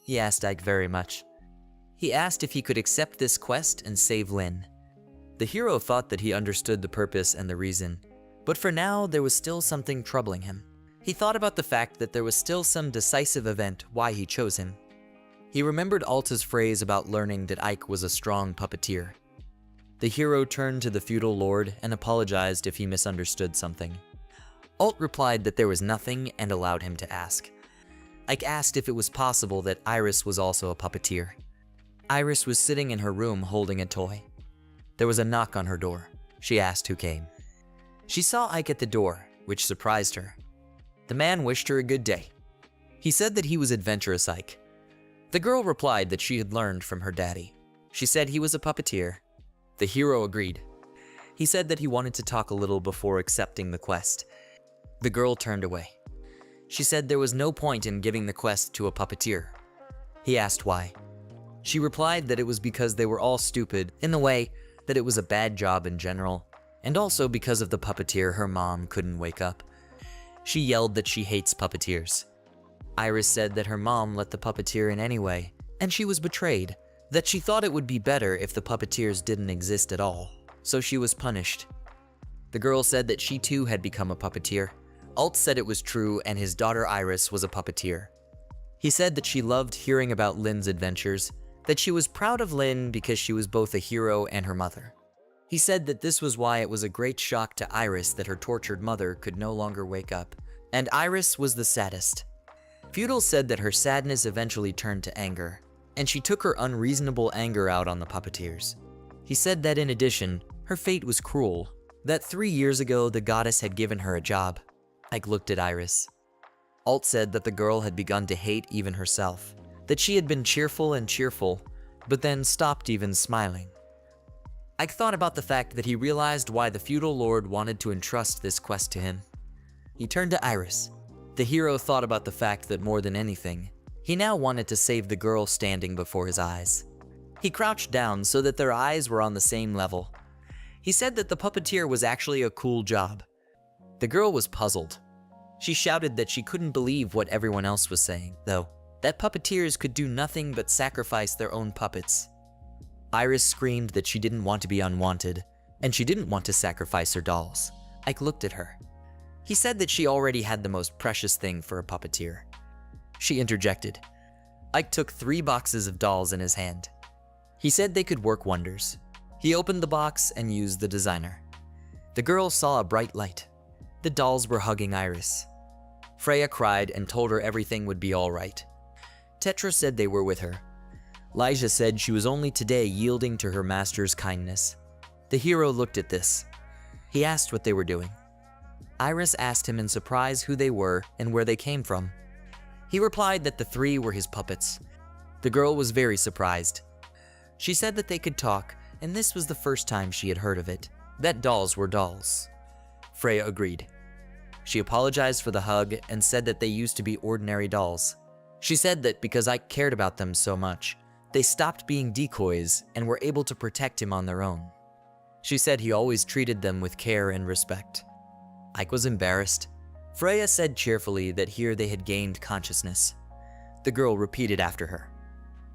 He asked Ike very much. He asked if he could accept this quest and save Lin. The hero thought that he understood the purpose and the reason, but for now there was still something troubling him. He thought about the fact that there was still some decisive event why he chose him. He remembered Alta's phrase about learning that Ike was a strong puppeteer. The hero turned to the feudal lord and apologized if he misunderstood something. Alt replied that there was nothing and allowed him to ask. Ike asked if it was possible that Iris was also a puppeteer. Iris was sitting in her room holding a toy. There was a knock on her door. She asked who came. She saw Ike at the door, which surprised her. The man wished her a good day. He said that he was adventurous Ike. The girl replied that she had learned from her daddy. She said he was a puppeteer. The hero agreed. He said that he wanted to talk a little before accepting the quest. The girl turned away. She said there was no point in giving the quest to a puppeteer. He asked why. She replied that it was because they were all stupid in the way that it was a bad job in general, and also because of the puppeteer her mom couldn't wake up. She yelled that she hates puppeteers. Iris said that her mom let the puppeteer in anyway, and she was betrayed, that she thought it would be better if the puppeteers didn't exist at all, so she was punished. The girl said that she too had become a puppeteer. Alt said it was true and his daughter Iris was a puppeteer. He said that she loved hearing about Lin's adventures, that she was proud of Lin because she was both a hero and her mother. He said that this was why it was a great shock to Iris that her tortured mother could no longer wake up, and Iris was the saddest. Feudal said that her sadness eventually turned to anger, and she took her unreasonable anger out on the puppeteers. He said that in addition, her fate was cruel, that 3 years ago the goddess had given her a job. Ike looked at Iris. Alt said that the girl had begun to hate even herself, that she had been cheerful, but then stopped even smiling. Ike thought about the fact that he realized why the feudal lord wanted to entrust this quest to him. He turned to Iris. The hero thought about the fact that more than anything, he now wanted to save the girl standing before his eyes. He crouched down so that their eyes were on the same level. He said that the puppeteer was actually a cool job. The girl was puzzled. She shouted that she couldn't believe what everyone else was saying, though, that puppeteers could do nothing but sacrifice their own puppets. Iris screamed that she didn't want to be unwanted, and she didn't want to sacrifice her dolls. Ike looked at her. He said that she already had the most precious thing for a puppeteer. She interjected. Ike took 3 boxes of dolls in his hand. He said they could work wonders. He opened the box and used the designer. The girl saw a bright light. The dolls were hugging Iris. Freya cried and told her everything would be all right. Tetra said they were with her. Lyja said she was only today yielding to her master's kindness. The hero looked at this. He asked what they were doing. Iris asked him in surprise who they were and where they came from. He replied that the three were his puppets. The girl was very surprised. She said that they could talk, and this was the first time she had heard of it, that dolls were dolls. Freya agreed. She apologized for the hug and said that they used to be ordinary dolls. She said that because Ike cared about them so much, they stopped being decoys and were able to protect him on their own. She said he always treated them with care and respect. Ike was embarrassed. Freya said cheerfully that here they had gained consciousness. The girl repeated after her.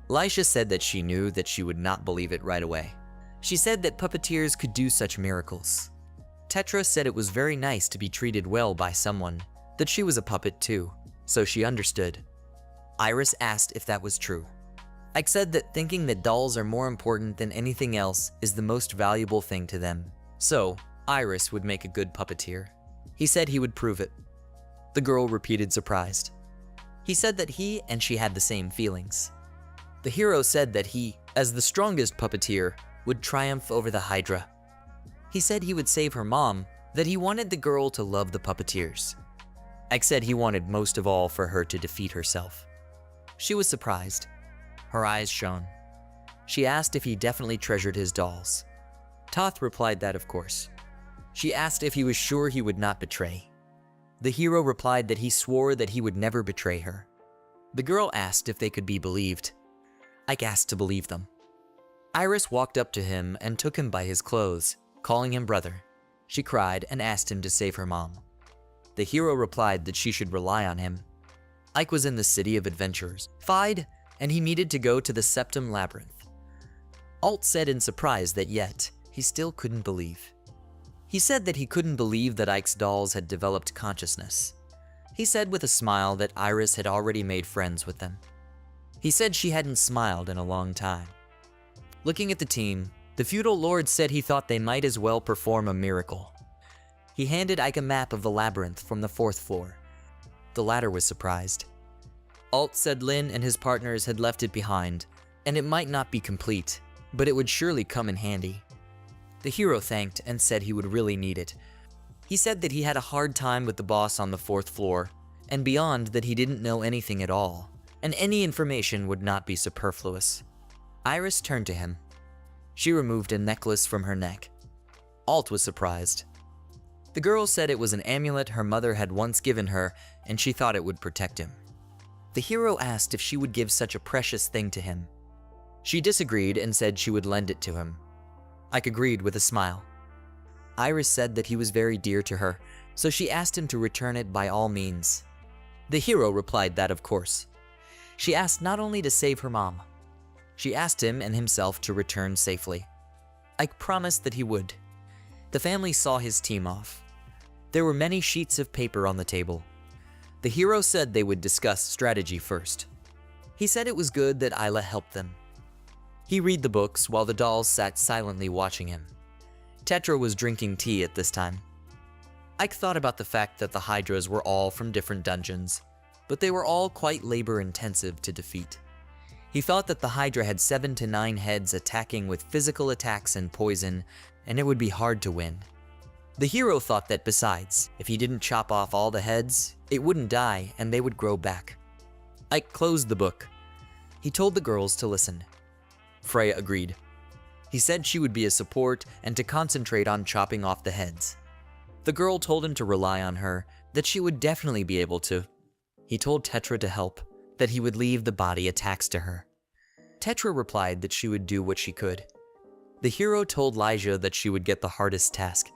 Lisha said that she knew that she would not believe it right away. She said that puppeteers could do such miracles. Tetra said it was very nice to be treated well by someone, that she was a puppet too, so she understood. Iris asked if that was true. Ike said that thinking that dolls are more important than anything else is the most valuable thing to them, so Iris would make a good puppeteer. He said he would prove it. The girl repeated surprised. He said that he and she had the same feelings. The hero said that he, as the strongest puppeteer, would triumph over the Hydra. He said he would save her mom, that he wanted the girl to love the puppeteers. Ike said he wanted most of all for her to defeat herself. She was surprised. Her eyes shone. She asked if he definitely treasured his dolls. Toth replied that of course. She asked if he was sure he would not betray. The hero replied that he swore that he would never betray her. The girl asked if they could be believed. Ike asked to believe them. Iris walked up to him and took him by his clothes, calling him brother. She cried and asked him to save her mom. The hero replied that she should rely on him. Ike was in the City of Adventurers, Fide, and he needed to go to the Septum Labyrinth. Alt said in surprise that yet, he still couldn't believe. He said that he couldn't believe that Ike's dolls had developed consciousness. He said with a smile that Iris had already made friends with them. He said she hadn't smiled in a long time. Looking at the team, the feudal lord said he thought they might as well perform a miracle. He handed Ike a map of the labyrinth from the 4th floor. The latter was surprised. Alt said Lin and his partners had left it behind, and it might not be complete, but it would surely come in handy. The hero thanked and said he would really need it. He said that he had a hard time with the boss on the 4th floor, and beyond that he didn't know anything at all, and any information would not be superfluous. Iris turned to him. She removed a necklace from her neck. Alt was surprised. The girl said it was an amulet her mother had once given her, and she thought it would protect him. The hero asked if she would give such a precious thing to him. She disagreed and said she would lend it to him. Ike agreed with a smile. Iris said that he was very dear to her, so she asked him to return it by all means. The hero replied that of course. She asked not only to save her mom. She asked him and himself to return safely. Ike promised that he would. The family saw his team off. There were many sheets of paper on the table. The hero said they would discuss strategy first. He said it was good that Isla helped them. He read the books while the dolls sat silently watching him. Tetra was drinking tea at this time. Ike thought about the fact that the Hydras were all from different dungeons, but they were all quite labor-intensive to defeat. He thought that the Hydra had 7 to 9 heads attacking with physical attacks and poison, and it would be hard to win. The hero thought that besides, if he didn't chop off all the heads, it wouldn't die and they would grow back. Ike closed the book. He told the girls to listen. Freya agreed. He said she would be a support and to concentrate on chopping off the heads. The girl told him to rely on her, that she would definitely be able to. He told Tetra to help, that he would leave the body attacks to her. Tetra replied that she would do what she could. The hero told Lyja that she would get the hardest task.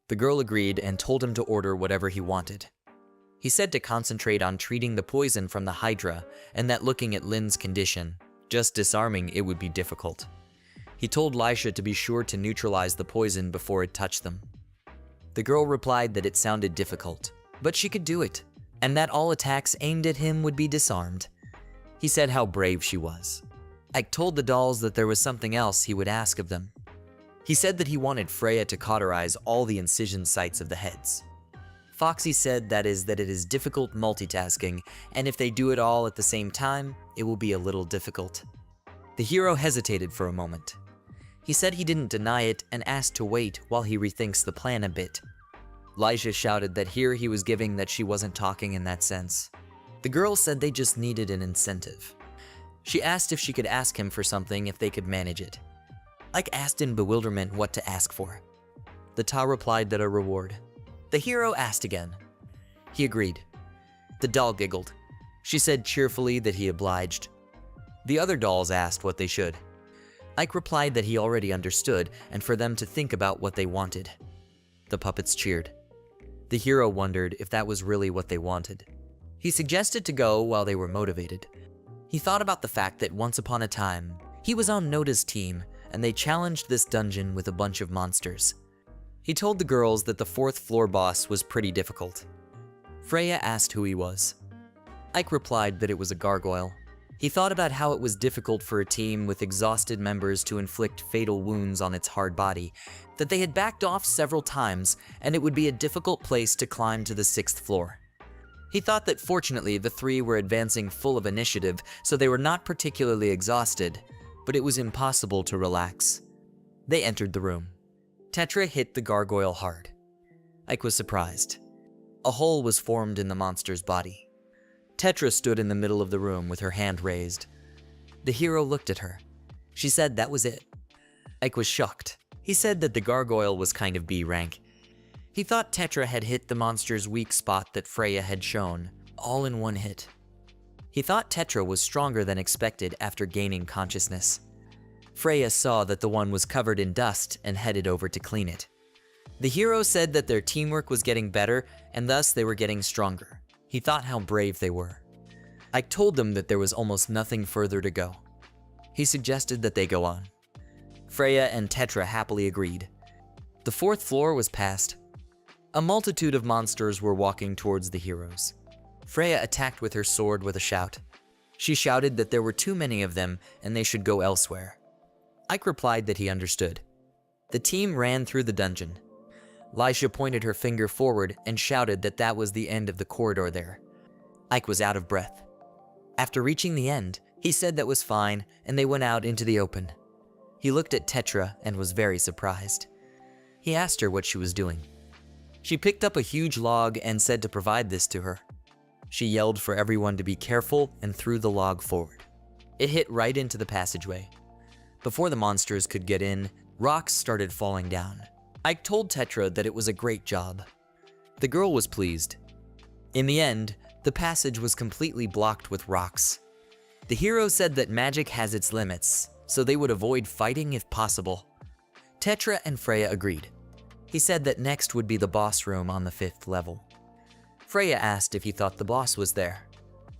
The girl agreed and told him to order whatever he wanted. He said to concentrate on treating the poison from the Hydra and that looking at Lin's condition, just disarming it would be difficult. He told Lisha to be sure to neutralize the poison before it touched them. The girl replied that it sounded difficult, but she could do it, and that all attacks aimed at him would be disarmed. He said how brave she was. Ike told the dolls that there was something else he would ask of them. He said that he wanted Freya to cauterize all the incision sites of the heads. Foxy said that it is difficult multitasking, and if they do it all at the same time, it will be a little difficult. The hero hesitated for a moment. He said he didn't deny it and asked to wait while he rethinks the plan a bit. Elijah shouted that here he was giving that she wasn't talking in that sense. The girl said they just needed an incentive. She asked if she could ask him for something if they could manage it. Ike asked in bewilderment what to ask for. The Ta replied that a reward. The hero asked again. He agreed. The doll giggled. She said cheerfully that he obliged. The other dolls asked what they should. Ike replied that he already understood and for them to think about what they wanted. The puppets cheered. The hero wondered if that was really what they wanted. He suggested to go while they were motivated. He thought about the fact that once upon a time, he was on Noda's team and they challenged this dungeon with a bunch of monsters. He told the girls that the 4th floor boss was pretty difficult. Freya asked who he was. Ike replied that it was a gargoyle. He thought about how it was difficult for a team with exhausted members to inflict fatal wounds on its hard body, that they had backed off several times, and it would be a difficult place to climb to the 6th floor. He thought that fortunately the 3 were advancing full of initiative, so they were not particularly exhausted, but it was impossible to relax. They entered the room. Tetra hit the gargoyle hard. Ike was surprised. A hole was formed in the monster's body. Tetra stood in the middle of the room with her hand raised. The hero looked at her. She said that was it. Ike was shocked. He said that the gargoyle was kind of B rank. He thought Tetra had hit the monster's weak spot that Freya had shown, all in one hit. He thought Tetra was stronger than expected after gaining consciousness. Freya saw that the one was covered in dust and headed over to clean it. The hero said that their teamwork was getting better and thus they were getting stronger. He thought how brave they were. Ike told them that there was almost nothing further to go. He suggested that they go on. Freya and Tetra happily agreed. The 4th floor was passed. A multitude of monsters were walking towards the heroes. Freya attacked with her sword with a shout. She shouted that there were too many of them and they should go elsewhere. Ike replied that he understood. The team ran through the dungeon. Lisha pointed her finger forward and shouted that that was the end of the corridor there. Ike was out of breath. After reaching the end, he said that was fine and they went out into the open. He looked at Tetra and was very surprised. He asked her what she was doing. She picked up a huge log and said to provide this to her. She yelled for everyone to be careful and threw the log forward. It hit right into the passageway. Before the monsters could get in, rocks started falling down. Ike told Tetra that it was a great job. The girl was pleased. In the end, the passage was completely blocked with rocks. The hero said that magic has its limits, so they would avoid fighting if possible. Tetra and Freya agreed. He said that next would be the boss room on the 5th level. Freya asked if he thought the boss was there.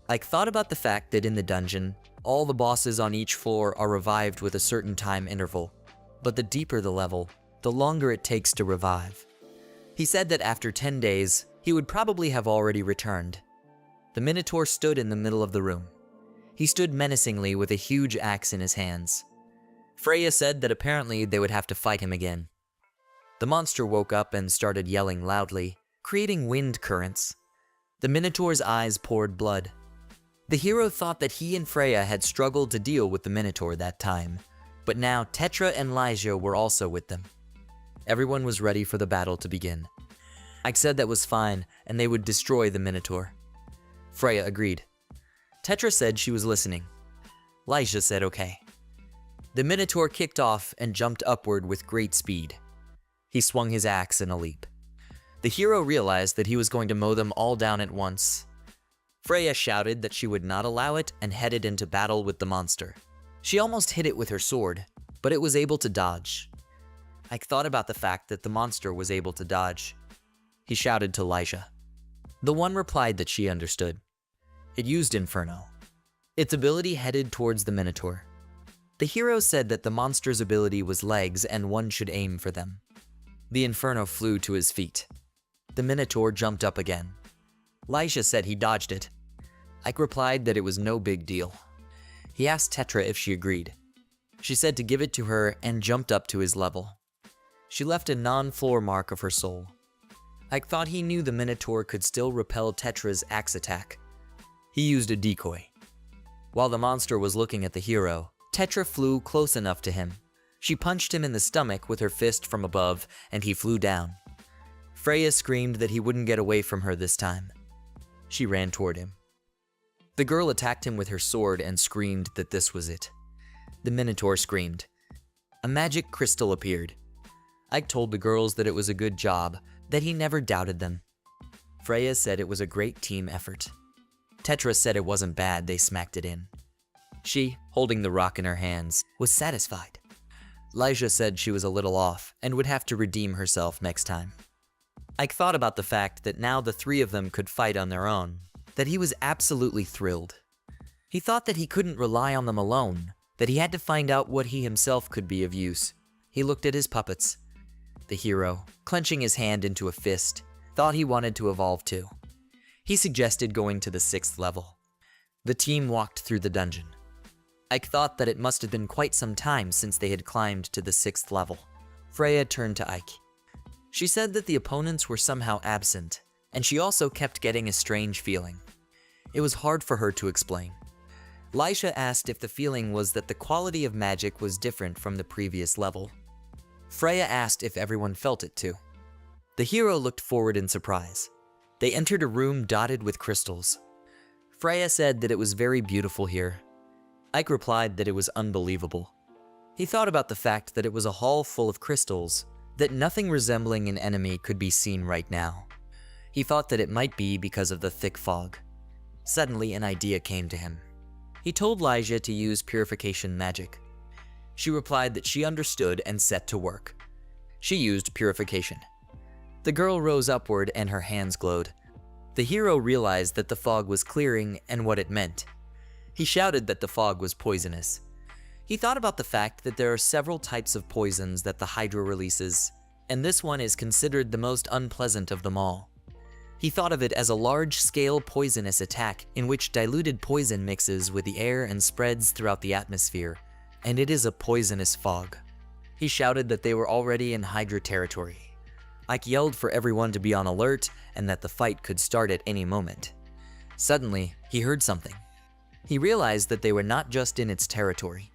Ike thought about the fact that in the dungeon, all the bosses on each floor are revived with a certain time interval, but the deeper the level, the longer it takes to revive. He said that after 10 days, he would probably have already returned. The Minotaur stood in the middle of the room. He stood menacingly with a huge axe in his hands. Freya said that apparently they would have to fight him again. The monster woke up and started yelling loudly, creating wind currents. The Minotaur's eyes poured blood. The hero thought that he and Freya had struggled to deal with the Minotaur that time, but now Tetra and Lysia were also with them. Everyone was ready for the battle to begin. Ike said that was fine, and they would destroy the Minotaur. Freya agreed. Tetra said she was listening. Lysia said okay. The Minotaur kicked off and jumped upward with great speed. He swung his axe in a leap. The hero realized that he was going to mow them all down at once. Freya shouted that she would not allow it and headed into battle with the monster. She almost hit it with her sword, but it was able to dodge. Ike thought about the fact that the monster was able to dodge. He shouted to Lysia. The one replied that she understood. It used Inferno. Its ability headed towards the Minotaur. The hero said that the monster's ability was legs and one should aim for them. The Inferno flew to his feet. The Minotaur jumped up again. Lysia said he dodged it. Ike replied that it was no big deal. He asked Tetra if she agreed. She said to give it to her and jumped up to his level. She left a non-floor mark of her soul. Ike thought he knew the Minotaur could still repel Tetra's axe attack. He used a decoy. While the monster was looking at the hero, Tetra flew close enough to him. She punched him in the stomach with her fist from above, and he flew down. Freya screamed that he wouldn't get away from her this time. She ran toward him. The girl attacked him with her sword and screamed that this was it. The Minotaur screamed. A magic crystal appeared. Ike told the girls that it was a good job, that he never doubted them. Freya said it was a great team effort. Tetra said it wasn't bad, they smacked it in. She, holding the rock in her hands, was satisfied. Lyja said she was a little off and would have to redeem herself next time. Ike thought about the fact that now the three of them could fight on their own, that he was absolutely thrilled. He thought that he couldn't rely on them alone, that he had to find out what he himself could be of use. He looked at his puppets. The hero, clenching his hand into a fist, thought he wanted to evolve too. He suggested going to the 6th level. The team walked through the dungeon. Ike thought that it must have been quite some time since they had climbed to the 6th level. Freya turned to Ike. She said that the opponents were somehow absent, and she also kept getting a strange feeling. It was hard for her to explain. Lyja asked if the feeling was that the quality of magic was different from the previous level. Freya asked if everyone felt it too. The hero looked forward in surprise. They entered a room dotted with crystals. Freya said that it was very beautiful here. Ike replied that it was unbelievable. He thought about the fact that it was a hall full of crystals, that nothing resembling an enemy could be seen right now. He thought that it might be because of the thick fog. Suddenly, an idea came to him. He told Lyja to use purification magic. She replied that she understood and set to work. She used purification. The girl rose upward and her hands glowed. The hero realized that the fog was clearing and what it meant. He shouted that the fog was poisonous. He thought about the fact that there are several types of poisons that the Hydra releases, and this one is considered the most unpleasant of them all. He thought of it as a large-scale poisonous attack in which diluted poison mixes with the air and spreads throughout the atmosphere, and it is a poisonous fog. He shouted that they were already in Hydra territory. Ike yelled for everyone to be on alert and that the fight could start at any moment. Suddenly, he heard something. He realized that they were not just in its territory.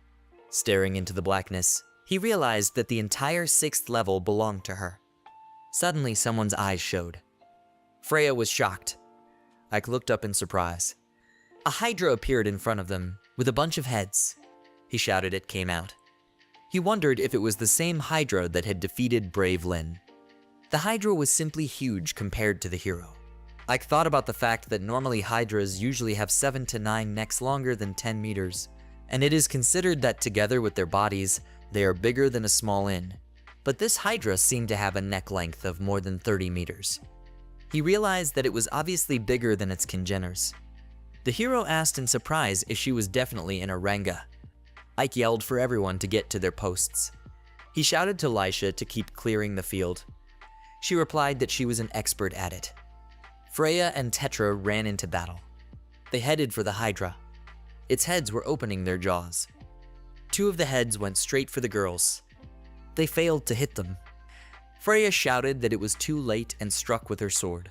Staring into the blackness, he realized that the entire 6th level belonged to her. Suddenly, someone's eyes showed. Freya was shocked. Ike looked up in surprise. A Hydra appeared in front of them, with a bunch of heads. He shouted it came out. He wondered if it was the same Hydra that had defeated Brave Lynn. The Hydra was simply huge compared to the hero. Ike thought about the fact that normally Hydras usually have 7 to 9 necks longer than 10 meters, and it is considered that together with their bodies, they are bigger than a small inn. But this Hydra seemed to have a neck length of more than 30 meters. He realized that it was obviously bigger than its congeners. The hero asked in surprise if she was definitely in a Ranga. Ike yelled for everyone to get to their posts. He shouted to Lyja to keep clearing the field. She replied that she was an expert at it. Freya and Tetra ran into battle. They headed for the Hydra. Its heads were opening their jaws. 2 of the heads went straight for the girls. They failed to hit them. Freya shouted that it was too late and struck with her sword.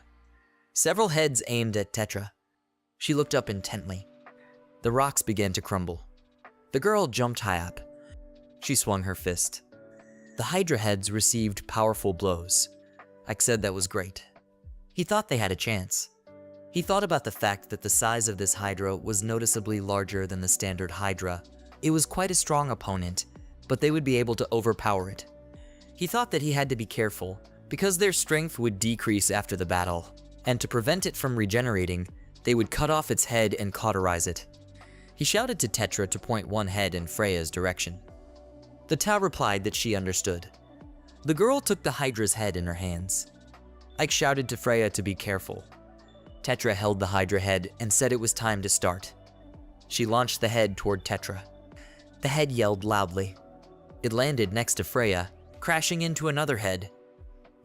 Several heads aimed at Tetra. She looked up intently. The rocks began to crumble. The girl jumped high up. She swung her fist. The Hydra heads received powerful blows. Ike said that was great. He thought they had a chance. He thought about the fact that the size of this Hydra was noticeably larger than the standard Hydra. It was quite a strong opponent, but they would be able to overpower it. He thought that he had to be careful, because their strength would decrease after the battle, and to prevent it from regenerating, they would cut off its head and cauterize it. He shouted to Tetra to point one head in Freya's direction. The Tau replied that she understood. The girl took the Hydra's head in her hands. Ike shouted to Freya to be careful. Tetra held the Hydra head and said it was time to start. She launched the head toward Tetra. The head yelled loudly. It landed next to Freya, crashing into another head.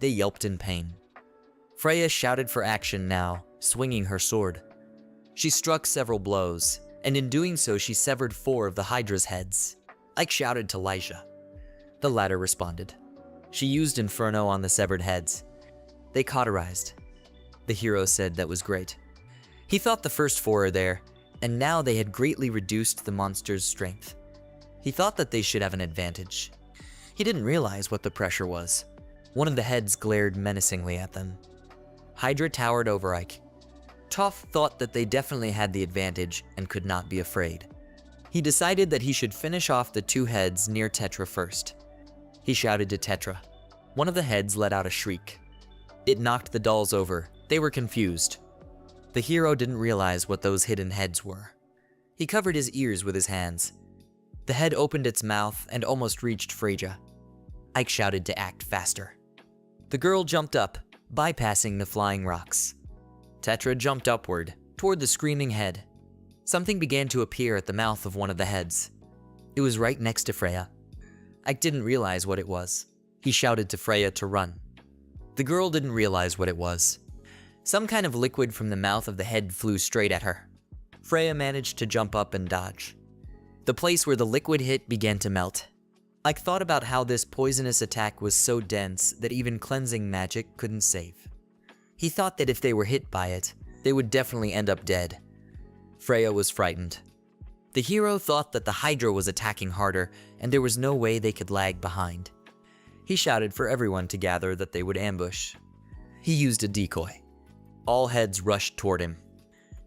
They yelped in pain. Freya shouted for action now, swinging her sword. She struck several blows, and in doing so she severed 4 of the Hydra's heads. Ike shouted to Lyja. The latter responded. She used Inferno on the severed heads. They cauterized. The hero said that was great. He thought the first 4 are there, and now they had greatly reduced the monster's strength. He thought that they should have an advantage. He didn't realize what the pressure was. One of the heads glared menacingly at them. Hydra towered over Ike. Toph thought that they definitely had the advantage and could not be afraid. He decided that he should finish off the two heads near Tetra first. He shouted to Tetra. One of the heads let out a shriek. It knocked the dolls over. They were confused. The hero didn't realize what those hidden heads were. He covered his ears with his hands. The head opened its mouth and almost reached Freya. Ike shouted to act faster. The girl jumped up, bypassing the flying rocks. Tetra jumped upward, toward the screaming head. Something began to appear at the mouth of one of the heads. It was right next to Freya. Ike didn't realize what it was. He shouted to Freya to run. The girl didn't realize what it was. Some kind of liquid from the mouth of the head flew straight at her. Freya managed to jump up and dodge. The place where the liquid hit began to melt. Ike thought about how this poisonous attack was so dense that even cleansing magic couldn't save. He thought that if they were hit by it, they would definitely end up dead. Freya was frightened. The hero thought that the Hydra was attacking harder and there was no way they could lag behind. He shouted for everyone to gather that they would ambush. He used a decoy. All heads rushed toward him.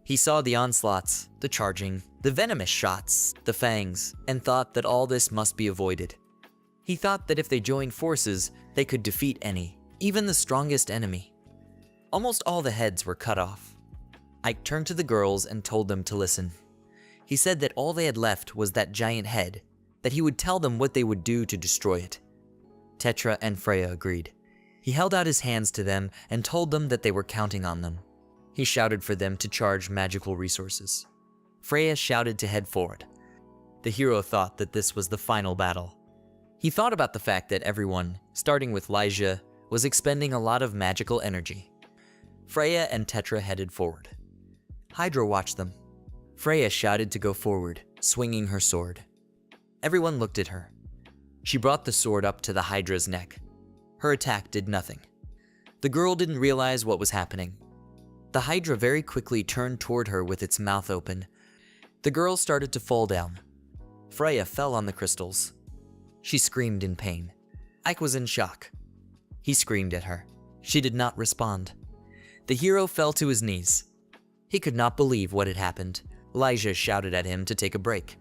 He saw the onslaughts, the charging, the venomous shots, the fangs, and thought that all this must be avoided. He thought that if they joined forces, they could defeat any, even the strongest enemy. Almost all the heads were cut off. Ike turned to the girls and told them to listen. He said that all they had left was that giant head, that he would tell them what they would do to destroy it. Tetra and Freya agreed. He held out his hands to them and told them that they were counting on them. He shouted for them to charge magical resources. Freya shouted to head forward. The hero thought that this was the final battle. He thought about the fact that everyone, starting with Lyja, was expending a lot of magical energy. Freya and Tetra headed forward. Hydra watched them. Freya shouted to go forward, swinging her sword. Everyone looked at her. She brought the sword up to the Hydra's neck. Her attack did nothing. The girl didn't realize what was happening. The Hydra very quickly turned toward her with its mouth open. The girl started to fall down. Freya fell on the crystals. She screamed in pain. Ike was in shock. He screamed at her. She did not respond. The hero fell to his knees. He could not believe what had happened. Lyja shouted at him to take a break.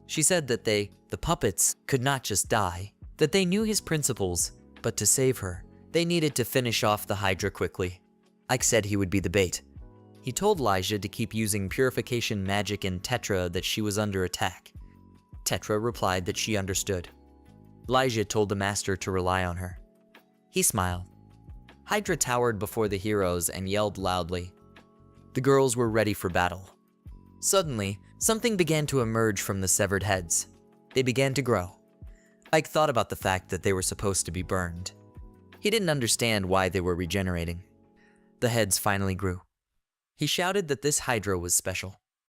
She said that they, the puppets, could not just die, that they knew his principles, but to save her, they needed to finish off the Hydra quickly. Ike said he would be the bait. He told Lyja to keep using purification magic in Tetra that she was under attack. Tetra replied that she understood. Lyja told the master to rely on her. He smiled. Hydra towered before the heroes and yelled loudly. The girls were ready for battle. Suddenly, something began to emerge from the severed heads. They began to grow. Ike thought about the fact that they were supposed to be burned. He didn't understand why they were regenerating. The heads finally grew. He shouted that this Hydra was special.